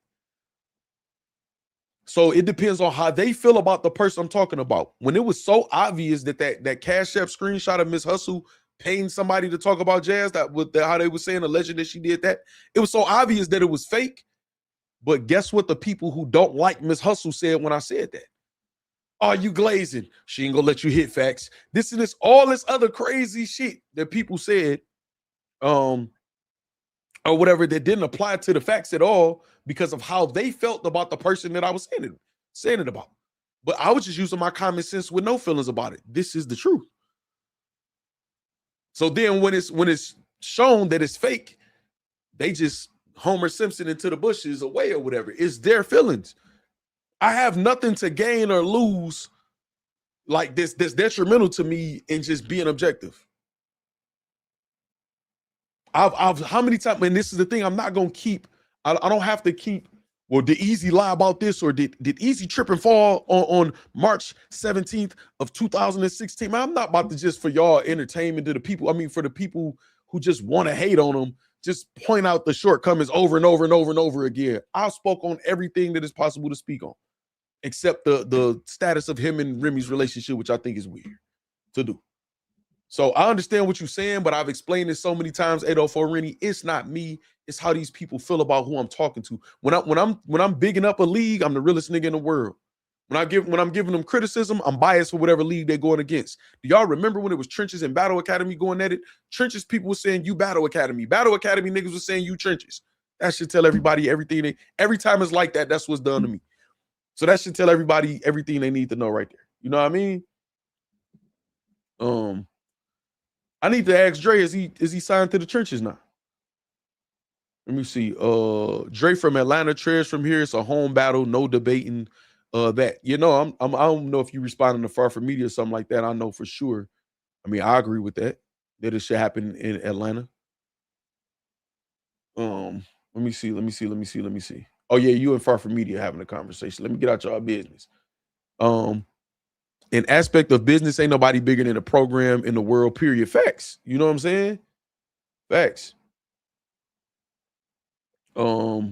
Speaker 3: So it depends on how they feel about the person I'm talking about. When it was so obvious that Cash App screenshot of Miss Hustle paying somebody to talk about Jazz, how they were saying alleged that she did that, it was so obvious that it was fake. But guess what the people who don't like Miss Hustle said when I said that? Are you glazing? She ain't gonna let you hit Factz. This and this, all this other crazy shit that people said, or whatever, that didn't apply to the facts at all because of how they felt about the person that I was saying it about. But I was just using my common sense with no feelings about it. This is the truth. So then when it's shown that it's fake, they just Homer Simpson into the bushes away or whatever. It's their feelings. I have nothing to gain or lose like this detrimental to me in just being objective. I've how many times, and this is the thing, I'm not gonna keep, I don't have to keep, well, did Eazy lie about this, or did Eazy trip and fall on March 17th of 2016? Man, I'm not about to just for y'all entertainment to the people. I mean, for the people who just want to hate on them, just point out the shortcomings over and over and over and over again. I spoke on everything that is possible to speak on, except the status of him and Remy's relationship, which I think is weird to do. So I understand what you're saying, but I've explained this so many times, 804 Rennie. It's not me. It's how these people feel about who I'm talking to. When I'm bigging up a league, I'm the realest nigga in the world. When I'm giving them criticism, I'm biased for whatever league they're going against. Do y'all remember when it was Trenches and Battle Academy going at it? Trenches people were saying you Battle Academy. Battle Academy niggas were saying you Trenches. That should tell everybody everything. Every time it's like that, that's what's done to me. So that should tell everybody everything they need to know right there. You know what I mean? I need to ask Dre, is he signed to the Trenches now? Let me see. Dre from Atlanta, Trez from here. It's a home battle, no debating that. You know, I don't know if you responding to Far From Media or something like that. I know for sure. I mean, I agree with that it should happen in Atlanta. Let me see. Oh yeah, you and Far From Media having a conversation. Let me get out y'all business. An aspect of business, ain't nobody bigger than a program in the world, period. Facts. You know what I'm saying? Facts. Let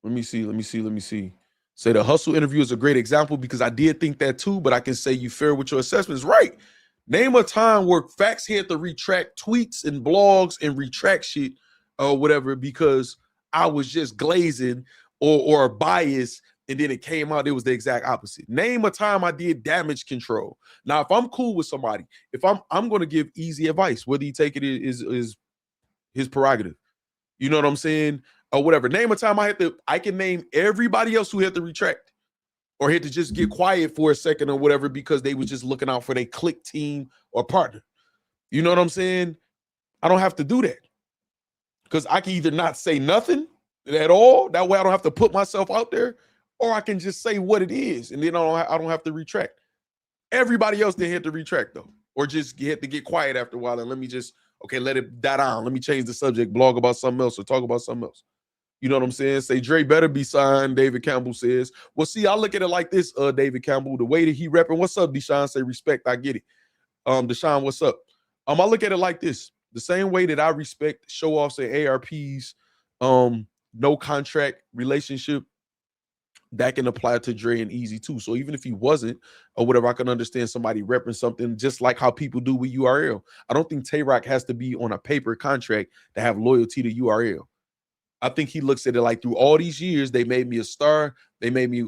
Speaker 3: me see. Say the Hustle interview is a great example because I did think that too, but I can say you fair with your assessments. Right. Name a time where Factz had to retract tweets and blogs and retract shit or whatever because I was just glazing or biased, and then it came out it was the exact opposite. Name a time I did damage control. Now, if I'm cool with somebody, if I'm going to give Eazy advice, whether he take it is his prerogative. You know what I'm saying? Or whatever. Name a time I can name everybody else who had to retract or had to just get quiet for a second or whatever because they was just looking out for their click team or partner. You know what I'm saying? I don't have to do that because I can either not say nothing at all. That way I don't have to put myself out there, or I can just say what it is, and then I don't have to retract. Everybody else they had to retract though, or just had to get quiet after a while and let me just, okay, let it die down. Let me change the subject, blog about something else or talk about something else. You know what I'm saying? Say Dre better be signed, David Campbell says. Well, see, I look at it like this, David Campbell, the way that he repping. What's up, Deshaun? Say respect, I get it. Deshaun, what's up? I look at it like this. The same way that I respect show-offs and ARPs, no contract relationship, that can apply to Dre and Eazy too. So even if he wasn't or whatever, I can understand somebody repping something just like how people do with URL. I don't think Tay-Rock has to be on a paper contract to have loyalty to URL. I think he looks at it like through all these years, they made me a star. They made me,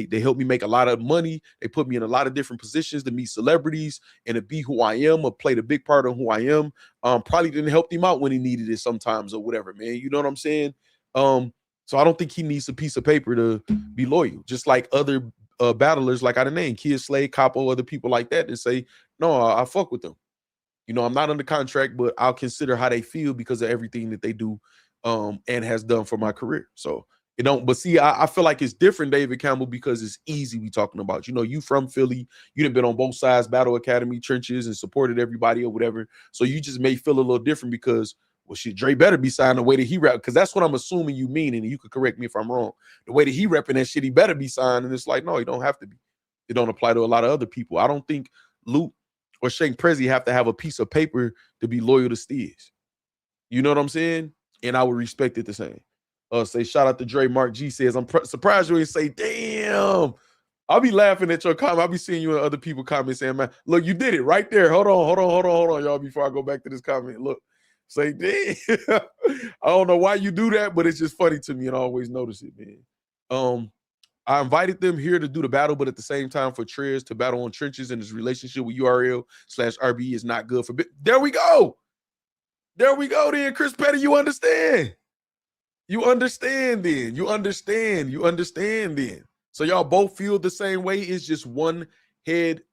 Speaker 3: they helped me make a lot of money. They put me in a lot of different positions to meet celebrities and to be who I am or played a big part of who I am. Probably didn't help him out when he needed it sometimes or whatever, man. You know what I'm saying? So I don't think he needs a piece of paper to be loyal. Just like other battlers, like I done named Kid Slade, Capo, other people like that, and say, no, I fuck with them. You know, I'm not under contract, but I'll consider how they feel because of everything that they do and has done for my career. So it don't, but see, I feel like it's different, David Campbell, because it's Eazy we talking about. You know, you from Philly, you done been on both sides, Battle Academy, trenches, and supported everybody or whatever. So you just may feel a little different because, well, shit, Dre better be signed the way that he rap, because that's what I'm assuming you mean, and you could correct me if I'm wrong. The way that he repping that shit, he better be signed, and it's like, no, he don't have to be. It don't apply to a lot of other people. I don't think Luke or Shane Prezi have to have a piece of paper to be loyal to Steez. You know what I'm saying? And I would respect it the same. Say shout out to Dre. Mark G says, I'm surprised you ain't say, damn. I'll be laughing at your comment. I'll be seeing you in other people comments saying, man, look, you did it right there. Hold on, y'all, before I go back to this comment. Look, say, damn. I don't know why you do that, but it's just funny to me and I always notice it, man. I invited them here to do the battle, but at the same time for Trez to battle on trenches, and his relationship with URL/RB is not good for there we go. There we go then, Chris Petty, you understand. You understand then. You understand then. So y'all both feel the same way. It's just one head.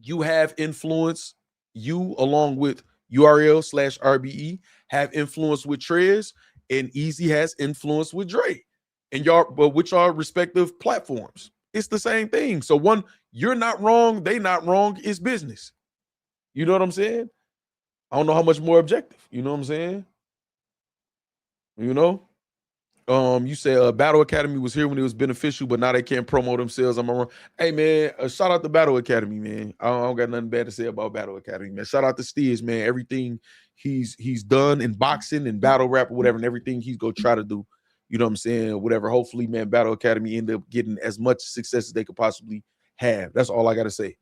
Speaker 3: You have influence. You, along with URL/RBE, have influence with Trez, and Eazy has influence with Dre. And y'all, but which are respective platforms. It's the same thing. So one, you're not wrong, they not wrong, it's business. You know what I'm saying? I don't know how much more objective. You know what I'm saying? You know? You said Battle Academy was here when it was beneficial, but now they can't promote themselves. I'm wrong. Hey man, shout out to Battle Academy, man. I don't got nothing bad to say about Battle Academy, man. Shout out to Steez, man. Everything he's done in boxing and battle rap or whatever, and everything he's gonna try to do. You know what I'm saying? Whatever. Hopefully, man, Battle Academy end up getting as much success as they could possibly have. That's all I got to say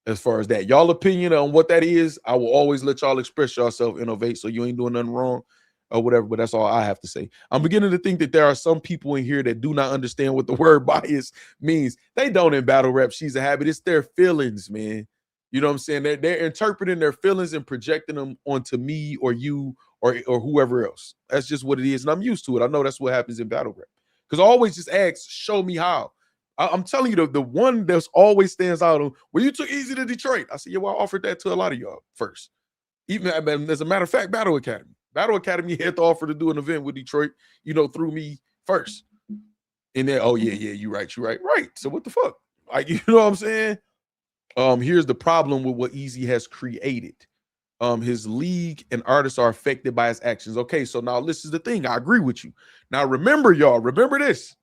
Speaker 3: as far as that. Y'all opinion on what that is, I will always let y'all express yourself, innovate, so you ain't doing nothing wrong or whatever, but that's all I have to say. I'm beginning to think that there are some people in here that do not understand what the word bias means. They don't in battle rap. She's a habit. It's their feelings, man. You know what I'm saying? They're interpreting their feelings and projecting them onto me or you or whoever else. That's just what it is. And I'm used to it. I know that's what happens in battle rap. Because I always just ask, show me how. I'm telling you, the one that's always stands out on, well, you took Eazy to Detroit. I said, yeah, well, I offered that to a lot of y'all first. Even as a matter of fact, Battle Academy. Battle Academy had to offer to do an event with Detroit, you know, through me first. And then, oh, yeah, you're right. Right. So what the fuck? Like, you know what I'm saying? Here's the problem with what Eazy has created. His league and artists are affected by his actions. Okay, so now this is the thing. I agree with you. Now remember, y'all, remember this.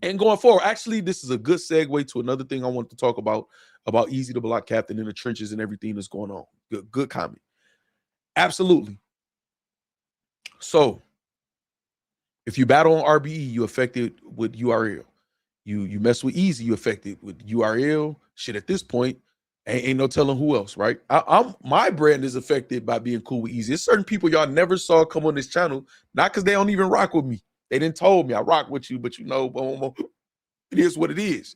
Speaker 3: And going forward, actually, this is a good segue to another thing I want to talk about Eazy the Block Captain in the trenches and everything that's going on. Good comment. Absolutely. So if you battle on RBE, you affected with URL. You mess with Eazy, you affected with URL. Shit, at this point, Ain't no telling who else, right? My brand is affected by being cool with Eazy. There's certain people y'all never saw come on this channel, not because they don't even rock with me. They didn't told me I rock with you, but you know, boom, it is what it is.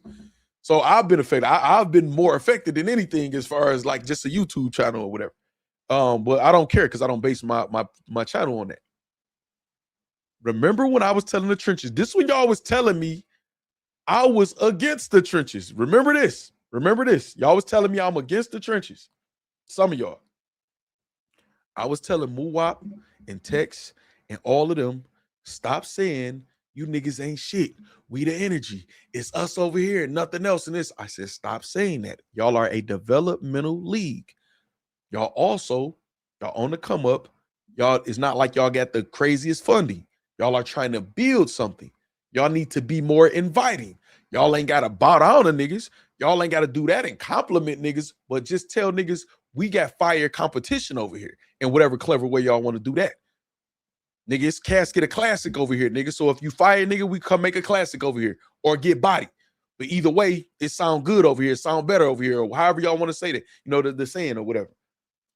Speaker 3: So I've been affected. I've been more affected than anything as far as like just a YouTube channel or whatever. But I don't care because I don't base my channel on that. Remember when I was telling the trenches? This when y'all was telling me I was against the trenches. Remember this. Remember this. Y'all was telling me I'm against the trenches. Some of y'all. I was telling Muwap and Tex and all of them, stop saying you niggas ain't shit. We the energy. It's us over here and nothing else in this. I said, stop saying that. Y'all are a developmental league. Y'all on the come up. Y'all, it's not like y'all got the craziest funding. Y'all are trying to build something. Y'all need to be more inviting. Y'all ain't got to bow down to niggas. Y'all ain't got to do that and compliment niggas, but just tell niggas we got fire competition over here in whatever clever way y'all want to do that. Nigga, it's casket a classic over here, nigga. So if you fire nigga, we come make a classic over here or get body. But either way, it sound good over here. It sound better over here, or however y'all want to say that. You know, the saying or whatever.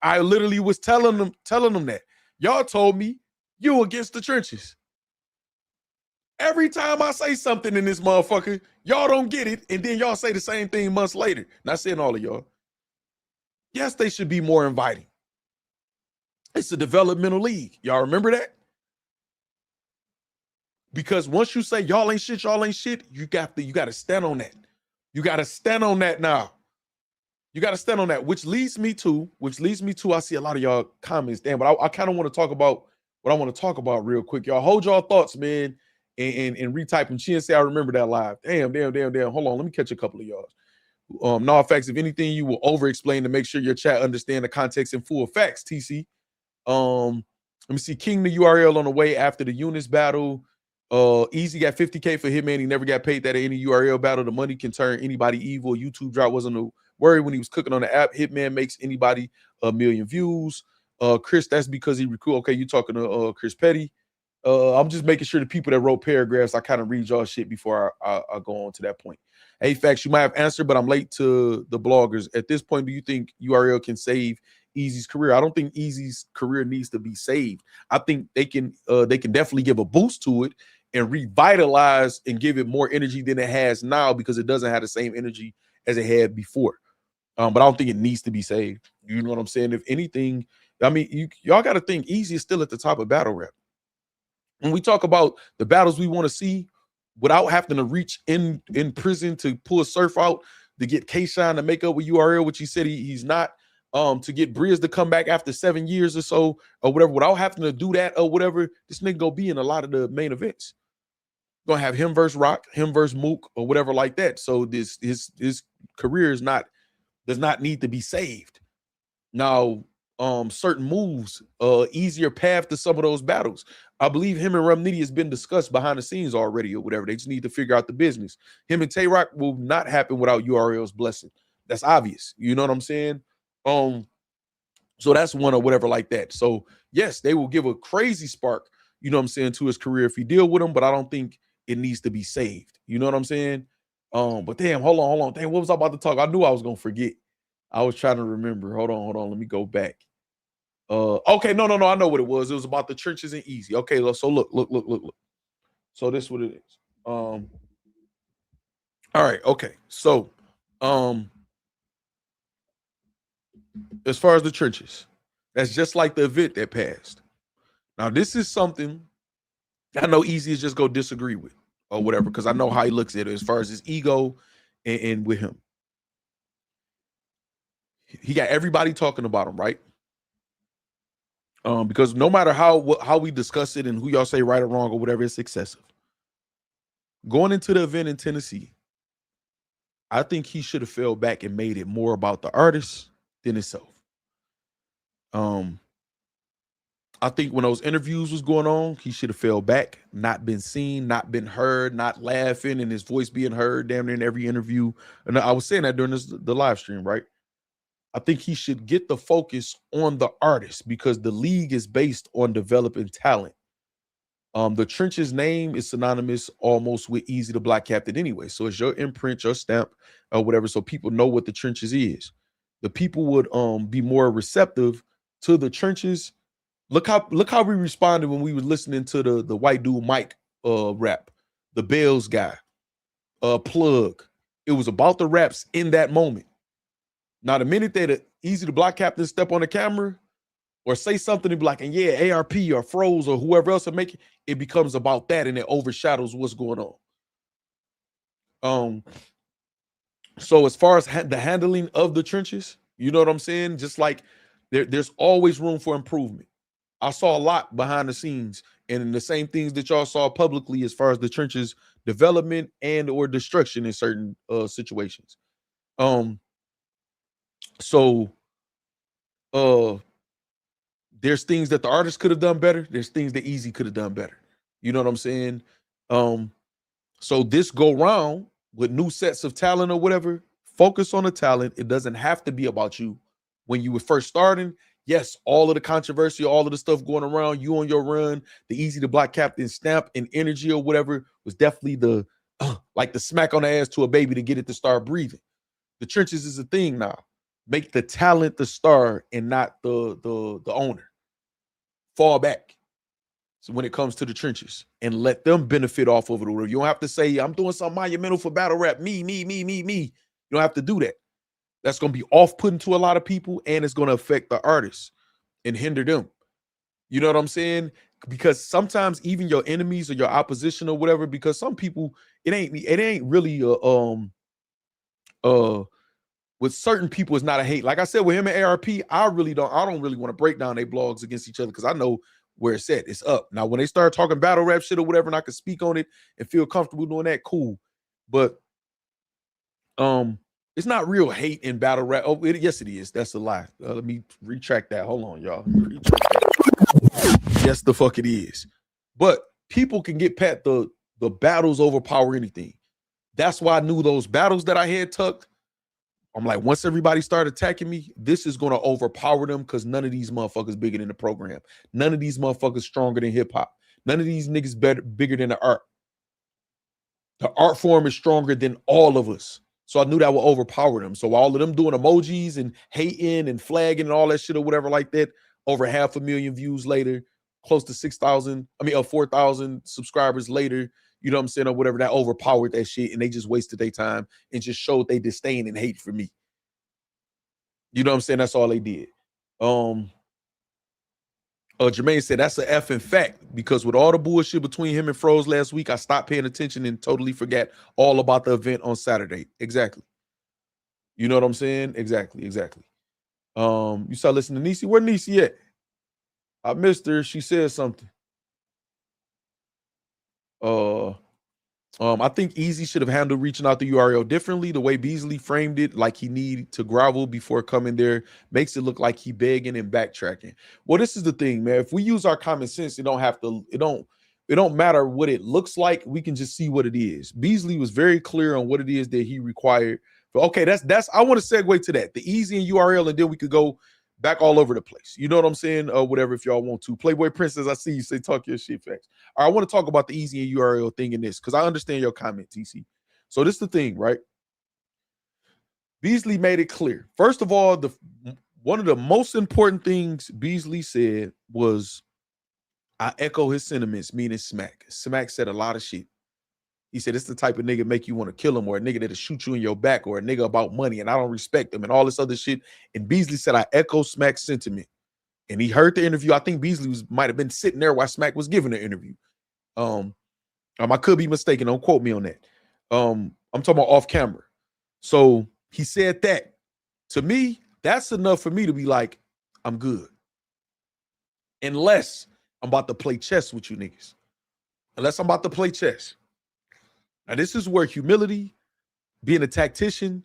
Speaker 3: I literally was telling them that. Y'all told me you against the trenches. Every time I say something in this motherfucker, y'all don't get it, and then y'all say the same thing months later. Not saying all of y'all. Yes, they should be more inviting. It's a developmental league. Y'all remember that? Because once you say y'all ain't shit, you got to stand on that. You got to stand on that now. You got to stand on that, which leads me to, I see a lot of y'all comments, damn, but I kind of want to talk about what I want to talk about real quick. Y'all hold y'all thoughts, man, and retype and say I remember that live. Damn. Hold on, let me catch a couple of y'all. No, Factz, if anything, you will over-explain to make sure your chat understand the context in full. Factz, TC. Let me see, King the URL on the way after the Eunice battle. Eazy got 50K for Hitman. He never got paid that at any URL battle. The money can turn anybody evil. YouTube drop wasn't a worry when he was cooking on the app. Hitman makes anybody 1 million views. Chris, that's because he recruit. Okay, you talking to Chris Petty. I'm just making sure the people that wrote paragraphs, I kind of read y'all shit before I go on to that point. Hey, Factz, you might have answered, but I'm late to the bloggers. At this point, do you think URL can save Eazy's career? I don't think Eazy's career needs to be saved. I think they can definitely give a boost to it and revitalize and give it more energy than it has now, because it doesn't have the same energy as it had before. But I don't think it needs to be saved. You know what I'm saying? If anything, I mean, y'all got to think Eazy is still at the top of battle rap. When we talk about the battles we want to see without having to reach in prison to pull a surf out, to get K-Shine to make up with URL, which he said he's not, to get Briz to come back after 7 years or so, or whatever, without having to do that or whatever, this nigga gonna be in a lot of the main events. Gonna have him versus Rock, him versus Mook, or whatever like that. So his career does not need to be saved. Now, certain moves, easier path to some of those battles. I believe him and Nitty has been discussed behind the scenes already or whatever. They just need to figure out the business. Him and Tay Rock will not happen without URL's blessing. That's obvious. You know what I'm saying? So that's one or whatever like that. So yes, they will give a crazy spark, you know what I'm saying, to his career if he deal with him, but I don't think it needs to be saved. You know what I'm saying? But damn, hold on. Damn, what was I about to talk? I knew I was gonna forget. I was trying to remember. Hold on. Let me go back. Okay, no. I know what it was. It was about the churches and Eazy. Okay, so look. So this is what it is. All right, okay. So as far as the churches, that's just like the event that passed. Now, this is something I know Eazy is just go disagree with or whatever, because I know how he looks at it as far as his ego and with him. He got everybody talking about him, right? Because no matter how we discuss it and who y'all say right or wrong or whatever, it's excessive. Going into the event in Tennessee, I think he should have fell back and made it more about the artist than himself. I think when those interviews was going on, he should have fell back, not been seen, not been heard, not laughing, and his voice being heard damn near in every interview. And I was saying that during the live stream, right? I think he should get the focus on the artist, because the league is based on developing talent. The Trenches name is synonymous almost with Eazy the Block Captain anyway. So it's your imprint, your stamp, or whatever, so people know what the Trenches is. the people would be more receptive to the trenches. Look how we responded when we were listening to the white dude Mike rap, the Bells guy, Plug. It was about the raps in that moment. Now, the minute that Eazy the Block Captain step on the camera or say something and be like, and yeah, ARP or Froze or whoever else will make it, it becomes about that and it overshadows what's going on. So as far as the handling of the trenches, you know what I'm saying? Just like there's always room for improvement. I saw a lot behind the scenes and the same things that y'all saw publicly as far as the trenches development and or destruction in certain situations. So there's things that the artist could have done better. There's things that Eazy could have done better. You know what I'm saying? So this go round with new sets of talent or whatever, focus on the talent. It doesn't have to be about you. When you were first starting, yes, all of the controversy, all of the stuff going around, you on your run, the Eazy the Block Captain stamp and energy or whatever was definitely the like the smack on the ass to a baby to get it to start breathing. The trenches is a thing now. Make the talent the star and not the owner. Fall back. So when it comes to the trenches and let them benefit off of it. Or you don't have to say, I'm doing something monumental for battle rap. Me. You don't have to do that. That's going to be off-putting to a lot of people and it's going to affect the artists and hinder them. You know what I'm saying? Because sometimes even your enemies or your opposition or whatever, because some people, it ain't really with certain people, it's not a hate. Like I said, with him and ARP, I don't really want to break down their blogs against each other because I know where it's at. It's up. Now, when they start talking battle rap shit or whatever, and I can speak on it and feel comfortable doing that, cool. But it's not real hate in battle rap. Oh, yes, it is. That's a lie. Let me retract that. Hold on, y'all. Yes, the fuck it is. But people can get past the battles overpower anything. That's why I knew those battles that I had tucked. I'm like, once everybody started attacking me, this is going to overpower them because none of these motherfuckers bigger than the program. None of these motherfuckers stronger than hip hop. None of these niggas bigger than the art. The art form is stronger than all of us. So I knew that would overpower them. So all of them doing emojis and hating and flagging and all that shit or whatever like that, over 500,000 views later, close to 4,000 subscribers later, you know what I'm saying, or whatever, that overpowered that shit and they just wasted their time and just showed they disdain and hate for me. You know what I'm saying? That's all they did. Jermaine said that's an effing fact because with all the bullshit between him and Froze last week, I stopped paying attention and totally forgot all about the event on Saturday. Exactly. You know what I'm saying? Exactly. You start listening to Niecy. Where Niecy at? I missed her. She said something. I think Eazy should have handled reaching out to URL differently. The way Beasley framed it, like he needed to grovel before coming there, makes it look like he begging and backtracking. Well, this is the thing, man. If we use our common sense, it don't matter what it looks like. We can just see what it is. Beasley was very clear on what it is that he required. But okay, that's I want to segue to that. The Eazy and URL, and then we could go back all over the place. You know what I'm saying? Whatever, if y'all want to. Playboy Princess, I see you say talk your shit facts. All right, I want to talk about the Eazy and URL thing in this because I understand your comment, TC. So this is the thing, right? Beasley made it clear. First of all, one of the most important things Beasley said was, I echo his sentiments, meaning Smack. Smack said a lot of shit. He said, it's the type of nigga make you want to kill him, or a nigga that'll shoot you in your back, or a nigga about money, and I don't respect him, and all this other shit. And Beasley said, I echo Smack's sentiment. And he heard the interview. I think Beasley might have been sitting there while Smack was giving the interview. I could be mistaken. Don't quote me on that. I'm talking about off camera. So he said that. To me, that's enough for me to be like, I'm good. Unless I'm about to play chess with you niggas. Unless I'm about to play chess. Now, this is where humility, being a tactician,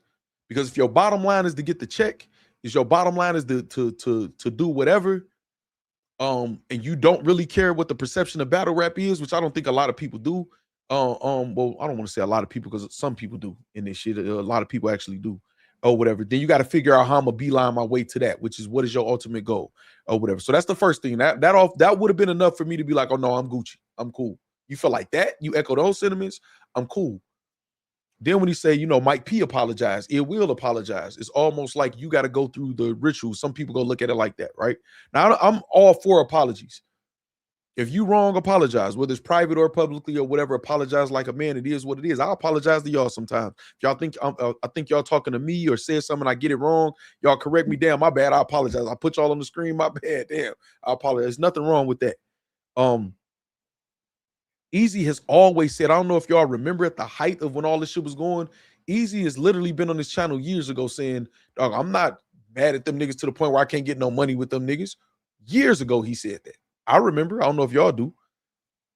Speaker 3: because if your bottom line is to get the check, if your bottom line is to do whatever, and you don't really care what the perception of battle rap is, which I don't think a lot of people do. Well, I don't want to say a lot of people because some people do in this shit. A lot of people actually do, or whatever. Then you got to figure out how I'm gonna beeline my way to that, which is what is your ultimate goal, or whatever. So that's the first thing. That would have been enough for me to be like, oh no, I'm Gucci, I'm cool. You feel like that? You echo those sentiments? I'm cool. Then when he say, you know, Mike P apologized, it will apologize. It's almost like you got to go through the ritual. Some people go look at it like that, right? Now, I'm all for apologies. If you wrong, apologize, whether it's private or publicly or whatever. Apologize like a man. It is what it is. I apologize to y'all sometimes. If y'all think I think y'all talking to me or said something, I get it wrong, y'all correct me. Damn, my bad. I apologize. I put y'all on the screen. My bad. Damn, I apologize. There's nothing wrong with that. Eazy has always said, I don't know if y'all remember at the height of when all this shit was going, Eazy has literally been on this channel years ago saying, dog, I'm not mad at them niggas to the point where I can't get no money with them niggas. Years ago, he said that. I remember. I don't know if y'all do.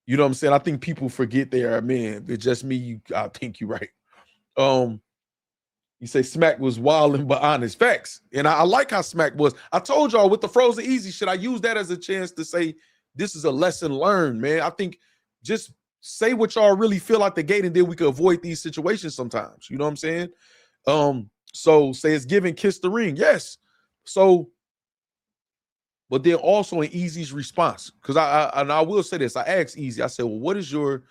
Speaker 3: You know what I'm saying? I think people forget they are, man. It's just me. I think you're right. You say Smack was wilding but honest. Facts. And I like how Smack was. I told y'all with the frozen Eazy shit, I use that as a chance to say this is a lesson learned, man. I think just say what y'all really feel out the gate, and then we could avoid these situations sometimes. You know what I'm saying? So say it's giving kiss the ring. Yes. So, but then also in Eazy's response, because I will say this. I asked Eazy, I said, well, what is your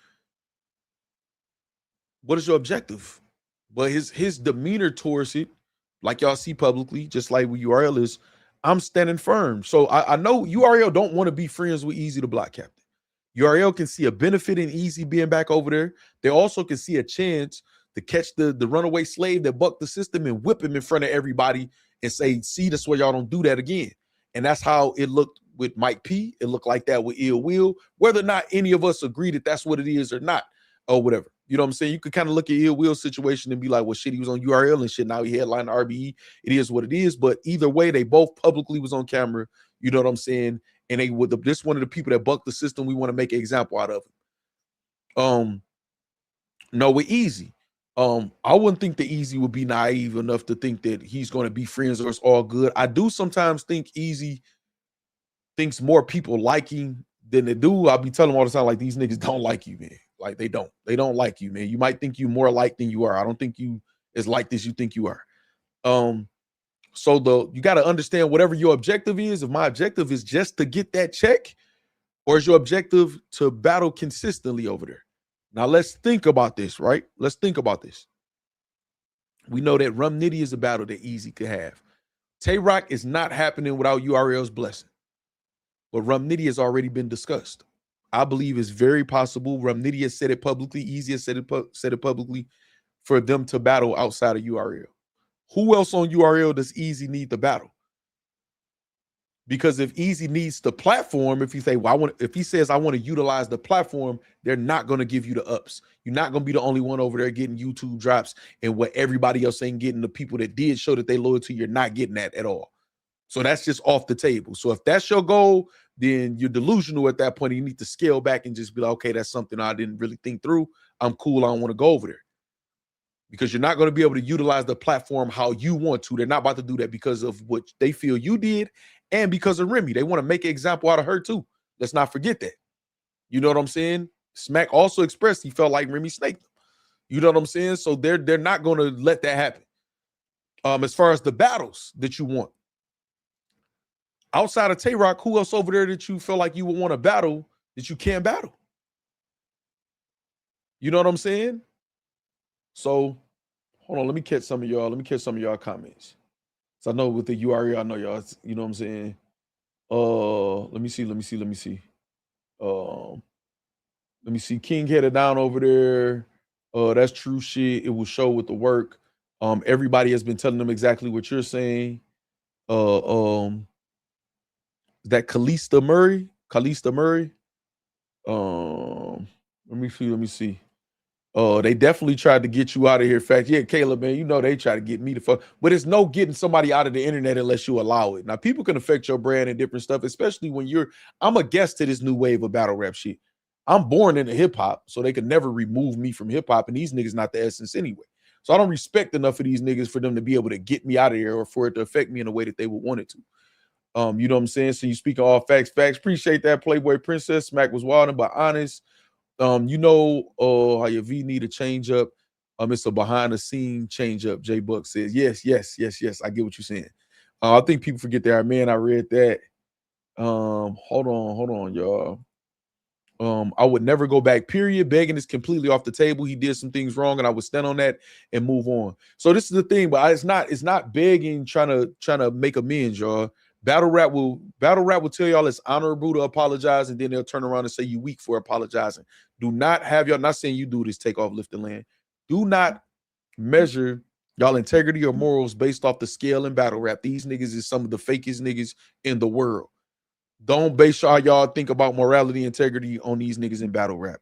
Speaker 3: objective? But his demeanor towards it, like y'all see publicly, just like with URL is, I'm standing firm. So I know URL don't want to be friends with Eazy the Block Captain. URL can see a benefit in Eazy being back over there. They also can see a chance to catch the runaway slave that bucked the system and whip him in front of everybody and say, see, that's why y'all don't do that again. And that's how it looked with Mike P. It looked like that with Ill Will, whether or not any of us agree that that's what it is or not, or whatever. You know what I'm saying? You could kind of look at Ill Will's situation and be like, well, shit, he was on URL and shit. Now he headlined RBE. It is what it is. But either way, they both publicly was on camera. You know what I'm saying? And they were this one of the people that bucked the system. We want to make an example out of him. No, with Eazy, I wouldn't think that Eazy would be naive enough to think that he's going to be friends or it's all good. I do sometimes think Eazy thinks more people like him than they do. I'll be telling him all the time, like, these niggas don't like you, man. Like, they don't like you, man. You might think you more liked than you are. I don't think you as liked as you think you are. So you got to understand whatever your objective is. If my objective is just to get that check, or is your objective to battle consistently over there? Now let's think about this, right? Let's think about this. We know that Rum Nitty is a battle that Eazy could have. Tay-Rock is not happening without URL's blessing. But Rum Nitty has already been discussed. I believe it's very possible. Rum Nitty has said it publicly. Eazy has said it publicly for them to battle outside of URL. Who else on URL does Eazy need to battle? Because if Eazy needs the platform, if you say, well, if he says I want to utilize the platform, they're not going to give you the ups. You're not going to be the only one over there getting YouTube drops, and what everybody else ain't getting. The people that did show that they loyalty, you're not getting that at all. So that's just off the table. So if that's your goal, then you're delusional at that point. You need to scale back and just be like, okay, that's something I didn't really think through. I'm cool. I don't want to go over there. Because you're not going to be able to utilize the platform how you want to. They're not about to do that because of what they feel you did and because of Remy. They want to make an example out of her too. Let's not forget that. You know what I'm saying? Smack also expressed he felt like Remy snaked them. You know what I'm saying? So they're not going to let that happen. As far as the battles that you want, outside of Tay-Rock, who else over there that you feel like you would want to battle that you can't battle? You know what I'm saying? So hold on, let me catch some of y'all. Let me catch some of y'all comments. So I know with the URL, I know y'all, you know what I'm saying? Let me see. Let me see. King headed down over there. That's true shit. It will show with the work. Everybody has been telling them exactly what you're saying. Is that Kalista Murray? Let me see. They definitely tried to get you out of here. Fact, yeah, Caleb, man, you know they try to get me to fuck, but it's no getting somebody out of the internet unless you allow it. Now, people can affect your brand and different stuff, especially when I'm a guest to this new wave of battle rap shit. I'm born into hip hop, so they could never remove me from hip hop, and these niggas not the essence anyway. So I don't respect enough of these niggas for them to be able to get me out of here or for it to affect me in a way that they would want it to. You know what I'm saying? So you speak all facts. Appreciate that, Playboy Princess. Smack was wilding but honest. You know how your V need a change up. It's a behind the scene change up. J Buck says, yes. I get what you're saying. I think people forget that. Man, I read that. Hold on, y'all. I would never go back, period. Begging is completely off the table. He did some things wrong, and I would stand on that and move on. So this is the thing, but it's not begging, trying to make amends, y'all. Battle rap will tell y'all it's honorable to apologize, and then they'll turn around and say you weak for apologizing. Do not have y'all, not saying you do this, take off, lift the land. Do not measure y'all integrity or morals based off the scale in battle rap. These niggas is some of the fakest niggas in the world. Don't base y'all think about morality, integrity on these niggas in battle rap.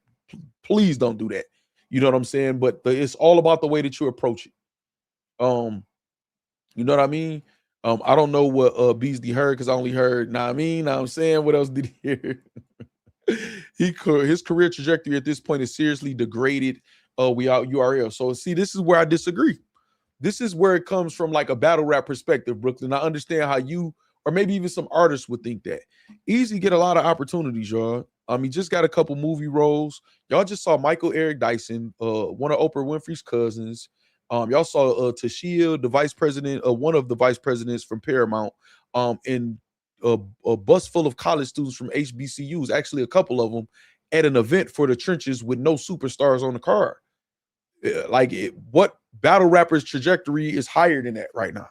Speaker 3: Please don't do that. You know what I'm saying? But it's all about the way that you approach it. You know what I mean? I don't know what Beasley heard, because I only heard, nah, I mean, I'm saying, what else did he hear? His career trajectory at this point is seriously degraded without URL. So see, this is where I disagree. This is where it comes from, like a battle rap perspective, Brooklyn. I understand how you, or maybe even some artists, would think that. Eazy get a lot of opportunities, y'all. He just got a couple movie roles. Y'all just saw Michael Eric Dyson, one of Oprah Winfrey's cousins. Y'all saw Tashia, the vice president, one of the vice presidents from Paramount, in a bus full of college students from HBCUs, actually a couple of them, at an event for the trenches with no superstars on the card. What battle rapper's trajectory is higher than that right now?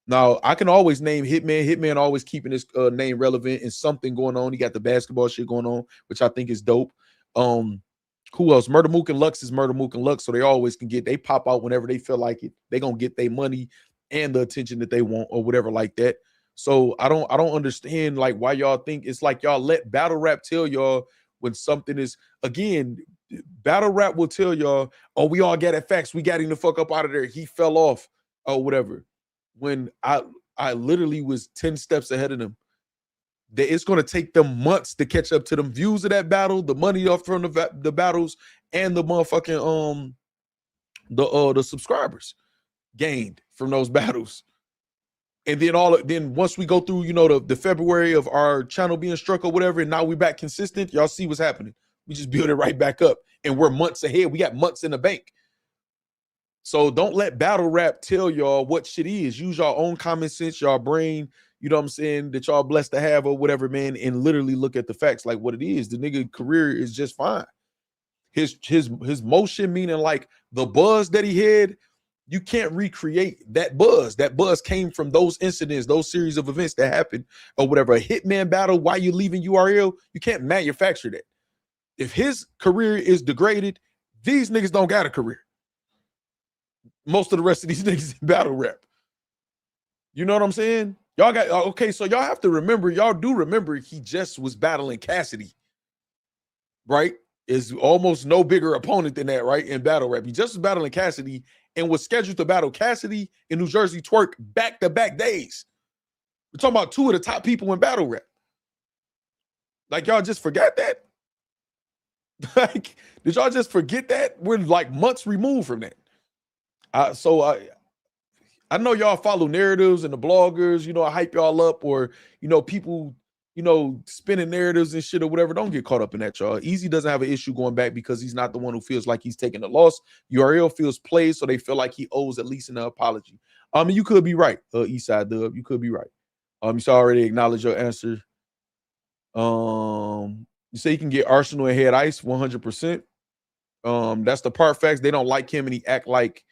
Speaker 3: Now, I can always name Hitman. Hitman always keeping his name relevant and something going on. He got the basketball shit going on, which I think is dope. Who else? Murder Mook and Lux is Murder Mook and Lux, so they always can they pop out whenever they feel like it. They gonna get their money and the attention that they want or whatever like that. So I don't understand like why y'all think it's like y'all let battle rap tell y'all when something is, again, battle rap will tell y'all, oh, we all got at Factz, we got him the fuck up out of there, he fell off or whatever. When I literally was 10 steps ahead of them. It's going to take them months to catch up to them views of that battle, the money off from the battles, and the motherfucking the subscribers gained from those battles. And then once we go through, you know, the February of our channel being struck or whatever, and now we back consistent, y'all see what's happening. We just build it right back up, and we're months ahead. We got months in the bank. So don't let battle rap tell y'all what shit is. Use your own common sense, y'all brain, you know what I'm saying, that y'all blessed to have or whatever, man, and literally look at the facts like what it is. The nigga career is just fine. His motion, meaning like the buzz that he had, you can't recreate that buzz. That buzz came from those incidents, those series of events that happened or whatever. A hitman battle, why you leaving URL, you can't manufacture that. If his career is degraded, these niggas don't got a career. Most of the rest of these niggas in battle rap. You know what I'm saying? Y'all got, okay, so y'all have to remember, y'all do remember he just was battling Cassidy, right? Is almost no bigger opponent than that, right? In battle rap. He just was battling Cassidy and was scheduled to battle Cassidy in New Jersey Twerk back-to-back days. We're talking about two of the top people in battle rap. Like, y'all just forgot that? Like, did y'all just forget that? We're like months removed from that. So I know y'all follow narratives and the bloggers, you know, I hype y'all up, or, you know, people, you know, spinning narratives and shit or whatever. Don't get caught up in that, y'all. Eazy doesn't have an issue going back because he's not the one who feels like he's taking the loss. URL feels played, so they feel like he owes at least an apology. You could be right, Eastside Dub. You could be right. You should already acknowledge your answer. You say you can get Arsenal and Head Ice 100%. That's the part facts. They don't like him and he act like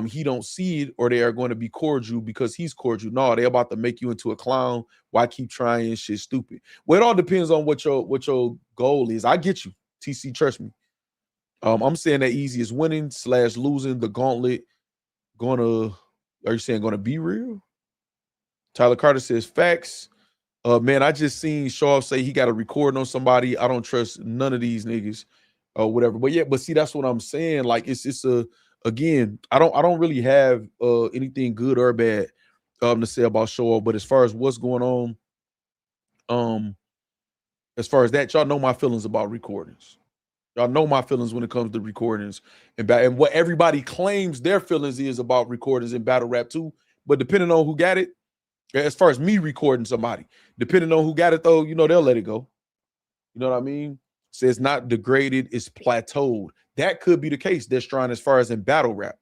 Speaker 3: he don't see it, or they are going to be cordial because he's cordial. No, they're about to make you into a clown. Why keep trying? Shit stupid. Well, it all depends on what your goal is. I get you, TC, trust me. I'm saying that Eazy is winning / losing the gauntlet. Are you saying gonna be real? Tyler Carter says Factz. Man, I just seen Shaw say he got a recording on somebody. I don't trust none of these niggas or whatever. But yeah, but see, that's what I'm saying. Like it's again, I don't really have anything good or bad to say about Shaw. But as far as what's going on, as far as that, y'all know my feelings about recordings. Y'all know my feelings when it comes to recordings and what everybody claims their feelings is about recordings in battle rap too. But depending on who got it, as far as me recording somebody, depending on who got it though, you know, they'll let it go. You know what I mean? So it's not degraded, it's plateaued. That could be the case. They're strong as far as in battle rap.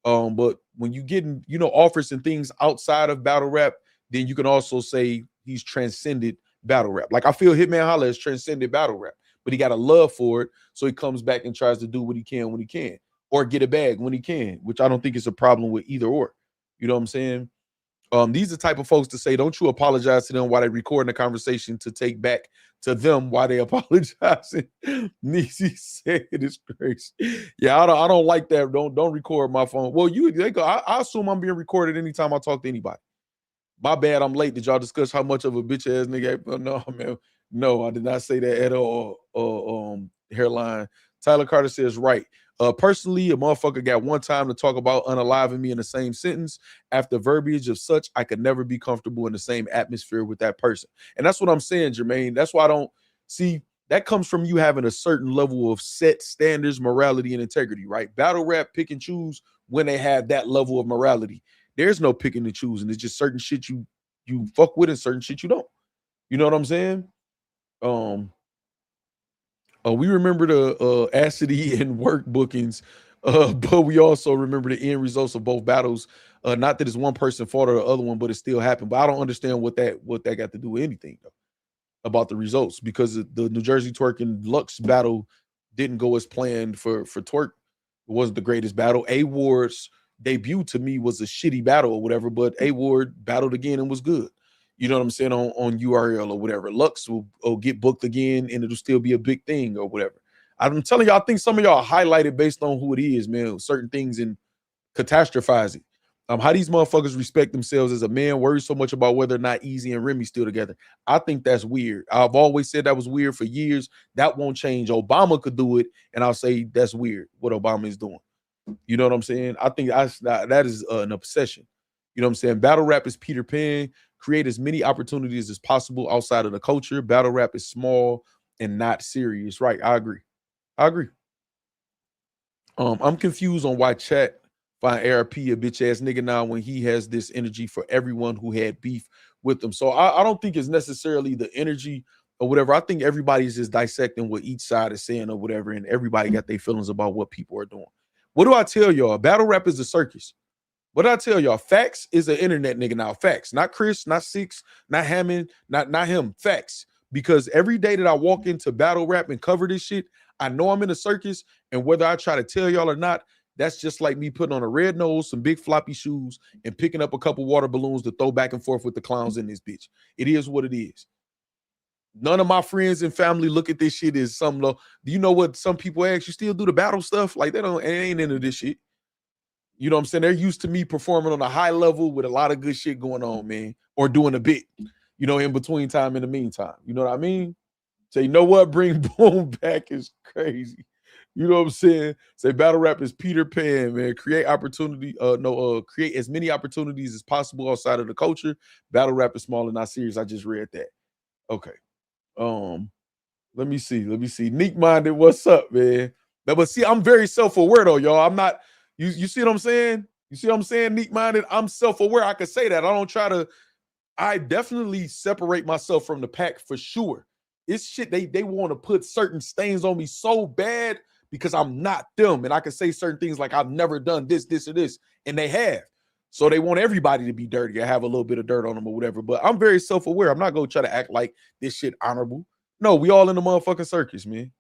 Speaker 3: But when you getting, you know, offers and things outside of battle rap, then you can also say he's transcended battle rap. Like I feel Hitman Holla has transcended battle rap. but he got a love for it. So he comes back and tries to do what he can when he can, or get a bag when he can, which I don't think is a problem with either or. You know what I'm saying? These are the type of folks to say, don't you apologize to them while they recording the conversation to take back to them why they apologizing. Eazy said it's crazy. Yeah, I don't like that. Don't record my phone. Well, I assume I'm being recorded anytime I talk to anybody. My bad, I'm late. Did y'all discuss how much of a bitch ass nigga? No, man. No, I did not say that at all. Hairline. Tyler Carter says, right. Personally, a motherfucker got one time to talk about unaliving me in the same sentence. After verbiage of such, I could never be comfortable in the same atmosphere with that person. And that's what I'm saying, Jermaine. That's why I don't see that comes from you having a certain level of set standards, morality, and integrity, right? Battle rap pick and choose when they have that level of morality. There's no picking and choosing. It's just certain shit you fuck with and certain shit you don't. You know what I'm saying? We remember the acidity and work bookings, but we also remember the end results of both battles. Not that it's one person fought or the other one, but it still happened. But I don't understand what that got to do with anything though, about the results, because the New Jersey Twerk and Lux battle didn't go as planned for Twerk. It wasn't the greatest battle. A Ward's debut to me was a shitty battle or whatever, but A Ward battled again and was good. You know what I'm saying, on URL or whatever. Lux will get booked again and it'll still be a big thing or whatever. I'm telling y'all, I think some of y'all highlighted based on who it is, man, certain things and catastrophize it. How these motherfuckers respect themselves as a man, worry so much about whether or not Eazy and Remy still together. I think that's weird. I've always said that was weird for years. That won't change. Obama could do it, and I'll say that's weird what Obama is doing. You know what I'm saying? I think that is an obsession. You know what I'm saying? Battle rap is Peter Pan. Create as many opportunities as possible outside of the culture. Battle rap is small and not serious. Right. I agree. I'm confused on why chat find ARP a bitch ass nigga now when he has this energy for everyone who had beef with him. So I don't think it's necessarily the energy or whatever. I think everybody's just dissecting what each side is saying or whatever, and everybody got their feelings about what people are doing. What do I tell y'all? Battle rap is a circus. What did I tell y'all? Factz is an internet nigga now. Factz, not Chris, not Six, not Hammond, not him. Factz. Because every day that I walk into battle rap and cover this shit, I know I'm in a circus, and whether I try to tell y'all or not, that's just like me putting on a red nose, some big floppy shoes, and picking up a couple water balloons to throw back and forth with the clowns in this bitch. It is what it is. None of my friends and family look at this shit as something low. Do you know what some people ask? You still do the battle stuff? Like, they ain't into this shit. You know what I'm saying? They're used to me performing on a high level with a lot of good shit going on, man, or doing a bit, you know, in between time, in the meantime. You know what I mean? Say, you know what? Bring Boom back is crazy. You know what I'm saying? Say battle rap is Peter Pan, man. Create opportunity. Create as many opportunities as possible outside of the culture. Battle rap is small and not serious. I just read that. Okay. Let me see. Neek Minded, what's up, man? But see, I'm very self-aware though, y'all. I'm not. You see what I'm saying? You see what I'm saying? Neek Minded. I'm self-aware. I could say that. I don't try to. I definitely separate myself from the pack for sure. It's shit they want to put certain stains on me so bad because I'm not them, and I can say certain things like I've never done this, or this, and they have. So they want everybody to be dirty or have a little bit of dirt on them or whatever. But I'm very self-aware. I'm not gonna try to act like this shit honorable. No, we all in the motherfucking circus, man.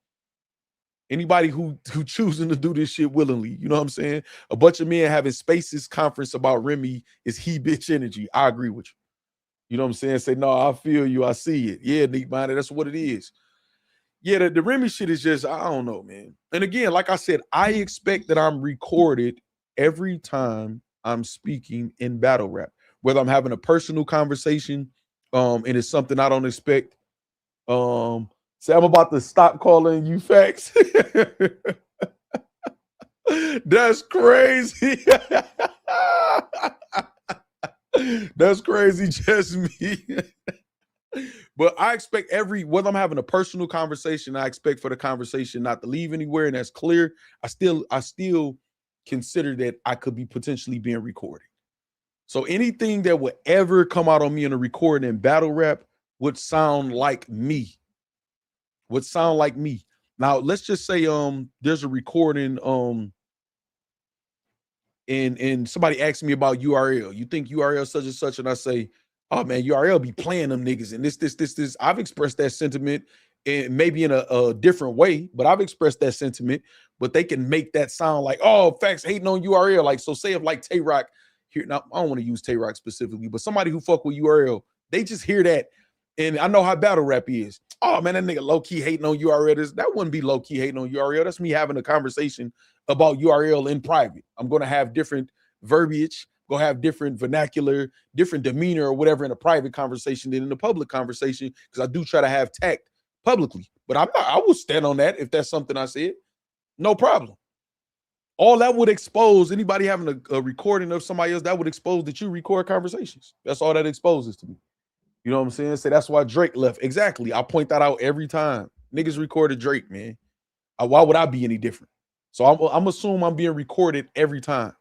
Speaker 3: Anybody who choosing to do this shit willingly, you know what I'm saying? A bunch of men having Spaces conference about Remy is he bitch energy. I agree with you. You know what I'm saying? Say, no, I feel you. I see it. Yeah, Neat Minded, that's what it is. Yeah, the Remy shit is just, I don't know, man. And again, like I said, I expect that I'm recorded every time I'm speaking in battle rap, whether I'm having a personal conversation, and it's something I don't expect. Say I'm about to stop calling you Factz. That's crazy. That's crazy, just me. But I expect whether I'm having a personal conversation, I expect for the conversation not to leave anywhere, and that's clear. I still consider that I could be potentially being recorded. So anything that would ever come out on me in a recording in battle rap would sound like me. Now, let's just say there's a recording and somebody asks me about URL. You think URL such and such, and I say, oh man, URL be playing them niggas and this. I've expressed that sentiment and maybe in a different way, but I've expressed that sentiment. But they can make that sound like, oh, Factz hating on URL. Like, so say if like Tay Rock here, now I don't want to use Tay Rock specifically, but somebody who fuck with URL, they just hear that. And I know how battle rap is. Oh man, that nigga low-key hating on URL. That wouldn't be low-key hating on URL. That's me having a conversation about URL in private. I'm gonna have different verbiage, gonna have different vernacular, different demeanor or whatever in a private conversation than in a public conversation, because I do try to have tact publicly. But I will stand on that if that's something I said. No problem. All that would expose anybody having a recording of somebody else, that would expose that you record conversations. That's all that exposes to me. You know what I'm saying? Say that's why Drake left. Exactly. I point that out every time. Niggas recorded Drake, man. Why would I be any different? So I'm assuming I'm being recorded every time.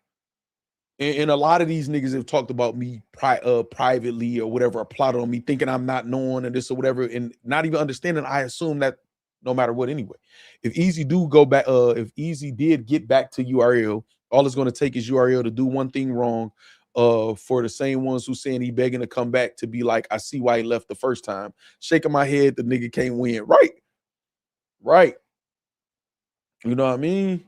Speaker 3: And a lot of these niggas have talked about me privately or whatever, or plotted on me, thinking I'm not knowing and this or whatever, and not even understanding. I assume that no matter what anyway. If Eazy do go back, if Eazy did get back to URL, all it's going to take is URL to do one thing wrong, for the same ones who saying he begging to come back to be like, I see why he left the first time. Shaking my head, the nigga can't win. Right. You know what I mean?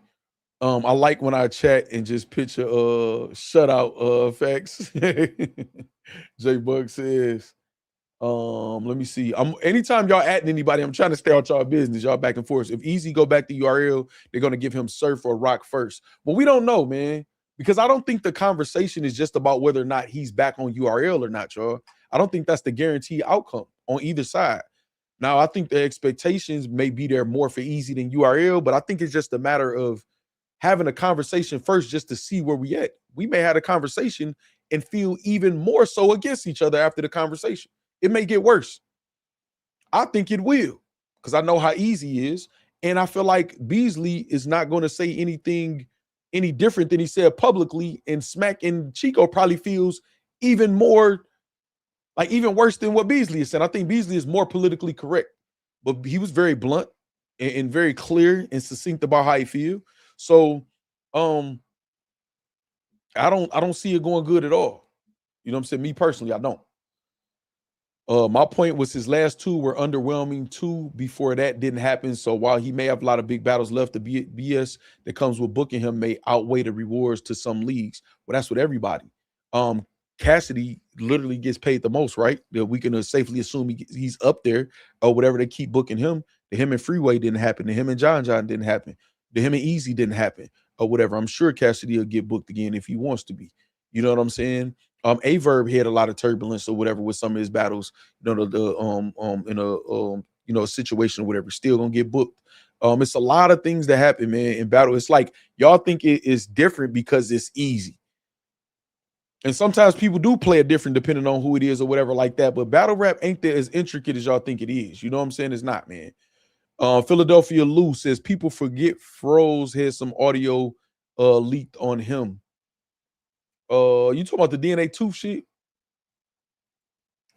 Speaker 3: I like when I chat and just picture shutout Factz. J Bug says, let me see. Anytime y'all adding anybody, I'm trying to stay out y'all business, y'all back and forth. If Eazy go back to URL, they're gonna give him Surf or Rock first. But we don't know, man, because I don't think the conversation is just about whether or not he's back on URL or not, y'all. I don't think that's the guaranteed outcome on either side. Now, I think the expectations may be there more for Eazy than URL, but I think it's just a matter of having a conversation first just to see where we at. We may have a conversation and feel even more so against each other after the conversation. It may get worse. I think it will, because I know how Eazy is. And I feel like Beasley is not going to say anything any different than he said publicly. And Smack and Chico probably feels even more, like even worse than what Beasley has said. I think Beasley is more politically correct, but he was very blunt and very clear and succinct about how he feels. So I don't see it going good at all. You know what I'm saying? Me personally, I don't. My point was his last two were underwhelming. Two before that didn't happen. So while he may have a lot of big battles left, the BS that comes with booking him may outweigh the rewards to some leagues. Well, that's with everybody. Cassidy literally gets paid the most, right? That we can safely assume he's up there or whatever. They keep booking him. To him and Freeway didn't happen. To him and John didn't happen. To him and Eazy didn't happen or whatever. I'm sure Cassidy will get booked again if he wants to be. You know what I'm saying? Averb had a lot of turbulence or whatever with some of his battles. You know, in a situation or whatever, still gonna get booked. It's a lot of things that happen, man, in battle. It's like y'all think it is different because it's easy. And sometimes people do play it different depending on who it is or whatever like that. But battle rap ain't that as intricate as y'all think it is. You know what I'm saying? It's not, man. Philadelphia Lou says people forget Froze had some audio leaked on him. You talking about the DNA 2 shit?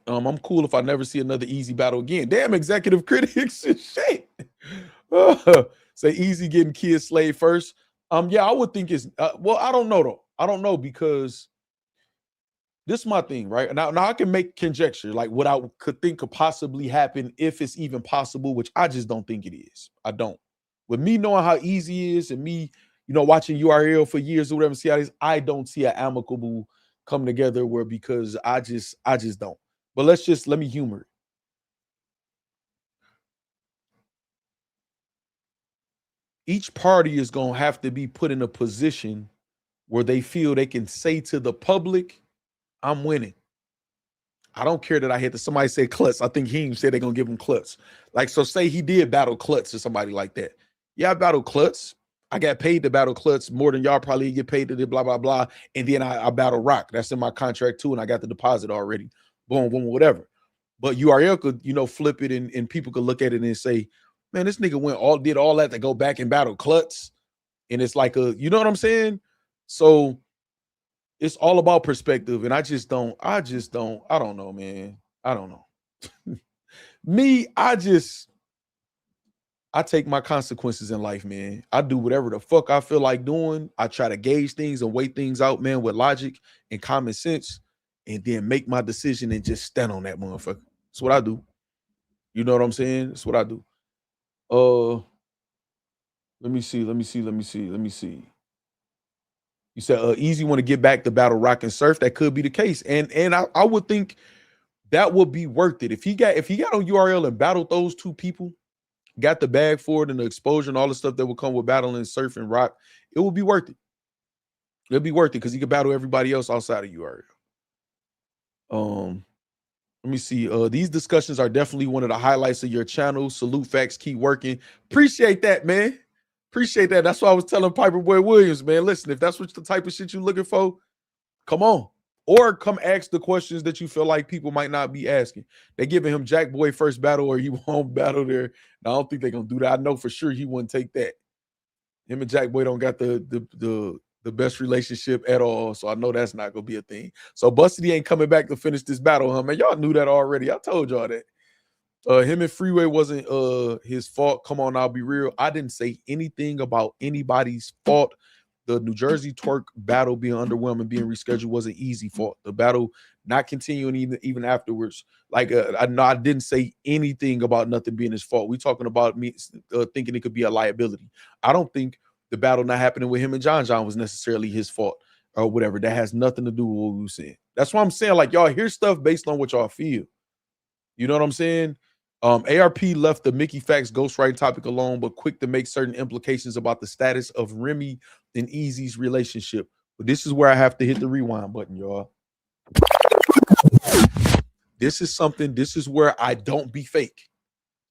Speaker 3: I'm cool if I never see another Eazy battle again. Damn, executive critics and shit. Say Eazy getting Kid Slade first. Yeah, I would think it's well, I don't know though. I don't know, because this is my thing, right? Now I can make conjecture, like what I could think could possibly happen, if it's even possible, which I just don't think it is. I don't. With me knowing how Eazy is and me, you know, watching URL for years or whatever, see how it is, I don't see an amicable come together where, because I just don't. But let me humor it. Each party is going to have to be put in a position where they feel they can say to the public, I'm winning. I don't care that I hit somebody say Klutz. I think he said they're going to give him Klutz. Like, so say he did battle Klutz or somebody like that. Yeah, I battled Klutz. I got paid to battle Klutz more than y'all probably get paid to do blah, blah, blah. And then I battle Rock. That's in my contract too. And I got the deposit already. Boom, boom, whatever. But URL could, you know, flip it and people could look at it and say, man, this nigga did all that to go back and battle Klutz. And it's like you know what I'm saying? So it's all about perspective. And I don't know, man. I don't know. Me, I take my consequences in life, man. I do whatever the fuck I feel like doing. I try to gauge things and weigh things out, man, with logic and common sense, and then make my decision and just stand on that motherfucker. That's what I do. You know what I'm saying? That's what I do. Let me see. You said Eazy want to get back to battle rock and surf. That could be the case. And I would think that would be worth it. If he got on URL and battled those two people, got the bag for it and the exposure and all the stuff that would come with battling surf and rock, it would be worth it. It'll be worth it because he could battle everybody else outside of URL. Let me see. These discussions are definitely one of the highlights of your channel. Salute, Factz, keep working. Appreciate that, man. Appreciate that. That's why I was telling Piper Boy Williams, man. Listen, if that's what the type of shit you're looking for, come on. Or come ask the questions that you feel like people might not be asking. They giving him Jack Boy first battle or he won't battle there. Now, I don't think they're gonna do that. I know for sure he wouldn't take that. Him and Jack Boy don't got the best relationship at all. So I know that's not gonna be a thing. So Busty ain't coming back to finish this battle, huh? Man, y'all knew that already. I told y'all that. Him and Freeway wasn't his fault. Come on, I'll be real. I didn't say anything about anybody's fault. The New Jersey twerk battle being underwhelming, being rescheduled wasn't Eazy fault. The battle not continuing even afterwards. Like I didn't say anything about nothing being his fault. We talking about me thinking it could be a liability. I don't think the battle not happening with him and John was necessarily his fault or whatever. That has nothing to do with what we were saying. That's why I'm saying, like, y'all hear stuff based on what y'all feel. You know what I'm saying? ARP left the Mickey Factz ghostwriting topic alone, but quick to make certain implications about the status of Remy and Eazy's relationship. But this is where I have to hit the rewind button, y'all. This is where I don't be fake.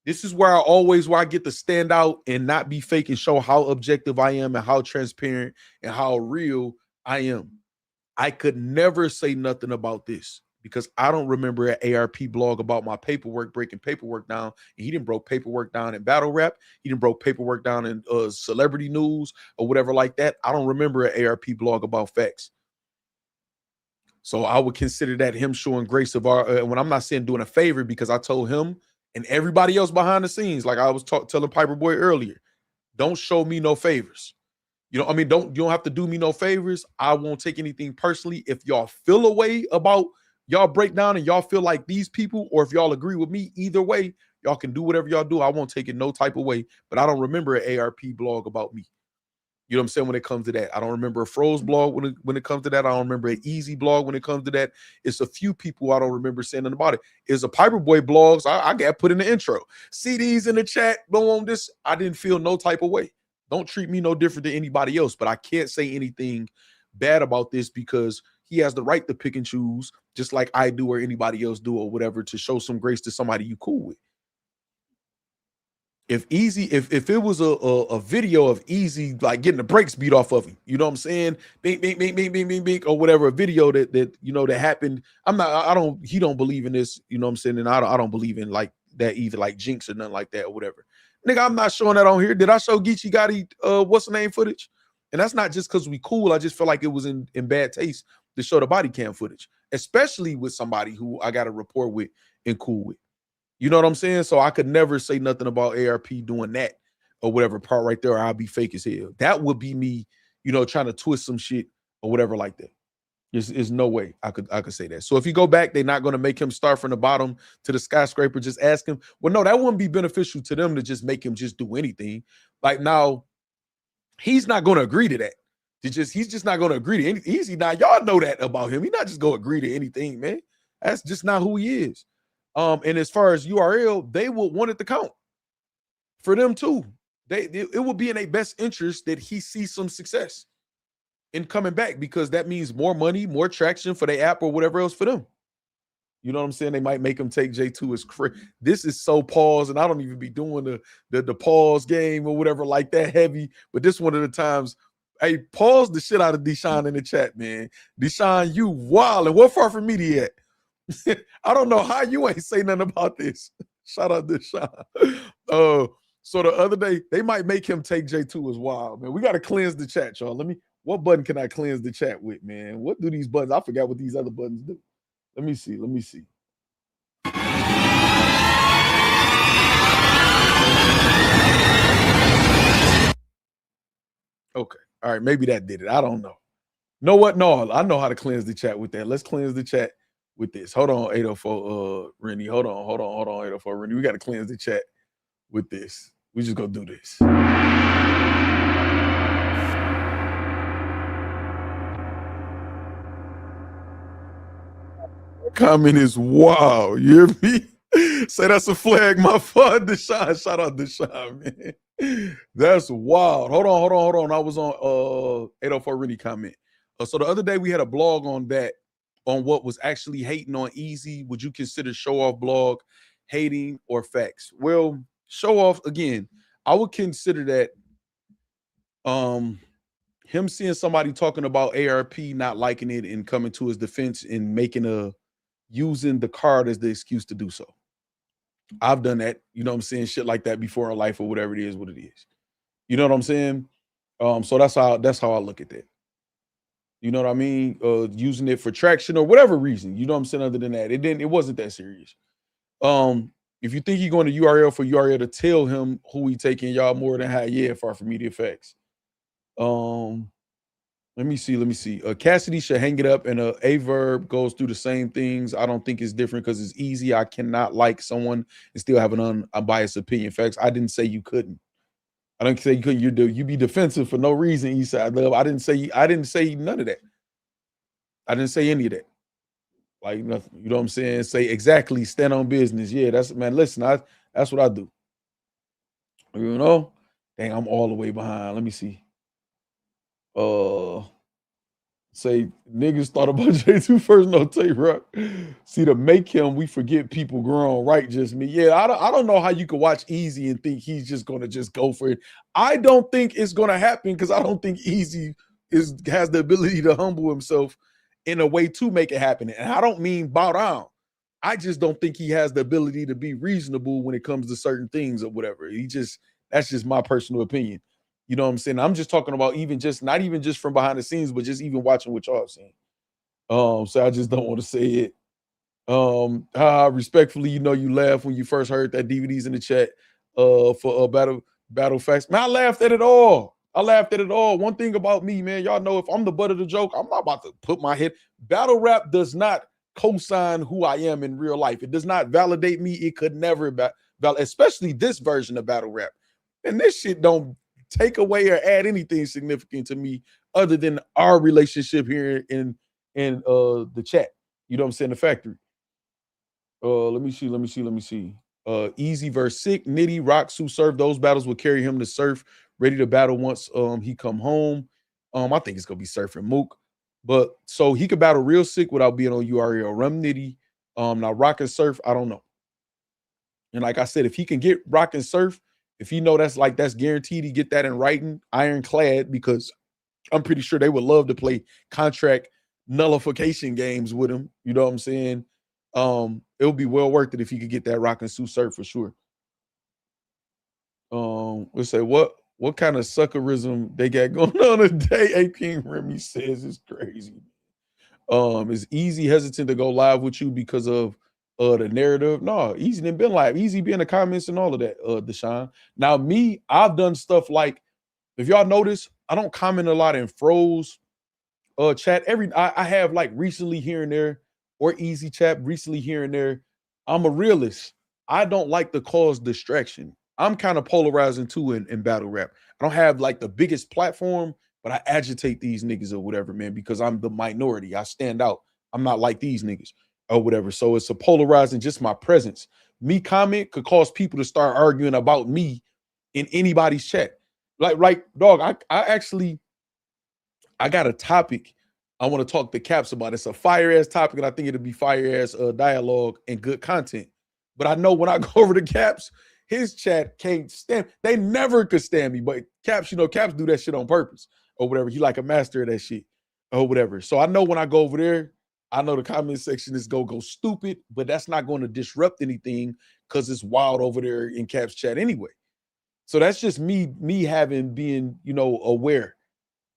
Speaker 3: This is where I get to stand out and not be fake and show how objective I am and how transparent and how real I am. I could never say nothing about this because I don't remember an ARP blog about my paperwork, breaking paperwork down. And he didn't broke paperwork down in battle rap. He didn't broke paperwork down in celebrity news or whatever like that. I don't remember an ARP blog about Factz. So I would consider that him showing grace of our, when I'm not saying doing a favor, because I told him and everybody else behind the scenes, like I was telling Piper Boy earlier, don't show me no favors. You know, I mean, you don't have to do me no favors. I won't take anything personally. If y'all feel a way about y'all breakdown and y'all feel like these people, or if y'all agree with me, either way, y'all can do whatever y'all do. I won't take it no type of way, but I don't remember an ARP blog about me. You know what I'm saying? When it comes to that, I don't remember a Froze blog when it comes to that. I don't remember an Eazy blog when it comes to that. It's a few people I don't remember saying nothing about it. It's a Piper Boy blogs. I got put in the intro. CDs in the chat. Boom, on this. I didn't feel no type of way. Don't treat me no different than anybody else. But I can't say anything bad about this because he has the right to pick and choose, just like I do or anybody else do or whatever, to show some grace to somebody you cool with. If it was a video of Eazy like getting the brakes beat off of him, you know what I'm saying? Bing, bing, bing, bing, bing, bing, bing, or whatever, a video that you know that happened. He don't believe in this, you know what I'm saying? And I don't believe in like that either, like jinx or nothing like that or whatever. Nigga, I'm not showing that on here. Did I show Geechee Gotti what's the name footage? And that's not just because we cool. I just feel like it was in bad taste to show the body cam footage, especially with somebody who I got a rapport with and cool with. You know what I'm saying? So I could never say nothing about ARP doing that or whatever part right there, or I'll be fake as hell. That would be me, you know, trying to twist some shit or whatever like that. There's no way I could say that. So if you go back, they're not going to make him start from the bottom to the skyscraper. Just ask him. Well, no, that wouldn't be beneficial to them to just make him just do anything. Like now, he's not going to agree to that. He's just not going to agree to anything. Eazy now, y'all know that about him. He's not just going to agree to anything, man. That's just not who he is. And as far as URL, they will want it to count for them too. It will be in their best interest that he sees some success in coming back, because that means more money, more traction for the app or whatever else for them. You know what I'm saying? They might make him take J2 as crazy. This is so pause, and I don't even be doing the pause game or whatever like that heavy. But this one of the times, hey, pause the shit out of Deshaun in the chat, man. Deshaun, you wild, and what far from media at? I don't know how you ain't say nothing about this. Shout out to Sean. So the other day, they might make him take J2 as wild, man. We got to cleanse the chat, y'all. What button can I cleanse the chat with, man? What do these buttons? I forgot what these other buttons do. Let me see. Okay. All right. Maybe that did it. I don't know. Know what? No, I know how to cleanse the chat with that. Let's cleanse the chat with this. Hold on, 804 Rennie. Hold on, 804 Rennie. We got to cleanse the chat with this. We just gonna do this. Comment is wow. You hear me? Say that's a flag, my father. Deshaun. Shout out Deshaun, man. That's wild. Hold on. I was on 804 Rennie comment. So the other day we had a blog on that, on what was actually hating on Eazy. Would you consider show off blog hating or facts? Well, show off, again, I would consider that him seeing somebody talking about ARP, not liking it and coming to his defense and using the card as the excuse to do so. I've done that, you know what I'm saying, shit like that before in life or whatever it is, what it is. You know what I'm saying? So that's how I look at that. You know what I mean? Using it for traction or whatever reason, you know what I'm saying? Other than that, it wasn't that serious. If you think you're going to URL for URL to tell him who he taking, y'all more than high, yeah, far from media facts. Let me see. Cassidy should hang it up, and a verb goes through the same things. I don't think it's different because it's easy. I cannot like someone and still have an unbiased opinion. Facts. I didn't say you couldn't. I didn't say you couldn't. You be defensive for no reason. Eastside love. I didn't say none of that. I didn't say any of that. Like nothing. You know what I'm saying? Say exactly. Stand on business. Yeah, that's, man. Listen, that's what I do. You know? Dang, I'm all the way behind. Let me see. Say niggas thought about J2 first, no Tay-Rock. See, to make him, we forget people grown, right? Just me. Yeah, I don't know how you could watch Eazy and think he's just gonna just go for it. I don't think it's gonna happen because I don't think Eazy has the ability to humble himself in a way to make it happen. And I don't mean bow down. I just don't think he has the ability to be reasonable when it comes to certain things or whatever. That's just my personal opinion. You know what I'm saying? I'm just talking about not even just from behind the scenes, but just even watching what y'all have seen. So I just don't want to say it. Respectfully, you know, you laughed when you first heard that DVD's in the chat for Battle Facts. Man, I laughed at it all. One thing about me, man, y'all know if I'm the butt of the joke, I'm not about to put my head. Battle rap does not co-sign who I am in real life. It does not validate me. It could never validate, especially this version of battle rap. And this shit don't take away or add anything significant to me other than our relationship here in the chat. You know what I'm saying? The factory. Let me see. Eazy versus Sick, Nitty, Rocks, who served those battles will carry him to Surf, ready to battle once he come home. I think it's gonna be Surf and Mook. But so he could battle real Sick without being on URL. Rum Nitty. Now Rock and Surf, I don't know. And like I said, if he can get Rock and Surf, if you know that's guaranteed to get that in writing, ironclad, because I'm pretty sure they would love to play contract nullification games with him. You know what I'm saying? It would be well worth it if he could get that Rock and Sue Surf for sure. Let's say what kind of suckerism they got going on today. A King Remy says it's crazy. Is Eazy hesitant to go live with you because of the narrative? No, Eazy didn't been live. Eazy be in the comments and all of that, Deshaun. Now, me, I've done stuff like, if y'all notice, I don't comment a lot in Fro's chat. I have like recently here and there, or Eazy chat recently here and there. I'm a realist. I don't like to cause distraction. I'm kind of polarizing too in battle rap. I don't have like the biggest platform, but I agitate these niggas or whatever, man, because I'm the minority. I stand out. I'm not like these niggas or whatever. So it's a polarizing, just my presence. Me comment could cause people to start arguing about me in anybody's chat. Like dog, I got a topic I want to talk to Caps about. It's a fire-ass topic, and I think it'll be fire-ass dialogue and good content. But I know when I go over to Caps, his chat can't stand. They never could stand me. But Caps, you know, Caps do that shit on purpose or whatever. He like a master of that shit or whatever. So I know when I go over there, I know the comment section is go stupid, but that's not going to disrupt anything because it's wild over there in Caps chat anyway. So that's just me being, you know, aware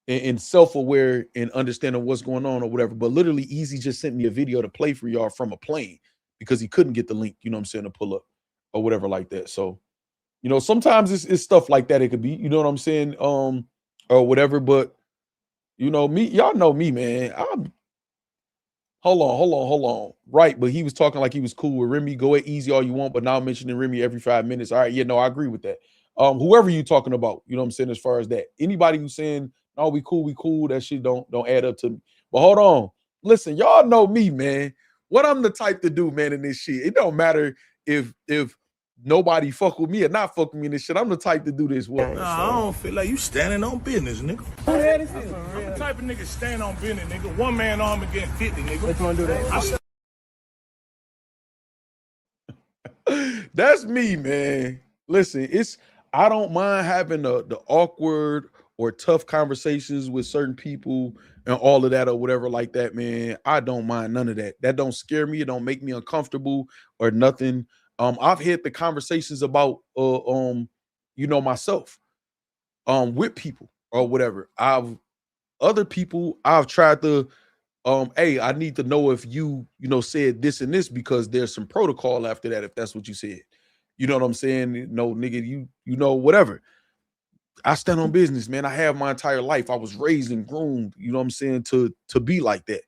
Speaker 3: and self-aware and understanding what's going on or whatever. But literally, Eazy just sent me a video to play for y'all from a plane because he couldn't get the link, you know what I'm saying, to pull up or whatever like that. So, you know, sometimes it's stuff like that. It could be, you know what I'm saying, or whatever. But, you know, me, y'all know me, man. Hold on. Right, but he was talking like he was cool with Remy. Go at Eazy all you want, but now mentioning Remy every 5 minutes. All right, yeah, no, I agree with that. Whoever you talking about, you know what I'm saying, as far as that. Anybody who's saying, no, we cool, that shit don't add up to me. But hold on. Listen, y'all know me, man. What I'm the type to do, man, in this shit. It don't matter if nobody fuck with me or not fuck with me in this shit. I'm the type to do this work.
Speaker 5: Nah, I don't feel like you standing on business, nigga. I'm the type of nigga stand on business, nigga. One man arm against 50, nigga. Which one do that?
Speaker 3: That's me, man. Listen, I don't mind having the awkward or tough conversations with certain people and all of that or whatever like that, man. I don't mind none of that. That don't scare me. It don't make me uncomfortable or nothing. I've had the conversations about myself with people or whatever. I've tried to hey, I need to know if you said this and this, because there's some protocol after that if that's what you said. You know what I'm saying? No, nigga, you know, whatever. I stand on business, man. I have my entire life. I was raised and groomed, you know what I'm saying, to be like that.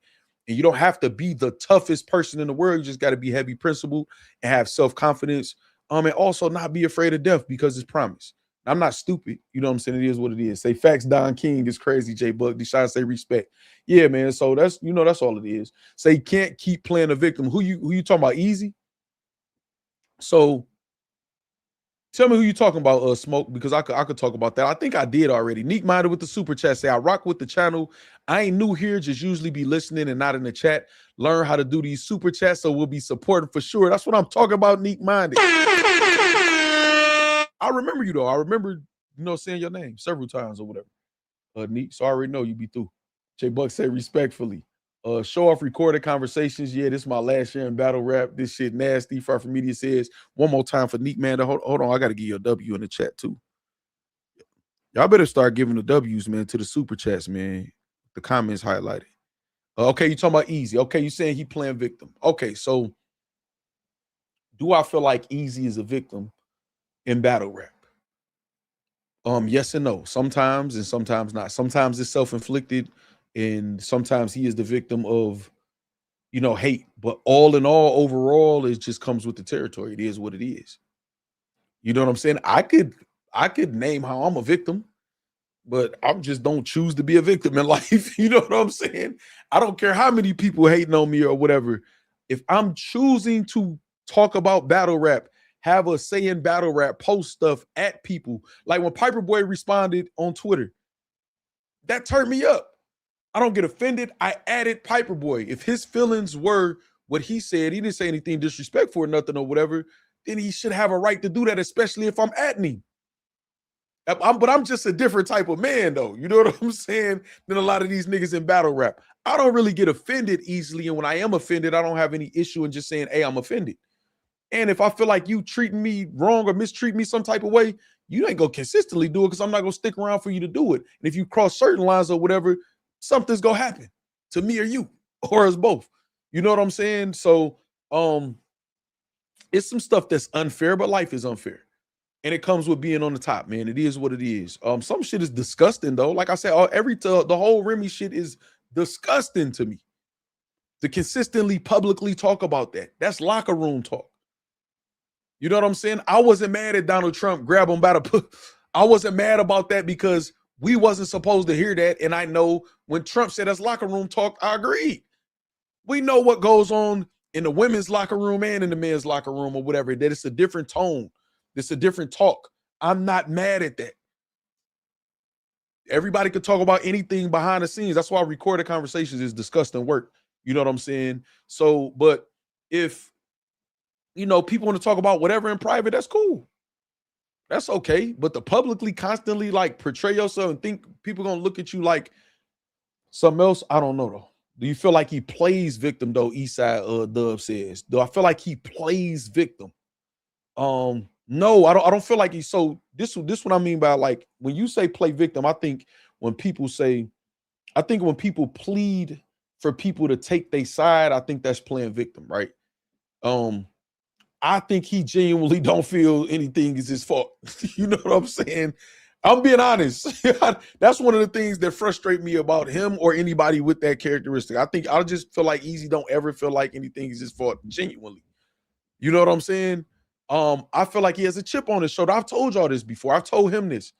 Speaker 3: And you don't have to be the toughest person in the world. You just got to be heavy principled and have self-confidence. And also not be afraid of death, because it's promised. I'm not stupid. You know what I'm saying? It is what it is. Say Factz, Don King is crazy, J Buck. Deshaun say respect. Yeah, man. So that's all it is. Say can't keep playing the victim. Who you talking about? Eazy? So tell me who you talking about, Smoke, because I could talk about that. I think I did already. Neek Minded with the super chat say, I rock with the channel. I ain't new here, just usually be listening and not in the chat. Learn how to do these super chats, so we'll be supporting for sure. That's what I'm talking about, Neek Minded. I remember you though. I remember, saying your name several times or whatever. Neek, so I already know you be through. J Buck said respectfully. Show off recorded conversations. Yeah, this is my last year in battle rap. This shit nasty. Far from Media says, one more time for Neek Man. Hold on, I got to give you a W in the chat too. Y'all better start giving the W's, man, to the super chats, man. The comments highlighted. Okay, you talking about Eazy. Okay, you saying he playing victim. Okay, so do I feel like Eazy is a victim in battle rap? Yes and no. Sometimes and sometimes not. Sometimes it's self-inflicted, and sometimes he is the victim of, hate. But all in all, overall, it just comes with the territory. It is what it is. You know what I'm saying? I could name how I'm a victim, but I just don't choose to be a victim in life. You know what I'm saying? I don't care how many people hating on me or whatever. If I'm choosing to talk about battle rap, have a say in battle rap, post stuff at people, like when Piper Boy responded on Twitter, that turned me up. I don't get offended. I added Piper Boy. If his feelings were what he said, he didn't say anything disrespectful or nothing or whatever, then he should have a right to do that, especially if I'm at him. But I'm just a different type of man, though. You know what I'm saying? Than a lot of these niggas in battle rap. I don't really get offended easily. And when I am offended, I don't have any issue in just saying, hey, I'm offended. And if I feel like you treating me wrong or mistreat me some type of way, you ain't gonna consistently do it, because I'm not gonna stick around for you to do it. And if you cross certain lines or whatever, something's gonna happen to me or you or us both. You know what I'm saying? So it's some stuff that's unfair, but life is unfair. And it comes with being on the top, man. It is what it is. Some shit is disgusting, though. Like I said, the whole Remy shit is disgusting to me. To consistently publicly talk about that. That's locker room talk. You know what I'm saying? I wasn't mad at Donald Trump, grab him by the I wasn't mad about that, because we wasn't supposed to hear that. And I know when Trump said that's locker room talk, I agreed. We know what goes on in the women's locker room and in the men's locker room or whatever, that it's a different tone. It's a different talk. I'm not mad at that. Everybody could talk about anything behind the scenes. That's why recorded conversations is disgusting work. You know what I'm saying? So, but if, people want to talk about whatever in private, that's cool. That's okay. But to publicly constantly like portray yourself and think people going to look at you like something else, I don't know though. Do you feel like he plays victim though? Eastside Dub says. Do I feel like he plays victim? No, I don't feel like he's so. This what I mean by, like, when you say play victim, I think when people plead for people to take their side, I think that's playing victim, right? I think he genuinely don't feel anything is his fault. You know what I'm saying? I'm being honest. That's one of the things that frustrate me about him or anybody with that characteristic. I just feel like Eazy don't ever feel like anything is his fault genuinely. You know what I'm saying? I feel like he has a chip on his shoulder. I've told y'all this before. I've told him this.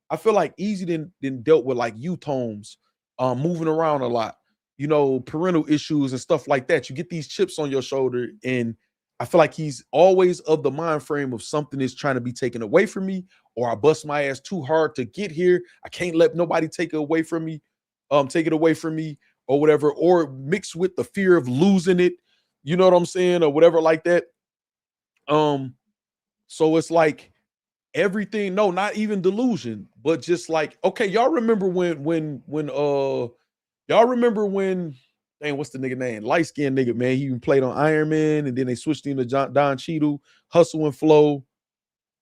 Speaker 3: I feel like Eazy didn't dealt with like youth homes, moving around a lot, you know, parental issues and stuff like that. You get these chips on your shoulder, and I feel like he's always of the mind frame of something is trying to be taken away from me, or I bust my ass too hard to get here. I can't let nobody take it away from me, or whatever, or mixed with the fear of losing it, you know what I'm saying, or whatever like that. So it's like everything, no, not even delusion, but just like, okay, y'all remember when y'all remember when, dang, what's the nigga name? Light-skinned nigga, man. He even played on Iron Man, and then they switched him to Don Cheadle, Hustle and Flow.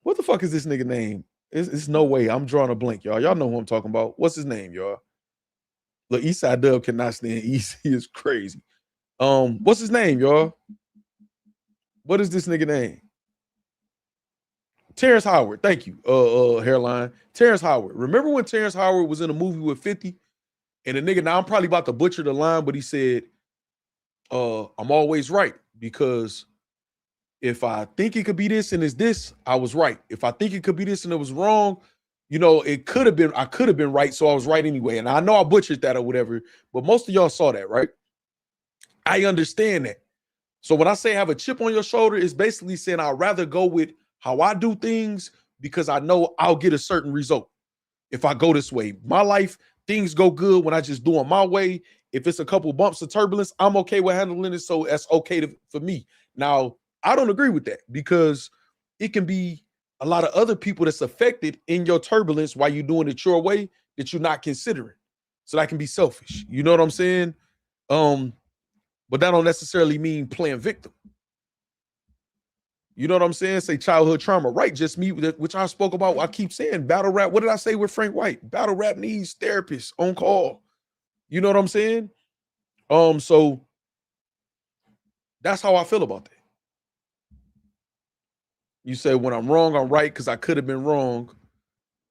Speaker 3: What the fuck is this nigga name? It's no way. I'm drawing a blank, y'all. Y'all know who I'm talking about. What's his name, y'all? Look, Eastside Dub cannot stand Eazy. Is crazy. What's his name, y'all? What is this nigga name? Terrence Howard. Thank you, hairline. Terrence Howard. Remember when Terrence Howard was in a movie with 50? And the nigga, now I'm probably about to butcher the line, but he said, I'm always right, because if I think it could be this and it's this, I was right. If I think it could be this and it was wrong, you know, I could have been right, so I was right anyway. And I know I butchered that or whatever, but most of y'all saw that, right? I understand that. So when I say have a chip on your shoulder, it's basically saying I'd rather go with how I do things because I know I'll get a certain result if I go this way. My life, things go good when I just do them my way. If it's a couple bumps of turbulence, I'm okay with handling it, so that's okay for me. Now, I don't agree with that, because it can be a lot of other people that's affected in your turbulence while you're doing it your way that you're not considering. So that can be selfish. You know what I'm saying? But that don't necessarily mean playing victim. You know what I'm saying? Say childhood trauma, right? Just me, which I spoke about. I keep saying battle rap. What did I say with Frank White? Battle rap needs therapists on call. You know what I'm saying? So that's how I feel about that. You say when I'm wrong, I'm right because I could have been wrong,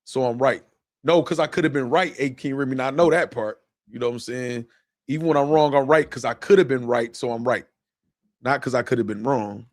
Speaker 3: so I'm right. No, because I could have been right, King Remy. Now I know that part. You know what I'm saying? Even when I'm wrong, I'm right because I could have been right, so I'm right. Not because I could have been wrong.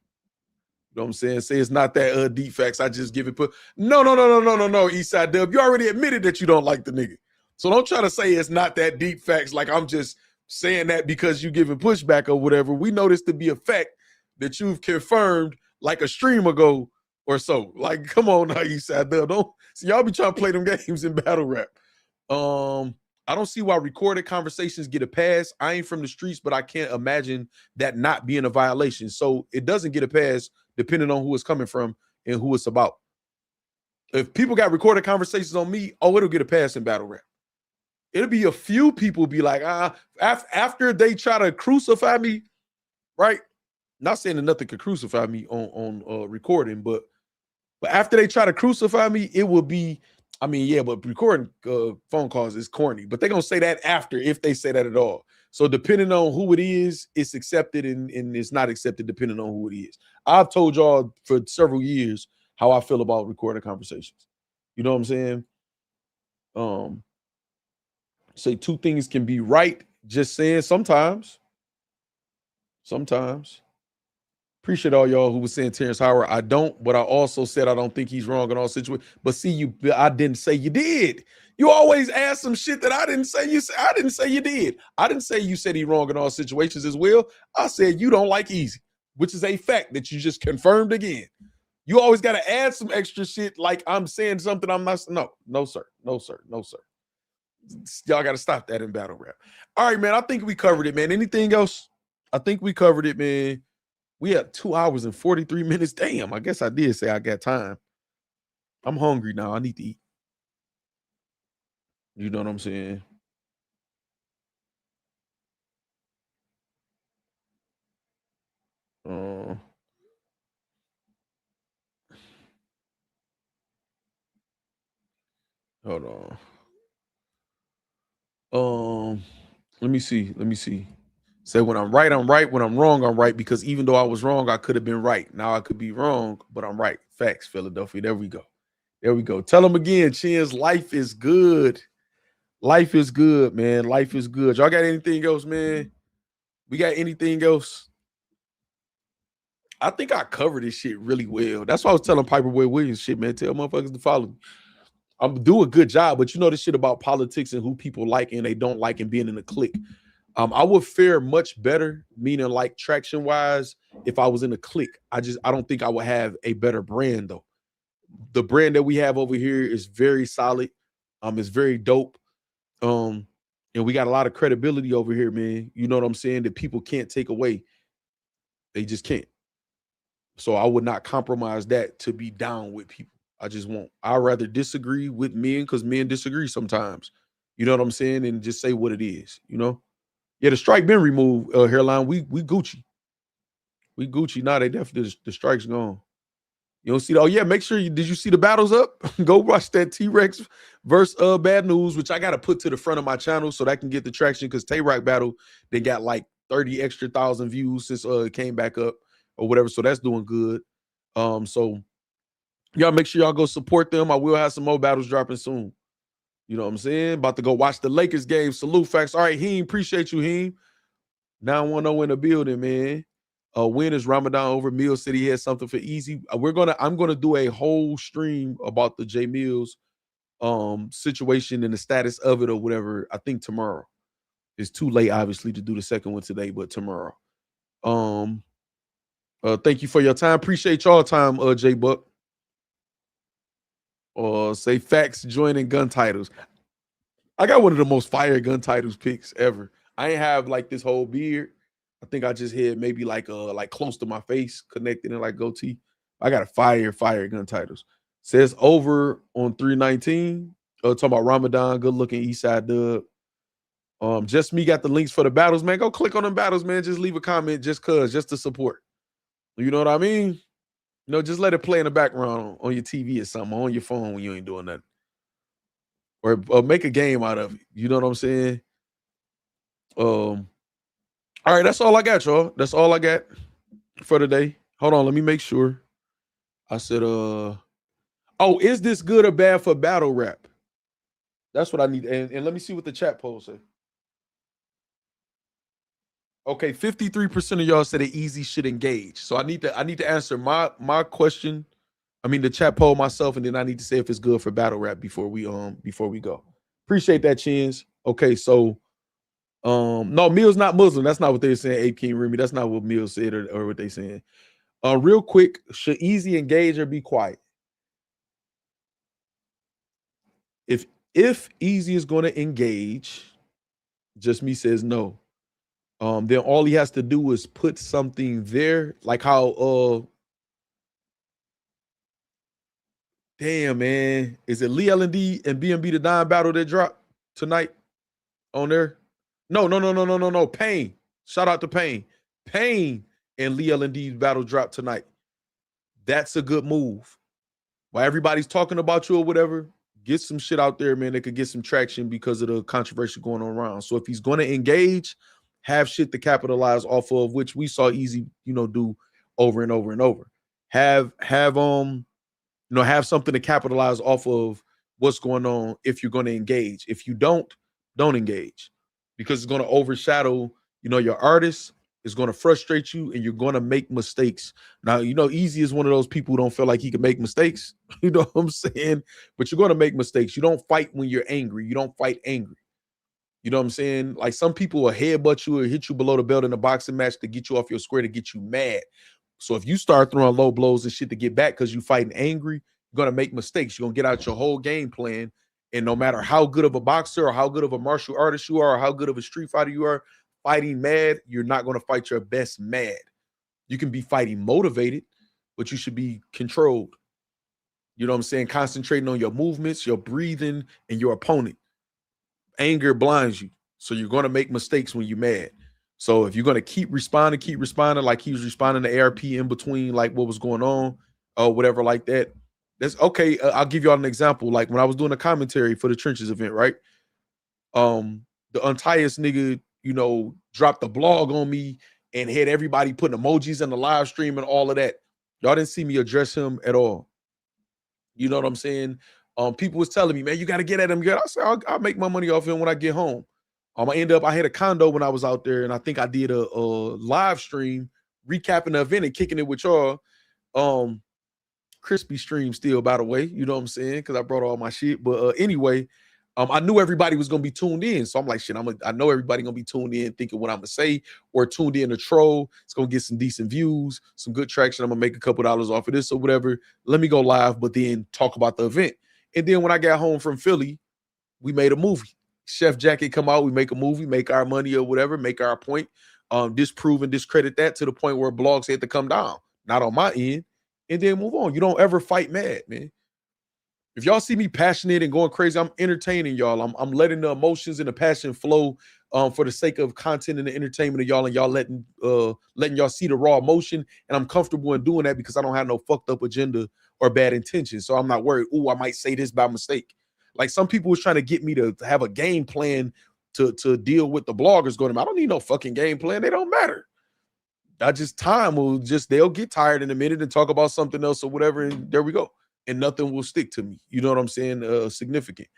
Speaker 3: You know what I'm saying? Say it's not that deep facts. I just give it. No, Eastside Dub. You already admitted that you don't like the nigga. So don't try to say it's not that deep facts like I'm just saying that because you giving pushback or whatever. We know this to be a fact that you've confirmed like a stream ago or so. Like, come on now, Eastside Dub. Don't see y'all be trying to play them games in battle rap. I don't see why recorded conversations get a pass. I ain't from the streets, but I can't imagine that not being a violation. So it doesn't get a pass depending on who it's coming from and who it's about. If people got recorded conversations on me, oh, it'll get a pass in battle rap. It'll be a few people be like, after they try to crucify me, right? Not saying that nothing could crucify me on recording, but after they try to crucify me, it will be, I mean, yeah, but recording phone calls is corny, but they're going to say that after, if they say that at all. So depending on who it is, it's accepted and it's not accepted depending on who it is. I've told y'all for several years how I feel about recorded conversations. You know what I'm saying? Say two things can be right. Just saying sometimes. Appreciate all y'all who was saying Terrence Howard. I don't, but I also said I don't think he's wrong in all situations. But see, I didn't say you did. You always ask some shit that I didn't say you said. I didn't say you did. I didn't say you said he's wrong in all situations as well. I said you don't like Eazy, which is a fact that you just confirmed again. You always got to add some extra shit like I'm saying something I'm not. No, sir. Y'all got to stop that in battle rap. All right, man. I think we covered it, man. Anything else? I think we covered it, man. We have 2 hours and 43 minutes. Damn, I guess I did say I got time. I'm hungry now. I need to eat. You know what I'm saying? Hold on. Let me see. Say when I'm right, I'm right. When I'm wrong, I'm right. Because even though I was wrong, I could have been right. Now I could be wrong, but I'm right. Facts, Philadelphia. There we go. There we go. Tell them again, Chins, life is good. Life is good, man. Life is good. Y'all got anything else, man? We got anything else? I think I covered this shit really well. That's why I was telling Piperboy Williams shit, man. Tell motherfuckers to follow me. I'm doing a good job, but you know this shit about politics and who people like and they don't like and being in a clique. I would fare much better, meaning like traction wise, if I was in a clique. I don't think I would have a better brand though. The brand that we have over here is very solid. It's very dope. And we got a lot of credibility over here, man. You know what I'm saying? That people can't take away. They just can't. So I would not compromise that to be down with people. I just won't. I'd rather disagree with men because men disagree sometimes. You know what I'm saying? And just say what it is, you know? Yeah, the strike been removed, hairline. We Gucci. We Gucci. Nah, they definitely, the strike's gone. You don't see that? Oh, yeah, make sure did you see the battles up? Go watch that T-Rex versus Bad News, which I got to put to the front of my channel so that I can get the traction because Tay-Rock battle, they got like 30 extra thousand views since it came back up or whatever. So that's doing good. So y'all make sure y'all go support them. I will have some more battles dropping soon. You know what I'm saying? About to go watch the Lakers game. Salute, Factz. All right, Heem, appreciate you, Heem. 910 in the building, man. When is Ramadan over? Mills said he had something for Eazy. I'm gonna do a whole stream about the J Mills situation and the status of it or whatever. I think tomorrow. It's too late, obviously, to do the second one today, but tomorrow. Thank you for your time. Appreciate y'all time, J Buck. Say Factz joining gun titles. I got one of the most fire gun titles picks ever. I ain't have like this whole beard. I think I just had maybe like close to my face, connected and like goatee. I got a fire gun titles. Says over on 319. Talking about Ramadan, good looking Eastside dub. Just me got the links for the battles, man. Go click on them battles, man. Just leave a comment just to support. You know what I mean? You know, just let it play in the background on your TV or something, on your phone when you ain't doing nothing. Or make a game out of it. You know what I'm saying? All right, that's all I got, y'all. That's all I got for today. Hold on, let me make sure. I said, oh, is this good or bad for battle rap? That's what I need. And let me see what the chat poll say. Okay, 53% of y'all said that Eazy should engage. So I need to answer my question. I mean the chat poll myself, and then I need to say if it's good for battle rap before we go. Appreciate that, Chins. Okay, so no, Mill's not Muslim. That's not what they're saying. Ape King Remy. That's not what Mill said or what they saying. Real quick, should Eazy engage or be quiet? If Eazy is going to engage, just me says no. Then all he has to do is put something there, like how damn, man, is it Lee L&D and BMB the Dime battle that dropped tonight on there? No. Pain. Shout out to Pain. Pain and Lee L&D's battle dropped tonight. That's a good move. While everybody's talking about you or whatever, get some shit out there, man, that could get some traction because of the controversy going on around. So if he's going to engage, have shit to capitalize off of, which we saw Eazy, do over and over and over. Have something to capitalize off of what's going on if you're going to engage. If you don't engage, because it's going to overshadow, your artist. It's going to frustrate you, and you're going to make mistakes. Now, Eazy is one of those people who don't feel like he can make mistakes. You know what I'm saying? But you're going to make mistakes. You don't fight when you're angry. You don't fight angry. You know what I'm saying? Like some people will headbutt you or hit you below the belt in a boxing match to get you off your square, to get you mad. So if you start throwing low blows and shit to get back because you fighting angry, you're going to make mistakes. You're going to get out your whole game plan. And no matter how good of a boxer or how good of a martial artist you are or how good of a street fighter you are, fighting mad, you're not going to fight your best mad. You can be fighting motivated, but you should be controlled. You know what I'm saying? Concentrating on your movements, your breathing, and your opponent. Anger blinds you. So you're going to make mistakes when you're mad. So if you're going to keep responding like he was responding to ARP in between, like what was going on or whatever like that, that's okay. I'll give y'all an example. Like when I was doing a commentary for the Trenches event, right? The untiest nigga, dropped the blog on me and had everybody putting emojis in the live stream and all of that. Y'all didn't see me address him at all. You know what I'm saying? People was telling me, man, you got to get at him. I said, I'll make my money off him when I get home. I had a condo when I was out there, and I think I did a live stream recapping the event and kicking it with y'all. Crispy stream still, by the way, you know what I'm saying? Because I brought all my shit. But anyway, I knew everybody was gonna be tuned in, so I'm like, shit, I know everybody gonna be tuned in, thinking what I'm gonna say, or tuned in to troll. It's gonna get some decent views, some good traction. I'm gonna make a couple dollars off of this or whatever. Let me go live, but then talk about the event. And then when I got home from Philly, we made a movie. Chef Jackie come out, we make a movie, make our money or whatever, make our point, disprove and discredit that to the point where blogs had to come down, not on my end, and then move on. You don't ever fight mad, man. If y'all see me passionate and going crazy, I'm entertaining y'all. I'm letting the emotions and the passion flow for the sake of content and the entertainment of y'all, and y'all letting y'all see the raw emotion. And I'm comfortable in doing that because I don't have no fucked up agenda or bad intentions. So I'm not worried, oh, I might say this by mistake. Like some people was trying to get me to have a game plan to deal with the bloggers going to me. I don't need no fucking game plan. They don't matter. They'll get tired in a minute and talk about something else or whatever. And there we go. And nothing will stick to me. You know what I'm saying? Significant.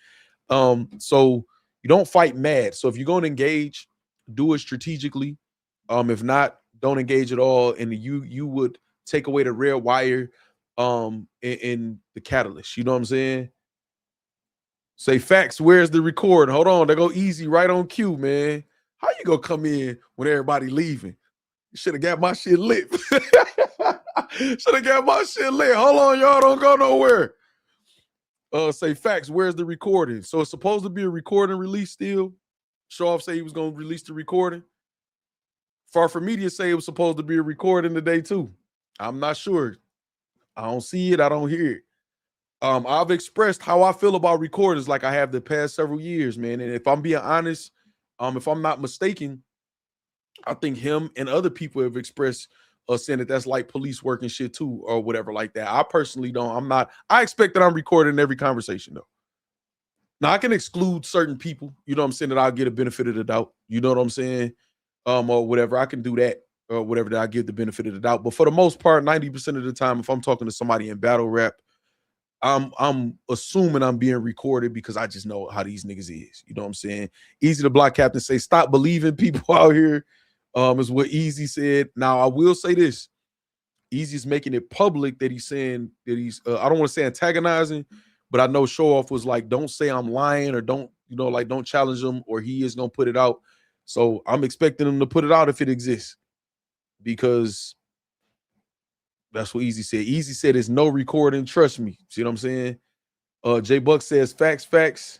Speaker 3: So you don't fight mad. So if you're going to engage, do it strategically. If not, don't engage at all. And you would take away the red wire in the catalyst. You know what I'm saying? Say Factz, where's the recording? Hold on, they go Eazy right on cue, man. How you gonna come in when everybody leaving? You should have got my shit lit. Should have got my shit lit. Hold on, y'all, don't go nowhere. Say Factz, where's the recording? So it's supposed to be a recording release still. Show off say he was gonna release the recording. Far From Media say it was supposed to be a recording today too. I'm not sure. I don't see it. I don't hear it. I've expressed how I feel about recordings like I have the past several years, man. And if I'm being honest, if I'm not mistaken, I think him and other people have expressed saying that that's like police work and shit too, or whatever like that. I personally don't. I expect that I'm recording every conversation though. Now I can exclude certain people, you know what I'm saying, that I'll get a benefit of the doubt. You know what I'm saying? Or whatever. I can do that or whatever, that I give the benefit of the doubt. But for the most part, 90% of the time, if I'm talking to somebody in battle rap, I'm assuming I'm being recorded because I just know how these niggas is. You know what I'm saying? Eazy the Block Captain say, stop believing people out here, is what Eazy said. Now, I will say this. Eazy's making it public that he's saying that he's, I don't want to say antagonizing, but I know Show Off was like, don't say I'm lying or don't, like don't challenge him or he is going to put it out. So I'm expecting him to put it out if it exists because that's what Eazy said. Eazy said there's no recording. Trust me. See what I'm saying? J Buck says Factz.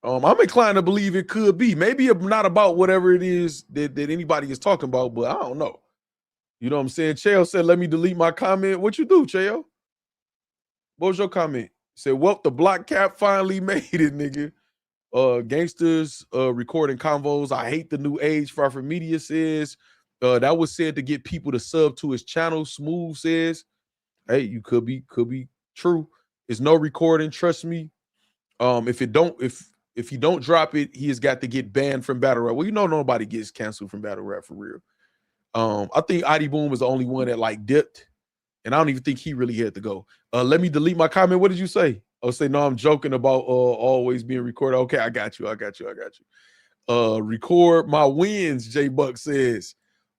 Speaker 3: I'm inclined to believe it could be. Maybe not about whatever it is that anybody is talking about, but I don't know. You know what I'm saying? Chael said, let me delete my comment. What you do, Chael? What was your comment? Said, well, the block cap finally made it, nigga. Gangsters recording convos. I hate the new age. Far From Media says. That was said to get people to sub to his channel. Smooth says, hey, you could be true. It's no recording, trust me. If he don't drop it, he has got to get banned from battle rap. Well, nobody gets canceled from battle rap for real. I think Adi Boom is the only one that like dipped, and I don't even think he really had to go. Let me delete my comment. What did you say? Oh, say no, I'm joking about always being recorded. Okay, I got you. Record my wins, J Buck says.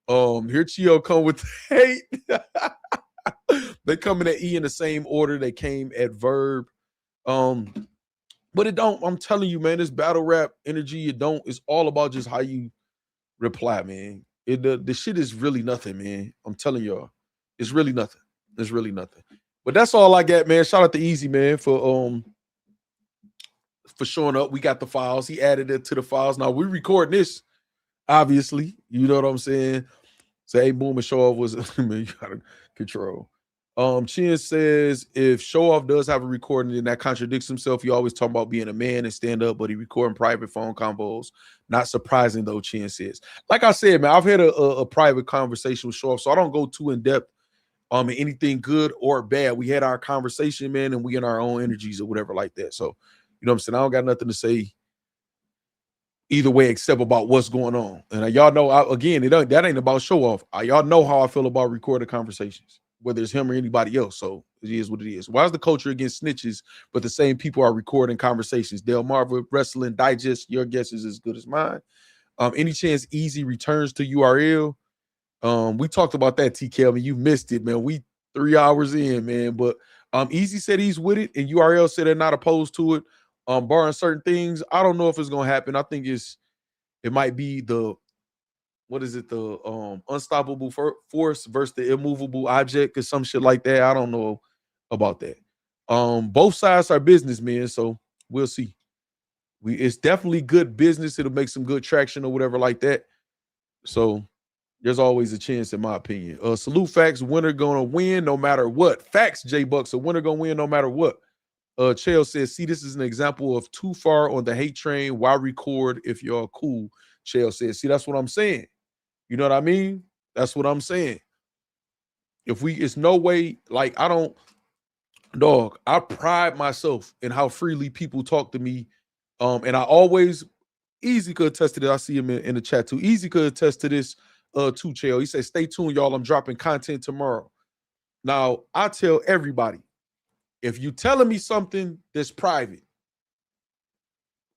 Speaker 3: Here Chio come with hate. They coming at E in the same order they came at Verb. But it don't, I'm telling you, man, this battle rap energy, it's all about just how you reply, man. The shit is really nothing, man. I'm telling y'all, it's really nothing. It's really nothing. But that's all I got, man. Shout out to Eazy, man, for showing up. We got the files. He added it to the files. Now we recording this, obviously. You know what I'm saying? Say, hey, Boom and Show Off was, man, you gotta control. Chin says, if Show Off does have a recording, then that contradicts himself. He always talking about being a man and stand up, but he recording private phone combos. Not surprising, though, Chin says. Like I said, man, I've had a private conversation with Show Off, so I don't go too in-depth in anything good or bad. We had our conversation, man, and we in our own energies or whatever like that. So, you know what I'm saying? I don't got nothing to say either way except about what's going on. And y'all know, again, that ain't about Show Off. Y'all know how I feel about recorded conversations, whether it's him or anybody else. So It is what it is. Why is the culture against snitches, but the same people are recording conversations? Del Marva, Wrestling Digest, your guess is as good as mine. Any chance Eazy returns to URL? We talked about that, T. Kelvin. You missed it, man. We 3 hours in, man. But Eazy said he's with it, and URL said they're not opposed to it. Barring certain things, I don't know if it's gonna happen. I think it might be the unstoppable force versus the immovable object or some shit like that. I don't know about that. Both sides are businessmen, so we'll see. It's definitely good business. It'll make some good traction or whatever like that. So there's always a chance, in my opinion. Salute Factz, winner gonna win no matter what. Factz, J Bucks, a winner gonna win no matter what. Chael says, see, this is an example of too far on the hate train. Why record if y'all cool? Chael says, see, that's what I'm saying. You know what I mean? That's what I'm saying. It's no way, like, I pride myself in how freely people talk to me. And I always, Eazy could attest to this. I see him in the chat too. Eazy could attest to this too, Chael. He says, stay tuned, y'all. I'm dropping content tomorrow. Now, I tell everybody, if you telling me something that's private,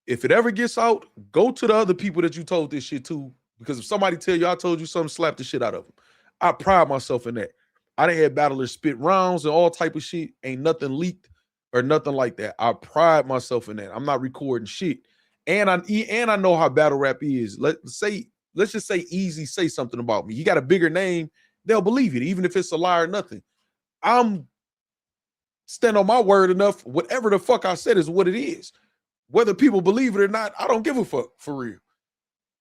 Speaker 3: if it ever gets out, go to the other people that you told this shit to, because if somebody tell you I told you something, slap the shit out of them. I pride myself in that. I done had battlers spit rounds and all type of shit. Ain't nothing leaked or nothing like that. I pride myself in that. I'm not recording shit. And I know how battle rap is. Let's just say Eazy say something about me. He got a bigger name, they'll believe it, even if it's a lie or nothing. I'm stand on my word enough. Whatever the fuck I said is what it is. Whether people believe it or not, I don't give a fuck, for real.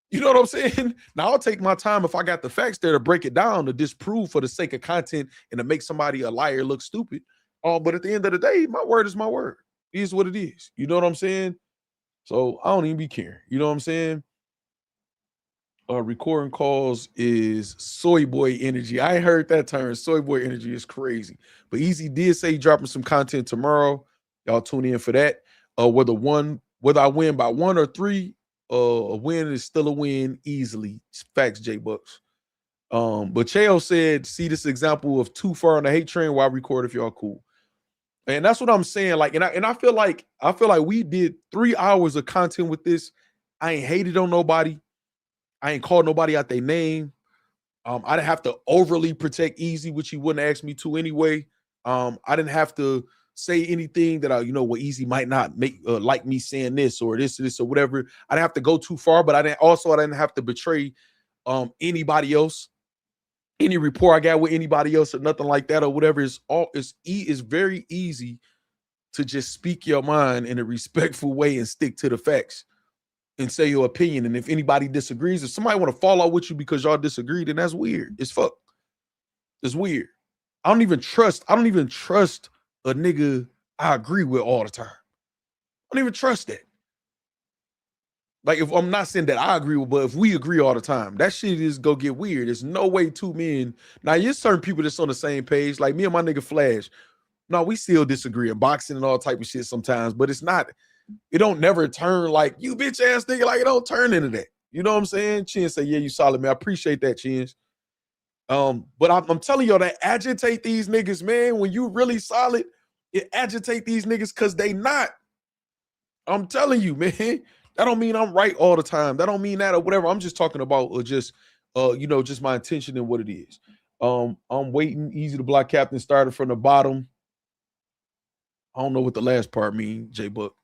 Speaker 3: You know what I'm saying? Now, I'll take my time if I got the facts there to break it down, to disprove for the sake of content and to make somebody a liar look stupid. But at the end of the day, my word is my word. It is what it is. You know what I'm saying? So I don't even be caring. You know what I'm saying? Recording calls is soy boy energy. I ain't heard that term. Soy boy energy is crazy. But Eazy did say dropping some content tomorrow. Y'all tune in for that. Whether I win by 1 or 3, a win is still a win easily. Facts, J Bucks. But Chael said, see this example of too far on the hate train, why record if y'all cool? And that's what I'm saying. Like, and I feel like we did 3 hours of content with this. I ain't hated on nobody. I ain't called nobody out their name. I didn't have to overly protect Eazy, which he wouldn't ask me to anyway. I didn't have to say anything that Eazy might not make like me saying this or this or whatever. I didn't have to go too far, but I didn't have to betray anybody else, any rapport I got with anybody else or nothing like that or whatever. It's very easy to just speak your mind in a respectful way and stick to the facts and say your opinion. And if anybody disagrees, if somebody want to fall out with you because y'all disagree, then that's weird. It's fuck. It's weird. I don't even trust a nigga I agree with all the time. I don't even trust that. Like, if I'm not saying that I agree with, but if we agree all the time, that shit is go get weird. There's no way two men. Now, there's certain people that's on the same page, like me and my nigga Flash. No, we still disagree in boxing and all type of shit sometimes, but it don't never turn like, you bitch ass nigga, like it don't turn into that. You know what I'm saying? Chin say, yeah, you solid, man. I appreciate that, Chins. But I'm telling y'all that agitate these niggas, man. When you really solid, it agitate these niggas because they not. I'm telling you, man. That don't mean I'm right all the time. That don't mean that or whatever. I'm just talking about just my intention and what it is. I'm waiting. Eazy the Block Captain started from the bottom. I don't know what the last part means, J Buck.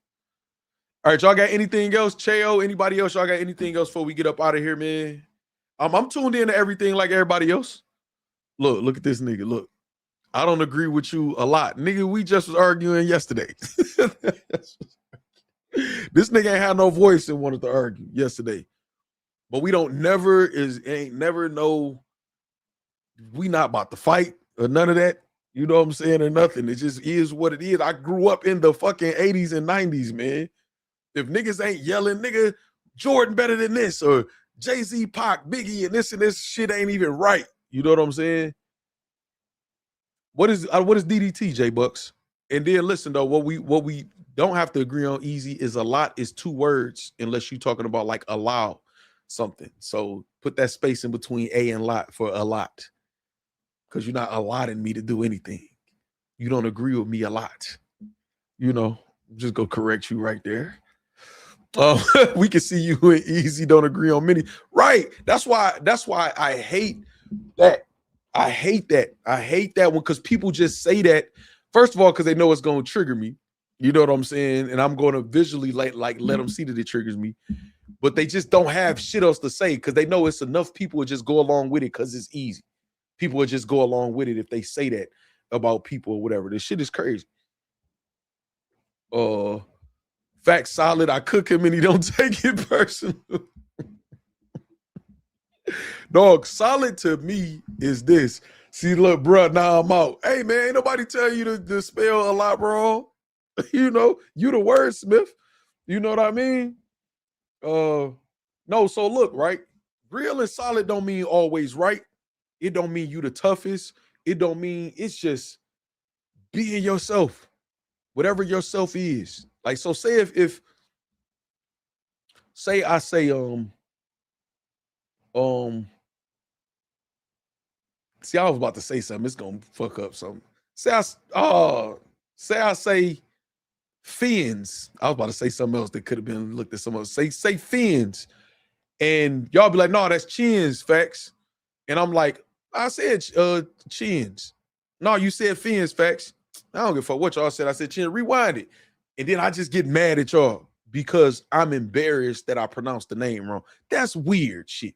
Speaker 3: All right, y'all got anything else? Cheo, anybody else? Y'all got anything else before we get up out of here, man? I'm tuned in to everything like everybody else. Look at this nigga. Look, I don't agree with you a lot. Nigga, we just was arguing yesterday. This nigga ain't had no voice and wanted to argue yesterday. But we ain't never know we not about to fight or none of that. You know what I'm saying? Or nothing. It just is what it is. I grew up in the fucking 80s and 90s, man. If niggas ain't yelling, nigga, Jordan better than this, or Jay-Z, Pac, Biggie, and this shit ain't even right. You know what I'm saying? What is DDT, J Bucks? And then listen though, what we don't have to agree on Eazy is a lot is 2 words, unless you're talking about like allow something. So put that space in between a and lot for a lot, because you're not allotting me to do anything. you don't agree with me a lot. You know, just go correct you right there. We can see you and Eazy don't agree on many. Right. That's why I hate that. I hate that one, because people just say that, first of all, because they know it's going to trigger me. You know what I'm saying? And I'm going to visually let them see that it triggers me. But they just don't have shit else to say, because they know it's enough people will just go along with it because it's easy. People will just go along with it if they say that about people or whatever. This shit is crazy. Factz solid. I cook him and he don't take it personal. Dog, solid to me is this. See, look, bro, now I'm out. Hey, man, ain't nobody tell you to spell a lot wrong. You know, you the wordsmith. You know what I mean? No, so look, right? Real and solid don't mean always right. It don't mean you the toughest. It don't mean, it's just being yourself. Whatever yourself is. Like, so say if say I say see, I was about to say something. It's gonna fuck up something. Say I say fins. I was about to say something else that could have been looked at someone else. Say fins. And y'all be like, no, that's chins, Factz. And I'm like, I said chins. No, you said fins, Factz. I don't give a fuck what y'all said. I said chin, rewind it. And then I just get mad at y'all because I'm embarrassed that I pronounced the name wrong. That's weird shit.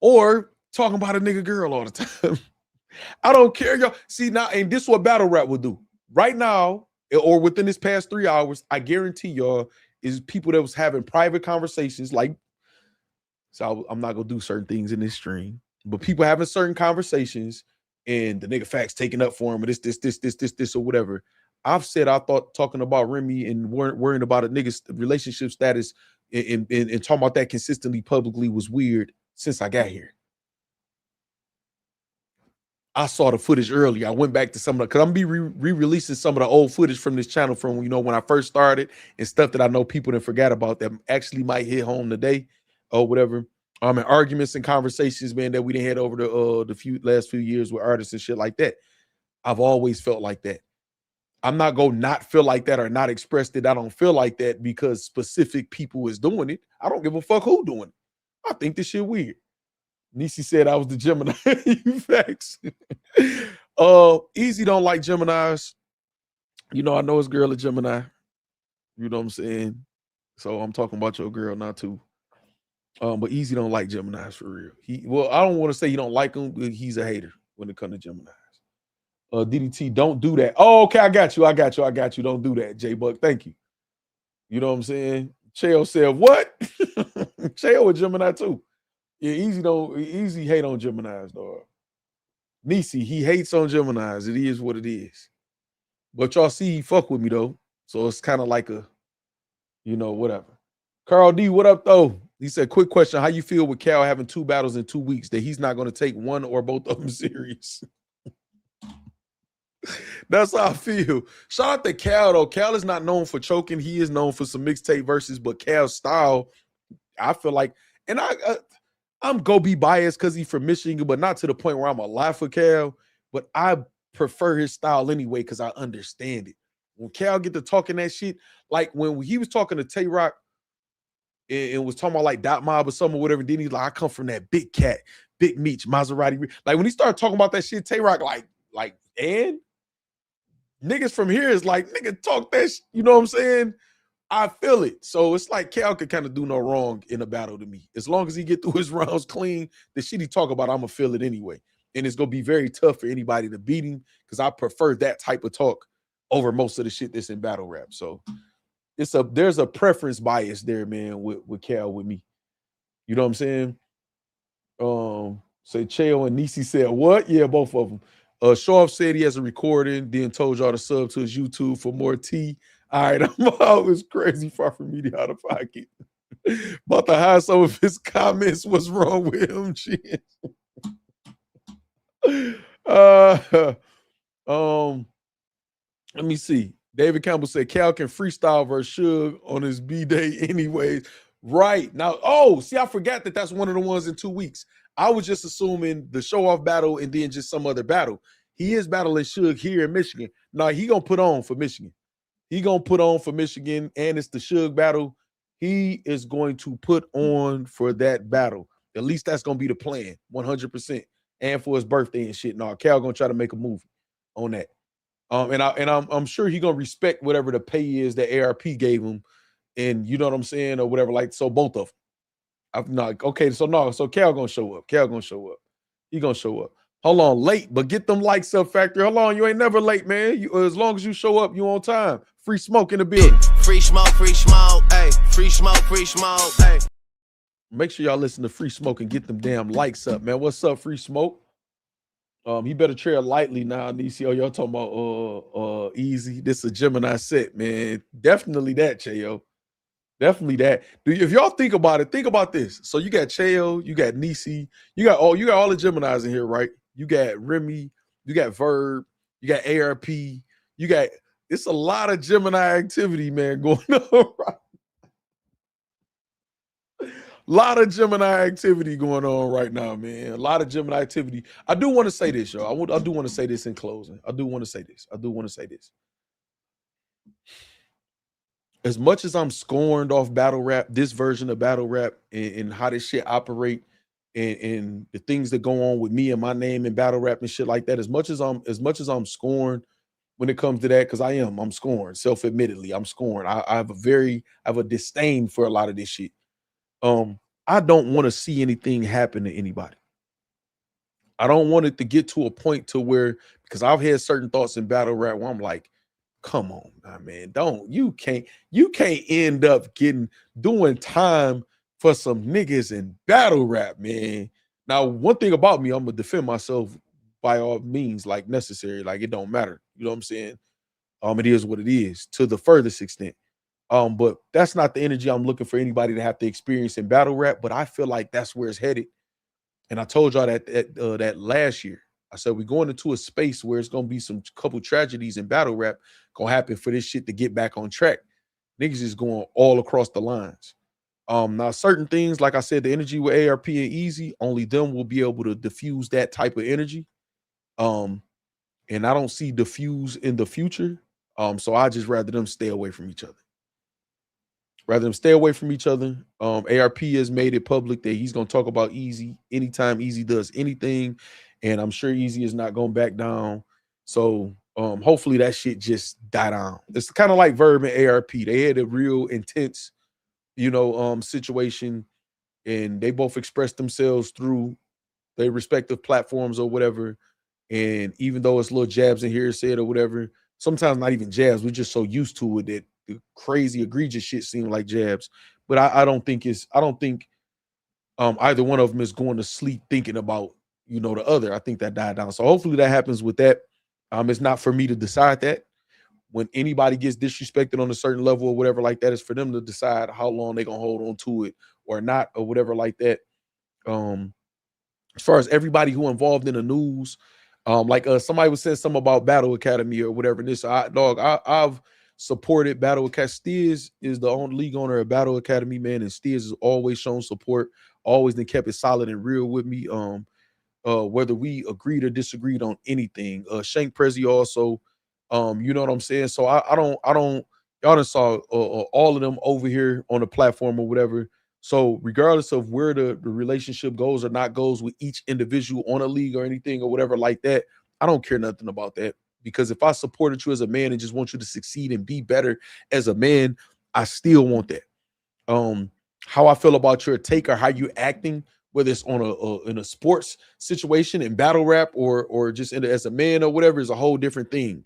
Speaker 3: Or talking about a nigga girl all the time. I don't care, y'all. See, now, and this is what battle rap will do. Right now, or within this past 3 hours, I guarantee y'all is people that was having private conversations, like, so I'm not gonna do certain things in this stream, but people having certain conversations and the nigga Factz taking up for him, or this, or whatever. I've said I thought talking about Remy and worrying about a nigga's relationship status and talking about that consistently publicly was weird since I got here. I saw the footage earlier. I went back to some of the, because I'm be re-releasing some of the old footage from this channel from, you know, when I first started, and stuff that I know people didn't forget about that actually might hit home today or whatever. And arguments and conversations, man, that we didn't had over the last few years with artists and shit like that. I've always felt like that. I'm not going to not feel like that or not express that I don't feel like that because specific people is doing it. I don't give a fuck who doing it. I think this shit weird. Nisi said I was the Gemini. Facts. Eazy don't like Geminis. You know, I know his girl a Gemini. You know what I'm saying? So I'm talking about your girl now too. But Eazy don't like Geminis for real. Well, I don't want to say he don't like them, but he's a hater when it comes to Geminis. DDT, don't do that. Oh, okay, I got you. Don't do that, J-Buck. Thank you. You know what I'm saying? Chael said, what? Chael a Gemini too. Yeah, Eazy hate on Geminis, dog. Nisi, he hates on Geminis. It is what it is. But y'all see he fuck with me though. So it's kind of like a, you know, whatever. Carl D, what up though? He said, quick question. How you feel with Cal having 2 battles in 2 weeks that he's not going to take one or both of them serious? That's how I feel. Shout out to Cal though. Cal is not known for choking. He is known for some mixtape verses, but Cal's style, I feel like, and I'm go be biased because he's from Michigan, but not to the point where I'm a lie for Cal. But I prefer his style anyway because I understand it. When Cal get to talking that shit, like when he was talking to Tay Rock and was talking about like Dot Mob or something or whatever, then he's like, I come from that big cat, big Meech, Maserati. Like when he started talking about that shit, Tay Rock like, and niggas from here is like, nigga, talk that you know what I'm saying? I feel it. So it's like Cal could kind of do no wrong in a battle to me. As long as he get through his rounds clean, the shit he talk about, I'm going to feel it anyway. And it's going to be very tough for anybody to beat him because I prefer that type of talk over most of the shit that's in battle rap. So there's a preference bias there, man, with Cal with me. You know what I'm saying? Say Chael and Nisi said, what? Yeah, both of them. Show said he has a recording, then told y'all to sub to his YouTube for more tea. All right, I'm out. It's crazy far from me out of pocket. About to hide some of his comments. What's wrong with him? Shit. Let me see. David Campbell said Cal can freestyle versus Suge on his B-Day anyways. Right. Now, see, I forgot that's one of the ones in 2 weeks. I was just assuming the show-off battle and then just some other battle. He is battling Suge here in Michigan. Now he gonna put on for Michigan. He gonna put on for Michigan, and it's the Suge battle. He is going to put on for that battle. At least that's gonna be the plan, 100%. And for his birthday and shit. No, Cal gonna try to make a movie on that. I'm sure he gonna respect whatever the pay is that ARP gave him, and you know what I'm saying, or whatever. Like, so both of them. I'm not okay. So Cal gonna show up. Cal gonna show up. He gonna show up. Hold on, late, but get them likes up, Factory. Hold on, you ain't never late, man. As long as you show up, you on time. Free smoke in the building.
Speaker 4: Free smoke, hey. Free smoke, hey.
Speaker 3: Make sure y'all listen to Free Smoke and get them damn likes up, man. What's up, Free Smoke? He better tread lightly now. DC, y'all talking about Eazy. This is a Gemini set, man. Definitely that, Chayo. Definitely that. If y'all think about it, think about this. So you got Chayo, you got Nisi, you got all the Geminis in here, right? You got Remy, you got Verb, you got ARP, it's a lot of Gemini activity, man, going on. Right? A lot of Gemini activity going on right now, man. A lot of Gemini activity. I do want to say this, y'all. I do want to say this in closing. I do want to say this. As much as I'm scorned off battle rap, this version of battle rap, and how this shit operate, and the things that go on with me and my name in battle rap and shit like that, as much as I'm scorned when it comes to that, because I'm scorned. Self-admittedly, I'm scorned. I have a disdain for a lot of this shit. I don't want to see anything happen to anybody. I don't want it to get to a point to where, because I've had certain thoughts in battle rap where I'm like, come on, man, you can't end up doing time for some niggas in battle rap, man. Now, one thing about me, I'm gonna defend myself by all means, like necessary, like it don't matter. You know what I'm saying? It is what it is to the furthest extent. But that's not the energy I'm looking for anybody to have to experience in battle rap. But I feel like that's where it's headed. And I told y'all that last year. I said we're going into a space where it's gonna be some couple tragedies in battle rap gonna happen for this shit to get back on track. Niggas is going all across the lines. Now certain things, like I said, the energy with ARP and Eazy, only them will be able to diffuse that type of energy. And I don't see diffuse in the future. So I just rather them stay away from each other. ARP has made it public that he's gonna talk about Eazy anytime Eazy does anything, and I'm sure Eazy is not gonna back down. So hopefully that shit just die down. It's kind of like Verb and ARP. They had a real intense, situation, and they both expressed themselves through their respective platforms or whatever. And even though it's little jabs in here said or whatever, sometimes not even jabs. We're just so used to it that the crazy egregious shit seem like jabs. But I don't think either one of them is going to sleep thinking about the other. I think that died down. So hopefully that happens with that. It's not for me to decide that. When anybody gets disrespected on a certain level or whatever like that, it's for them to decide how long they're gonna hold on to it or not, or whatever like that. As far as everybody who involved in the news, like somebody was saying something about Battle Academy or whatever. This I've supported Battle Academy. Steers is the only league owner of Battle Academy, man, and Steers has always shown support, always then kept it solid and real with me. Whether we agreed or disagreed on anything. Shank Prezi also, you know what I'm saying? So I don't, y'all done saw all of them over here on the platform or whatever. So regardless of where the relationship goes or not goes with each individual on a league or anything or whatever like that, I don't care nothing about that. Because if I supported you as a man and just want you to succeed and be better as a man, I still want that. How I feel about your take or how you acting, whether it's on in a sports situation, in battle rap, or just as a man or whatever, is a whole different thing.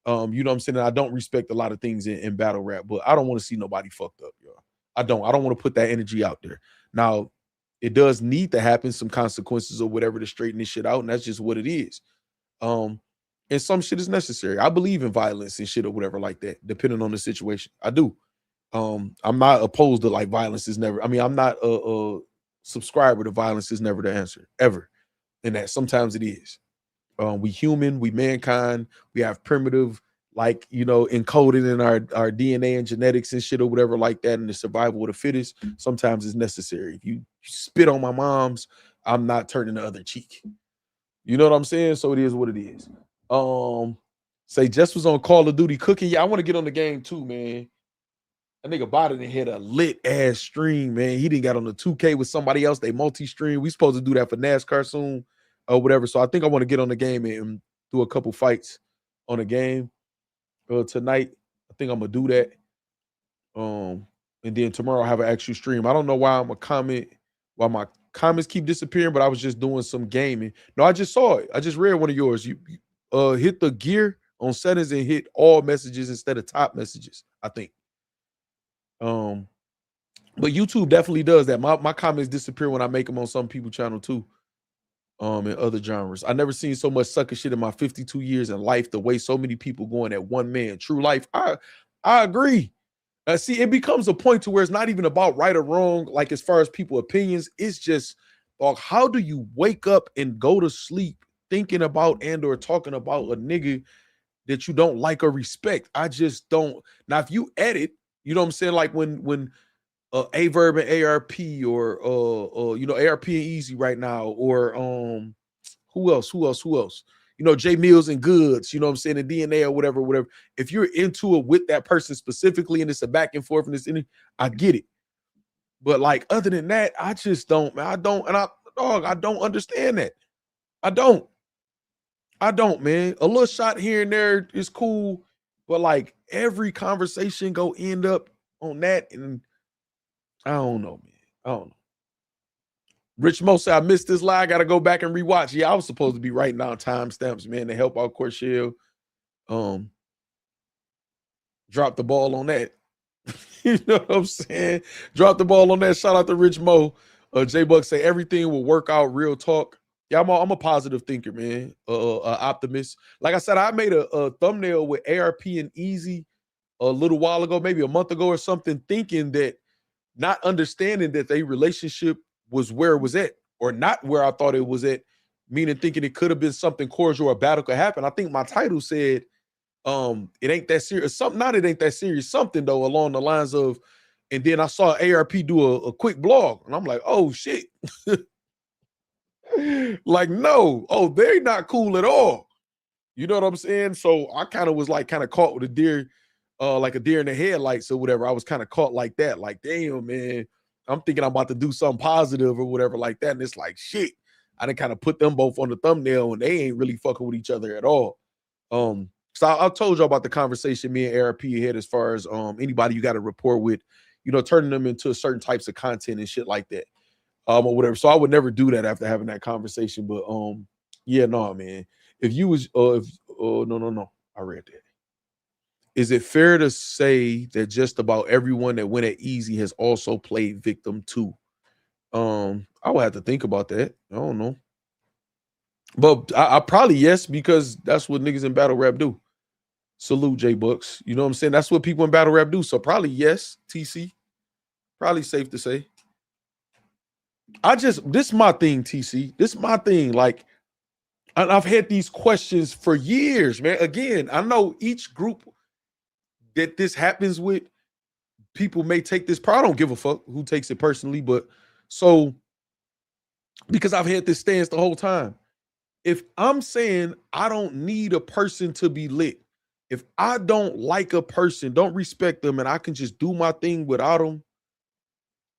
Speaker 3: You know what I'm saying? I don't respect a lot of things in battle rap, but I don't want to see nobody fucked up, y'all. I don't want to put that energy out there. Now, it does need to happen, some consequences or whatever to straighten this shit out, and that's just what it is. And some shit is necessary. I believe in violence and shit or whatever like that, depending on the situation. I do. I'm not opposed to like violence is never. I mean, I'm not a subscriber to violence is never the answer ever, and that sometimes it is. We human, we mankind, we have primitive, like, encoded in our DNA and genetics and shit or whatever like that, and the survival of the fittest. Sometimes it's necessary. If you spit on my mom's, I'm not turning the other cheek. You know what I'm saying? So it is what it is. Say Jess was on Call of Duty cooking. Yeah, I want to get on the game too, man. That nigga Biden had a lit ass stream, man. He didn't got on the 2K with somebody else. They multi-stream. We supposed to do that for NASCAR soon or whatever. So I think I want to get on the game and do a couple fights on the game tonight. I think I'm gonna do that. And then tomorrow I have an actual stream. I don't know why why my comments keep disappearing, but I was just doing some gaming. No, I just saw it. I just read one of yours. You hit the gear on settings and hit all messages instead of top messages, I think. But YouTube definitely does that. My comments disappear when I make them on some people's channel too. In other genres. I never seen so much sucker shit in my 52 years in life, the way so many people going at one man. True life. I agree. See, it becomes a point to where it's not even about right or wrong, like as far as people opinions. It's just, how do you wake up and go to sleep thinking about and or talking about a nigga that you don't like or respect? I just don't. Now, if you edit, you know what I'm saying? Like when A-Verb and ARP or ARP and Eazy right now, or who else? You know, J Mills and Goods, you know what I'm saying, and DNA or whatever. If you're into it with that person specifically and it's a back and forth and it's in, I get it. But like other than that, I just don't, man. I don't understand that. I don't, man. A little shot here and there is cool, but like every conversation go end up on that, and I don't know, man. I don't know. Rich Mo said, I missed this live. I got to go back and rewatch. Yeah, I was supposed to be writing down timestamps, man, to help out Corshell. Drop the ball on that. You know what I'm saying? Drop the ball on that. Shout out to Rich Mo. J-Buck say, everything will work out. Real talk. Yeah, I'm a positive thinker, man. Optimist. Like I said, I made a thumbnail with ARP and Eazy a little while ago, maybe a month ago or something, thinking that, not understanding that their relationship was where it was at, or not where I thought it was at, meaning thinking it could have been something cordial or a battle could happen. I think my title said, it ain't that serious. Something, not it ain't that serious, something though, along the lines of, and then I saw ARP do a quick blog, and I'm like, oh shit. Like, no, they're not cool at all. You know what I'm saying? So I kind of was like caught with a deer, like a deer in the headlights or whatever. I was kind of caught like that. Like, damn, man, I'm thinking I'm about to do something positive or whatever like that. And it's like, shit, I done kind of put them both on the thumbnail and they ain't really fucking with each other at all. So I told y'all about the conversation me and ARP had as far as anybody you got to report with, you know, turning them into certain types of content and shit like that. Or whatever. So I would never do that after having that conversation. But yeah, no, man. If you was no, I read that. Is it fair to say that just about everyone that went at Eazy has also played victim too? I would have to think about that. I don't know. But I probably yes, because that's what niggas in battle rap do. Salute J Bucks. You know what I'm saying? That's what people in battle rap do. So probably yes, TC. Probably safe to say. This is my thing, TC. This is my thing. Like, I've had these questions for years, man. Again, I know each group that this happens with, people may take this. I don't give a fuck who takes it personally, but so because I've had this stance the whole time. If I'm saying I don't need a person to be lit, if I don't like a person, don't respect them, and I can just do my thing without them,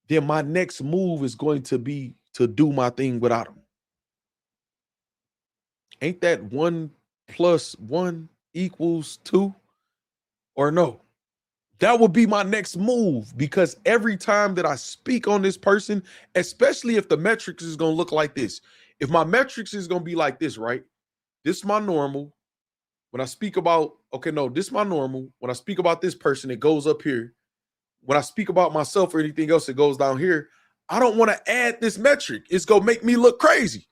Speaker 3: then my next move is going to be to do my thing without them. Ain't that 1 + 1 = 2? Or no? That would be my next move, because every time that I speak on this person, especially if the metrics is going to look like this, if my metrics is going to be like this, right? This is my normal. When I speak about, this is my normal. When I speak about this person, it goes up here. When I speak about myself or anything else, it goes down here. I don't want to add this metric. It's going to make me look crazy.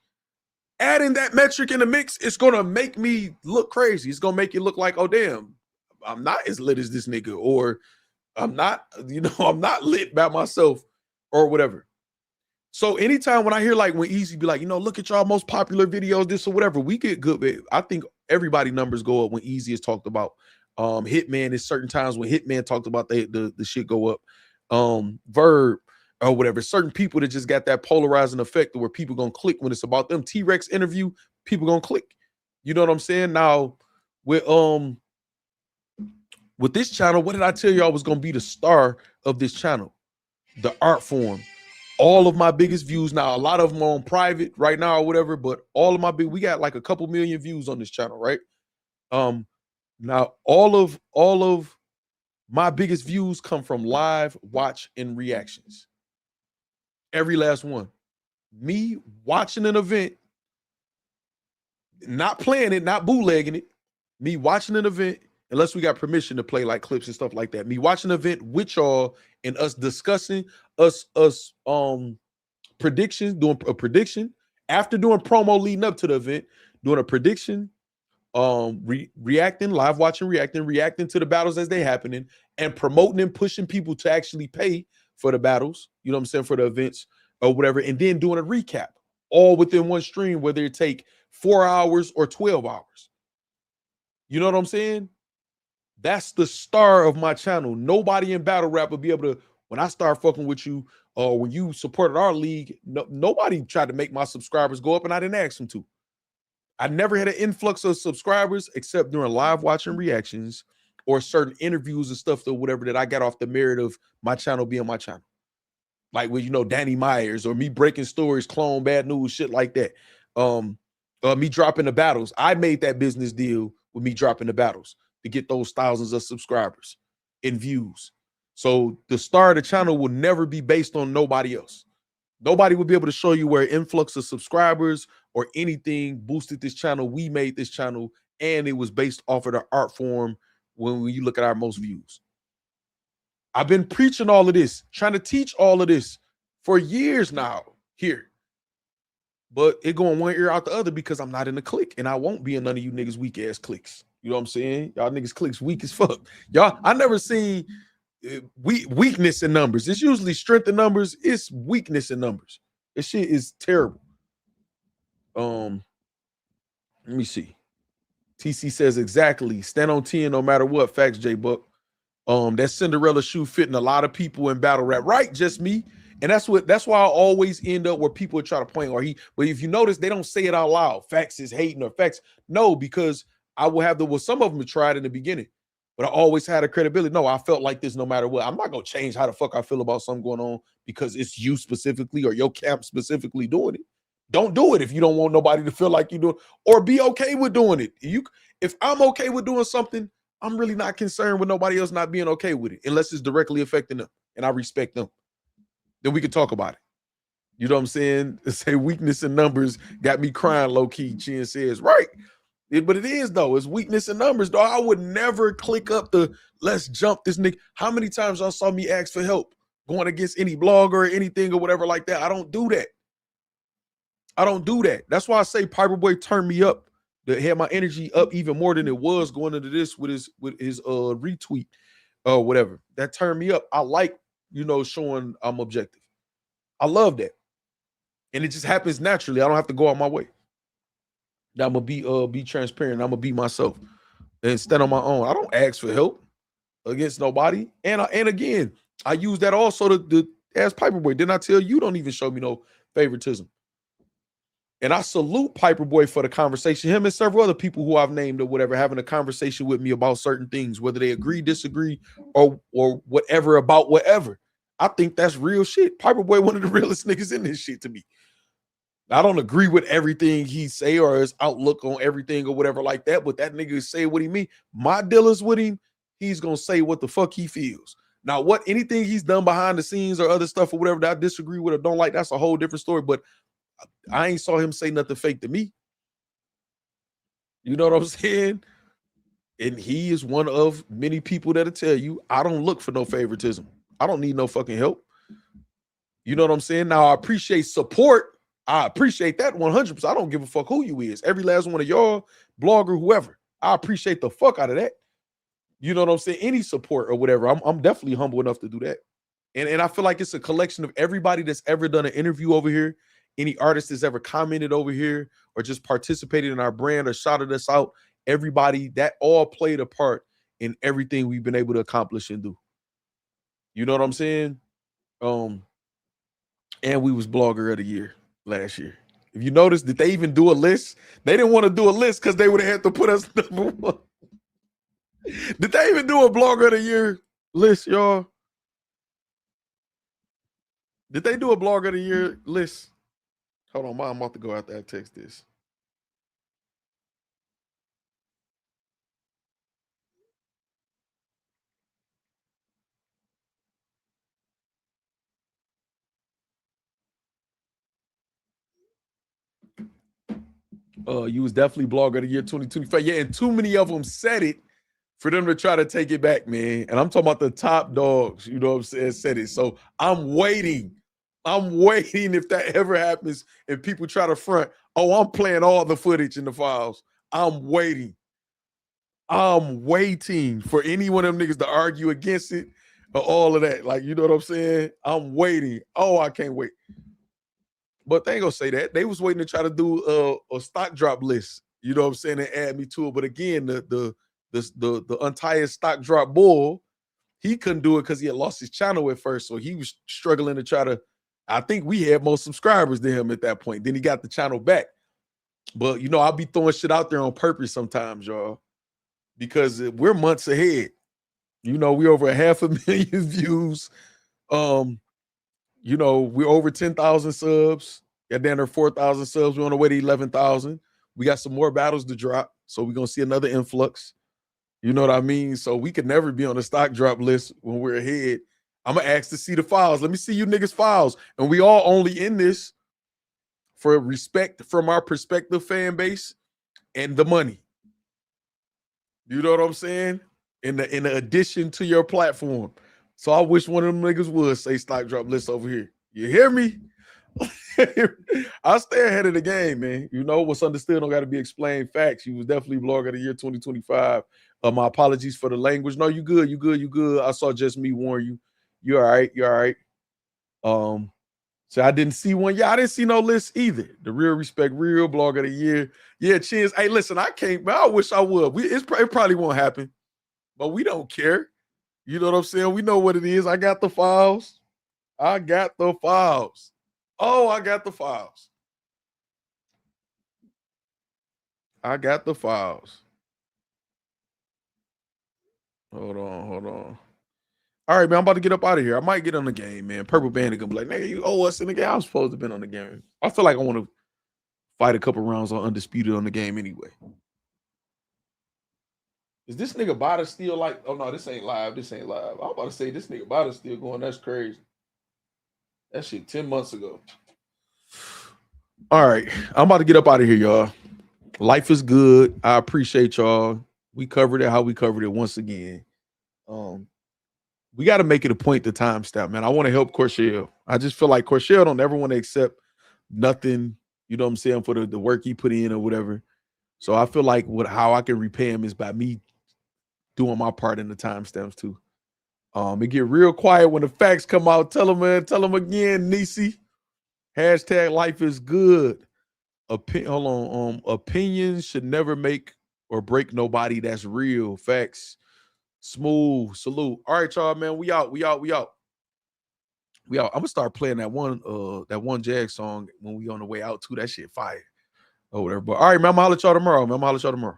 Speaker 3: Adding that metric in the mix, it's going to make me look crazy. It's going to make it look like, oh, damn, I'm not as lit as this nigga, or I'm not, I'm not lit by myself or whatever. So anytime when I hear like when Eazy be like, look at y'all most popular videos, this or whatever, we get good. I think everybody numbers go up when Eazy is talked about. Hitman is certain times when Hitman talked about the shit go up. Verb or whatever. Certain people that just got that polarizing effect where people gonna click when it's about them. T-Rex interview, people gonna click. You know what I'm saying? Now, with this channel, what did I tell you I was gonna be the star of this channel? The art form. All of my biggest views now, a lot of them are on private right now or whatever, but all of my we got like a couple million views on this channel, right? Now all of my biggest views come from live, watch, and reactions. Every last one. Me watching an event, not playing it, not bootlegging it. Me watching an event, unless we got permission to play like clips and stuff like that. Me watching an event with y'all and us discussing, us predictions, doing a prediction after doing promo leading up to the event, doing a prediction, reacting, live watching, reacting to the battles as they happening, and promoting and pushing people to actually pay for the battles, you know what I'm saying, for the events or whatever, and then doing a recap all within one stream, whether it take 4 hours or 12 hours. You know what I'm saying? That's the star of my channel. Nobody in battle rap will be able to, when I start fucking with you, or when you supported our league, nobody tried to make my subscribers go up, and I didn't ask them to. I never had an influx of subscribers except during live watching reactions or certain interviews and stuff or whatever that I got off the merit of my channel being my channel. Like with, you know, Danny Myers or me breaking stories, clone bad news, shit like that. Me dropping the battles. I made that business deal with me dropping the battles to get those thousands of subscribers and views. So the star of the channel will never be based on nobody else. Nobody will be able to show you where influx of subscribers or anything boosted this channel. We made this channel, and it was based off of the art form when you look at our most views. I've been preaching all of this, trying to teach all of this for years now here. But it going one ear out the other because I'm not in the clique, and I won't be in none of you niggas weak ass cliques. You know what I'm saying? Y'all niggas cliques weak as fuck. Y'all, I never seen weakness in numbers. It's usually strength in numbers. It's weakness in numbers. This shit is terrible. Let me see. TC says exactly. Stand on 10 no matter what. Facts, J Buck. That Cinderella shoe fitting a lot of people in battle rap, right? Just me. And that's why I always end up where people try to point but if you notice, they don't say it out loud. Facts is hating or facts. No, because I will have some of them tried in the beginning, but I always had a credibility. No, I felt like this no matter what. I'm not gonna change how the fuck I feel about something going on because it's you specifically or your camp specifically doing it. Don't do it if you don't want nobody to feel like you do it, or be okay with doing it. If I'm okay with doing something, I'm really not concerned with nobody else not being okay with it unless it's directly affecting them and I respect them. Then we can talk about it. You know what I'm saying? Say weakness in numbers got me crying low key. Chin says, right. But it is though. It's weakness in numbers, dog. I would never click up the let's jump this nigga. How many times y'all saw me ask for help going against any blogger or anything or whatever like that? I don't do that. I don't do that. That's why I say Piperboy turned me up to have my energy up even more than it was going into this with his retweet or whatever. That turned me up. I like, you know, showing I'm objective. I love that. And it just happens naturally. I don't have to go out my way. Now I'm gonna be transparent. I'm gonna be myself and stand on my own. I don't ask for help against nobody. And again, I use that also to ask Piperboy. Didn't I tell you don't even show me no favoritism? And I salute Piperboy for the conversation. Him and several other people who I've named or whatever, having a conversation with me about certain things, whether they agree, disagree, or whatever about whatever. I think that's real shit. Piperboy, one of the realest niggas in this shit to me. I don't agree with everything he say or his outlook on everything or whatever like that, but that nigga say what he mean. My dealers with him, he's gonna say what the fuck he feels. Now, anything he's done behind the scenes or other stuff or whatever that I disagree with or don't like, that's a whole different story. But I ain't saw him say nothing fake to me. You know what I'm saying? And he is one of many people that'll tell you, I don't look for no favoritism. I don't need no fucking help. You know what I'm saying? Now, I appreciate support. I appreciate that 100%. I don't give a fuck who you is. Every last one of y'all, blogger, whoever. I appreciate the fuck out of that. You know what I'm saying? Any support or whatever. I'm definitely humble enough to do that. And I feel like it's a collection of everybody that's ever done an interview over here, any artist that's ever commented over here or just participated in our brand or shouted us out, everybody that all played a part in everything we've been able to accomplish and do. You know what I'm saying? And we was blogger of the year last year. If you notice, did they even do a list? They didn't want to do a list because they would have had to put us number one. Did they even do a blogger of the year list, y'all? Did they do a blogger of the year list? Hold on, I'm about to go after I text this. You was definitely blogger of the year 2025. Yeah, and too many of them said it for them to try to take it back, man. And I'm talking about the top dogs, you know what I'm saying, said it. So I'm waiting. I'm waiting if that ever happens and people try to front, oh, I'm playing all the footage in the files. I'm waiting. I'm waiting for any one of them niggas to argue against it or all of that. Like, you know what I'm saying? I'm waiting. Oh, I can't wait. But they ain't gonna say that. They was waiting to try to do a stock drop list. You know what I'm saying? And add me to it. But again, the untired stock drop bull, he couldn't do it because he had lost his channel at first. So he was struggling to try to. I think we had more subscribers than him at that point. Then he got the channel back. But you know, I'll be throwing shit out there on purpose sometimes, y'all, because we're months ahead. You know, we over 500,000 views. You know, we're over 10,000 subs. Got down there 4,000 subs. We're on the way to 11,000. We got some more battles to drop. So we're going to see another influx. You know what I mean? So we could never be on the stock drop list when we're ahead. I'm going to ask to see the files. Let me see you niggas' files. And we all only in this for respect from our prospective fan base and the money. You know what I'm saying? In the addition to your platform. So I wish one of them niggas would say stock drop list over here. You hear me? I stay ahead of the game, man. You know, what's understood don't got to be explained. Facts. You was definitely blogger of the year 2025. My apologies for the language. No, you good. You good. You good. I saw just me warn you. You all right. You all right. So I didn't see one. Yeah, I didn't see no list either. The real respect, real blogger of the year. Yeah, Chins. Hey, listen, I can't, but I wish I would. It probably won't happen, but we don't care. You know what I'm saying? We know what it is. I got the files. I got the files. Oh, I got the files. I got the files. Hold on. All right, man, I'm about to get up out of here. I might get on the game, man. Purple Bandit gonna be like, nigga, you owe us in the game. I'm supposed to have been on the game. I feel like I want to fight a couple rounds on Undisputed on the game anyway. Is this nigga Bada still like, oh no, this ain't live. This ain't live. I'm about to say this nigga Bada still going. That's crazy. That shit 10 months ago. All right. I'm about to get up out of here, y'all. Life is good. I appreciate y'all. We covered it how we covered it once again. We got to make it a point to timestamp, man. I want to help Corshell. I just feel like Corshell don't ever want to accept nothing, you know what I'm saying, for the work he put in or whatever. So I feel like how I can repay him is by me doing my part in the timestamps too. It get real quiet when the facts come out. Tell him, man. Tell him again, Niecy. Hashtag life is good. Hold on. Opinions should never make or break nobody. That's real. Facts. Smooth. Salute. All right, y'all, man. We out. I'm gonna start playing that one Jag song when we on the way out too. That shit fire. Or whatever. But all right, man. I'm gonna holler at y'all tomorrow.